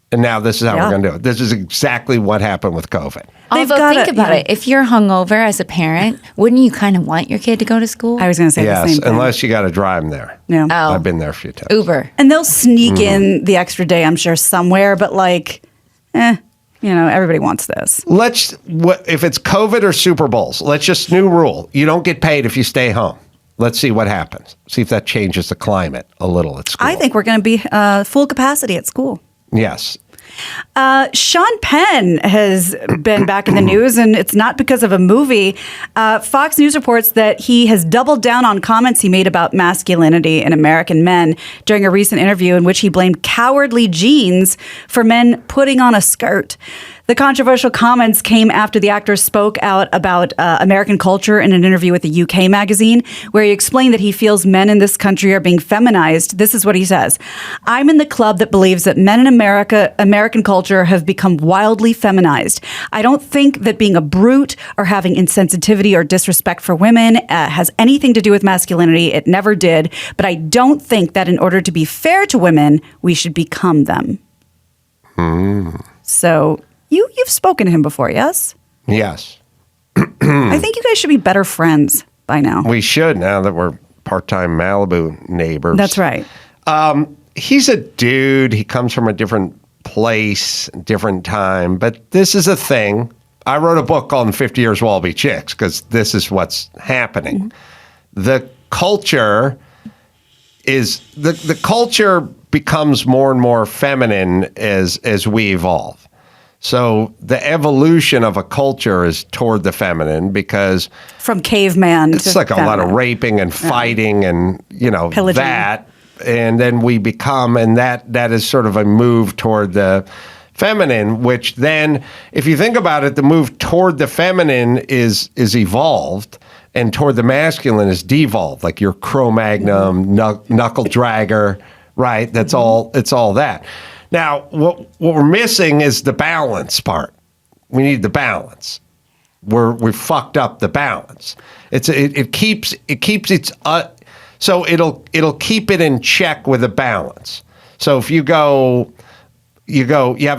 And now this is how we're going to do it. This is exactly what happened with COVID. They've Although, gotta- think about yeah. it. If you're hungover as a parent, wouldn't you kind of want your kid to go to school? I was going to say the Yes, same thing. unless you got to drive them there. Yeah. Oh. I've been there a few times. Uber. And they'll sneak in the extra day, I'm sure, somewhere. But everybody wants this. If it's COVID or Super Bowls, new rule. You don't get paid if you stay home. Let's see what happens. See if that changes the climate a little at school. I think we're going to be full capacity at school. Yes. Sean Penn has been back in the news, and it's not because of a movie. Fox News reports that he has doubled down on comments he made about masculinity in American men during a recent interview in which he blamed cowardly genes for men putting on a skirt. The controversial comments came after the actor spoke out about American culture in an interview with a UK magazine, where he explained that he feels men in this country are being feminized. This is what he says. I'm in the club that believes that men in American culture have become wildly feminized. I don't think that being a brute or having insensitivity or disrespect for women has anything to do with masculinity. It never did. But I don't think that in order to be fair to women, we should become them. So... You've spoken to him before, yes? Yes. I think you guys should be better friends by now. We should, now that we're part-time Malibu neighbors. That's right. He's a dude. He comes from a different place, different time, but this is a thing. I wrote a book called 50 Years We'll All Be Chicks because this is what's happening. The culture is the culture becomes more and more feminine as we evolve. So the evolution of a culture is toward the feminine because from caveman it's to like feminine. a lot of raping and fighting and Pillaging. that, and then we become, and that is sort of a move toward the feminine, which then, if you think about it, the move toward the feminine is evolved, and toward the masculine is devolved, like your Cro-Magnon, knuckle dragger, right? That's all. It's all that. Now, what we're missing is the balance part. We need the balance. We've fucked up the balance. It keeps its so it'll keep it in check with a balance. So if you have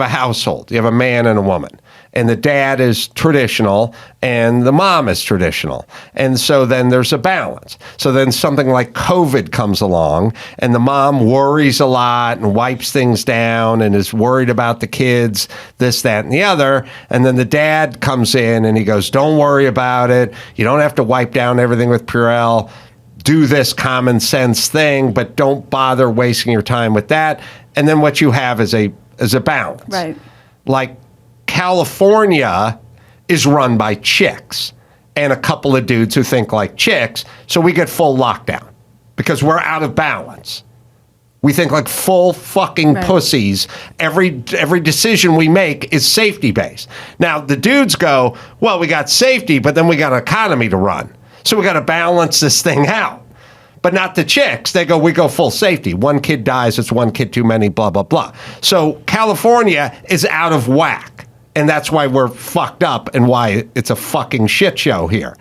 a household, you have a man and a woman, and the dad is traditional and the mom is traditional. And so then there's a balance. So then something like COVID comes along and the mom worries a lot and wipes things down and is worried about the kids, this, that, and the other. And then the dad comes in and he goes, don't worry about it. You don't have to wipe down everything with Purell. Do this common sense thing, but don't bother wasting your time with that. And then what you have is a balance. Right. Like California is run by chicks and a couple of dudes who think like chicks, so we get full lockdown because we're out of balance. We think like full fucking pussies. Every decision we make is safety based. Now the dudes go, well, we got safety, but then we got an economy to run. So we got to balance this thing out. But not the chicks. They go, we go full safety. One kid dies, it's one kid too many, blah, blah, blah. So California is out of whack. And that's why we're fucked up and why it's a fucking shit show here.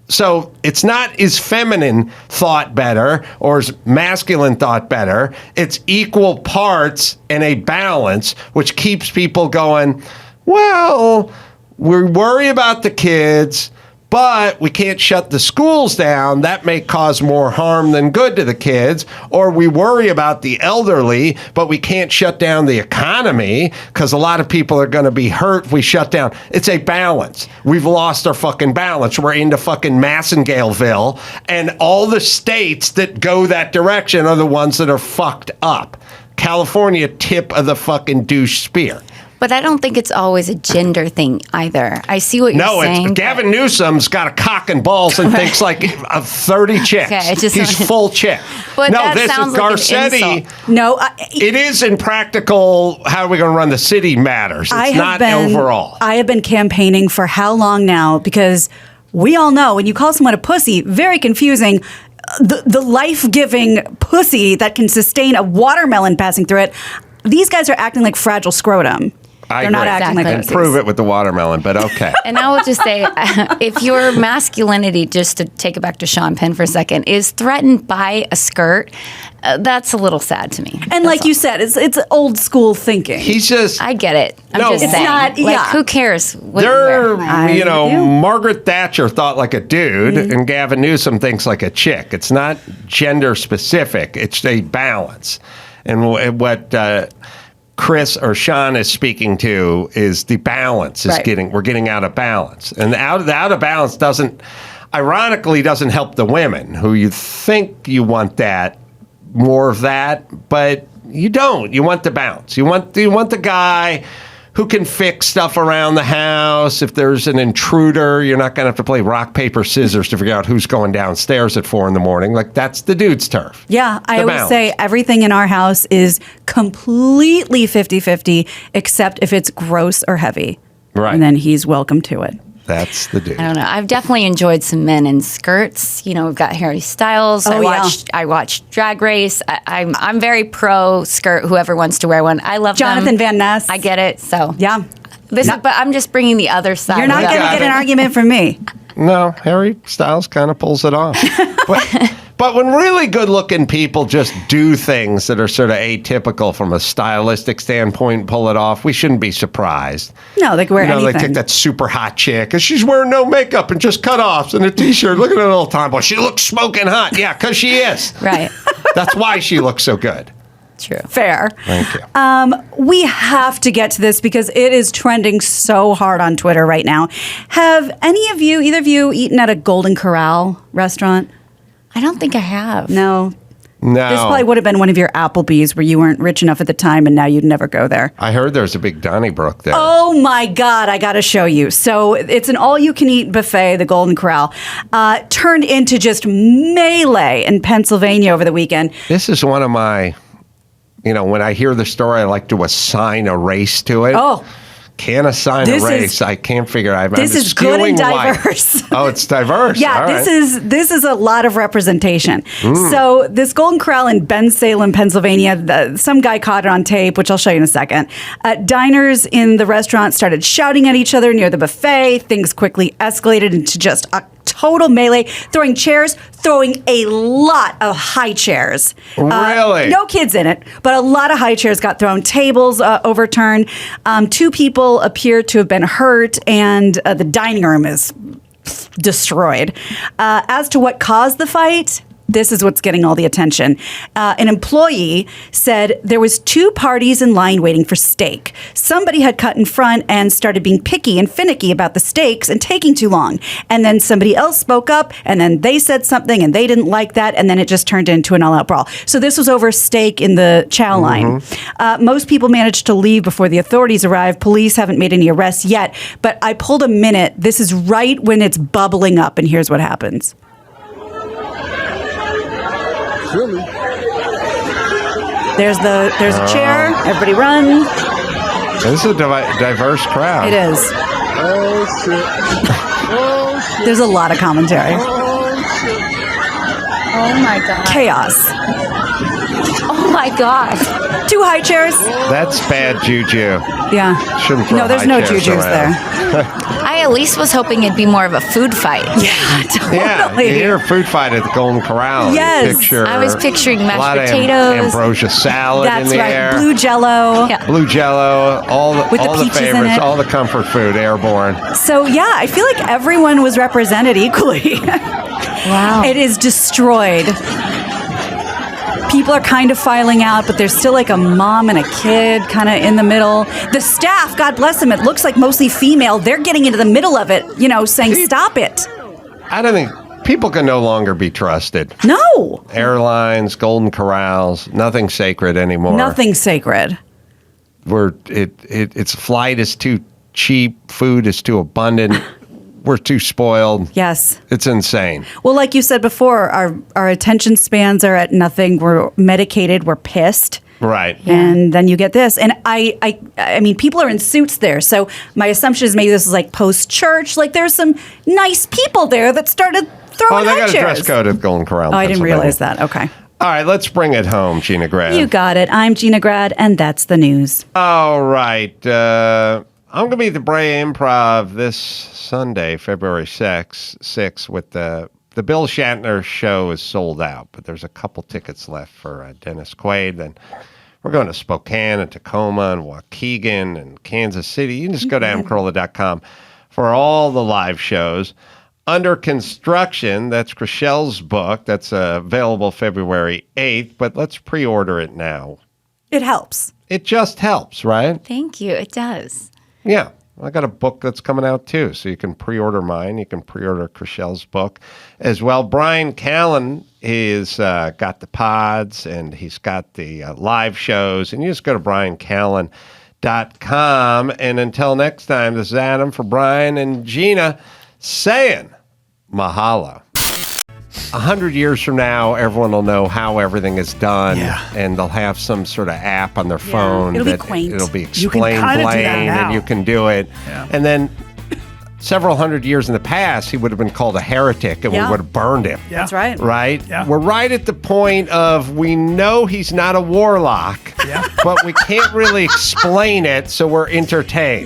So it's not is feminine thought better or is masculine thought better. It's equal parts and a balance, which keeps people going, well, we worry about the kids, but we can't shut the schools down. That may cause more harm than good to the kids. Or we worry about the elderly, but we can't shut down the economy because a lot of people are going to be hurt if we shut down. It's a balance. We've lost our fucking balance. We're into fucking Massengaleville, and all the states that go that direction are the ones that are fucked up. California, tip of the fucking douche spear. But I don't think it's always a gender thing either. I see what you're saying. No, Gavin Newsom's got a cock and balls and thinks like of 30 chicks. Okay, He's full chick. But no, that this sounds is like an Garcetti. insult. No, It is in practical, how are we going to run the city matters. It's not overall. I have been campaigning for how long now? Because we all know when you call someone a pussy, very confusing. The life-giving pussy that can sustain a watermelon passing through it. These guys are acting like fragile scrotum. They're not acting like And pussies. prove it with the watermelon, but okay. And I will just say, if your masculinity, just to take it back to Sean Penn for a second, is threatened by a skirt, that's a little sad to me. And like you said, it's old school thinking. He's just... I get it. I'm No, just it's saying. not- Like, yeah. who cares what They're, you wear? Margaret Thatcher thought like a dude, and Gavin Newsom thinks like a chick. It's not gender specific. It's a balance. And what Chris or Sean is speaking to is the balance is we're getting out of balance. And the out of balance ironically doesn't help the women who you think you want that, more of that, but you don't. You want the balance. You want the guy who can fix stuff around the house. If there's an intruder, you're not going to have to play rock, paper, scissors to figure out who's going downstairs at 4 a.m. Like, that's the dude's turf. Yeah, I The always balance. say everything in our house is completely 50-50, except if it's gross or heavy. Right. And then he's welcome to it. That's the dude. I don't know. I've definitely enjoyed some men in skirts. You know, we've got Harry Styles. Oh, I watched Drag Race. I'm very pro skirt. Whoever wants to wear one, I love Jonathan them. Van Ness. I get it. So Yeah. but I'm just bringing the other side. You're not of going to it. get an argument from me. No, Harry Styles kind of pulls it off. But when really good-looking people just do things that are sort of atypical from a stylistic standpoint and pull it off, we shouldn't be surprised. No, they can wear They anything. take that super hot chick, and she's wearing no makeup and just cut-offs and a T-shirt. Look at that little tomboy. She looks smoking hot. Yeah, because she is. Right. That's why she looks so good. True. Fair. Thank you. We have to get to this because it is trending so hard on Twitter right now. Have either of you, eaten at a Golden Corral restaurant? I don't think I have. No. No. This probably would have been one of your Applebee's where you weren't rich enough at the time and now you'd never go there. I heard there's a big Donnybrook there. Oh my God, I got to show you. So it's an all-you-can-eat buffet, the Golden Corral, turned into just melee in Pennsylvania over the weekend. This is one of my, when I hear the story, I like to assign a race to it. Oh. Can't assign a race. I can't figure out. This is good and diverse. Oh, it's diverse. Yeah, All right. this is a lot of representation. So this Golden Corral in Bensalem, Pennsylvania, some guy caught it on tape, which I'll show you in a second. Diners in the restaurant started shouting at each other near the buffet. Things quickly escalated into just a total melee, throwing a lot of high chairs. Really? No kids in it, but a lot of high chairs got thrown, tables overturned. 2 people appear to have been hurt, and the dining room is destroyed. As to what caused the fight, this is what's getting all the attention. An employee said there was 2 parties in line waiting for steak. Somebody had cut in front and started being picky and finicky about the steaks and taking too long. And then somebody else spoke up, and then they said something, and they didn't like that, and then it just turned into an all-out brawl. So this was over steak in the chow line. Most people managed to leave before the authorities arrived. Police haven't made any arrests yet, but I pulled a minute. This is right when it's bubbling up, and here's what happens. There's a chair. Everybody run. This is a diverse crowd. It is. Oh, shit. Oh, shit. There's a lot of commentary. Oh, shit. Oh my God. Chaos. Oh my God. 2 high chairs. That's bad juju. Yeah. Shouldn't throw No, there's high no chairs jujus around. there. I at least was hoping it'd be more of a food fight. Yeah, totally. Yeah, you hear a food fight at the Golden Corral. Yes. I was picturing a lot mashed of potatoes. ambrosia salad That's in the right. air. Blue Jello. Yeah. Blue Jello, all the peaches in favorites, it. all the comfort food, airborne. So yeah, I feel like everyone was represented equally. Wow. It is destroyed. People are kind of filing out, but there's still like a mom and a kid kind of in the middle. The staff, God bless them, it looks like mostly female. They're getting into the middle of it, saying, stop it. I don't think people can no longer be trusted. No. Airlines, Golden Corrals, nothing sacred anymore. Nothing sacred. Its flight is too cheap, food is too abundant. We're too spoiled. Yes. It's insane. Well, like you said before, our attention spans are at nothing. We're medicated. We're pissed. Right. And then you get this. And I mean, people are in suits there. So my assumption is maybe this is like post-church. Like there's some nice people there that started throwing they high got a chairs. dress code at Golden Corral. Oh, I didn't Pennsylvania. realize that. Okay. All right, let's bring it home, Gina Grad. You got it. I'm Gina Grad, and that's the news. All right. I'm going to be at the Brea Improv this Sunday, February 6th, with the Bill Shatner show is sold out, but there's a couple tickets left for Dennis Quaid. Then we're going to Spokane and Tacoma and Waukegan and Kansas City. You can just go to Carolla.com for all the live shows. Under Construction, that's Chrishell's book. That's available February 8th, but let's pre-order it now. It helps. It just helps, right? Thank you. It does. Yeah. I got a book that's coming out too, so you can pre-order mine. You can pre-order Chrishell's book as well. Bryan Callen is got the pods and he's got the live shows, and you just go to bryancallen.com. And until next time, this is Adam for Brian and Gina saying mahalo. 100 years from now, everyone will know how everything is done, and they'll have some sort of app on their phone. It'll be quaint. It'll be You can explain kinda do that Blaine, now. and you can do it. Yeah. And then several hundred years in the past, he would have been called a heretic, and we Yeah. would have burned him. Yeah. That's right. Right? Yeah. We're right at the point of we know he's not a warlock, Yeah. but we can't really explain it, so we're entertained.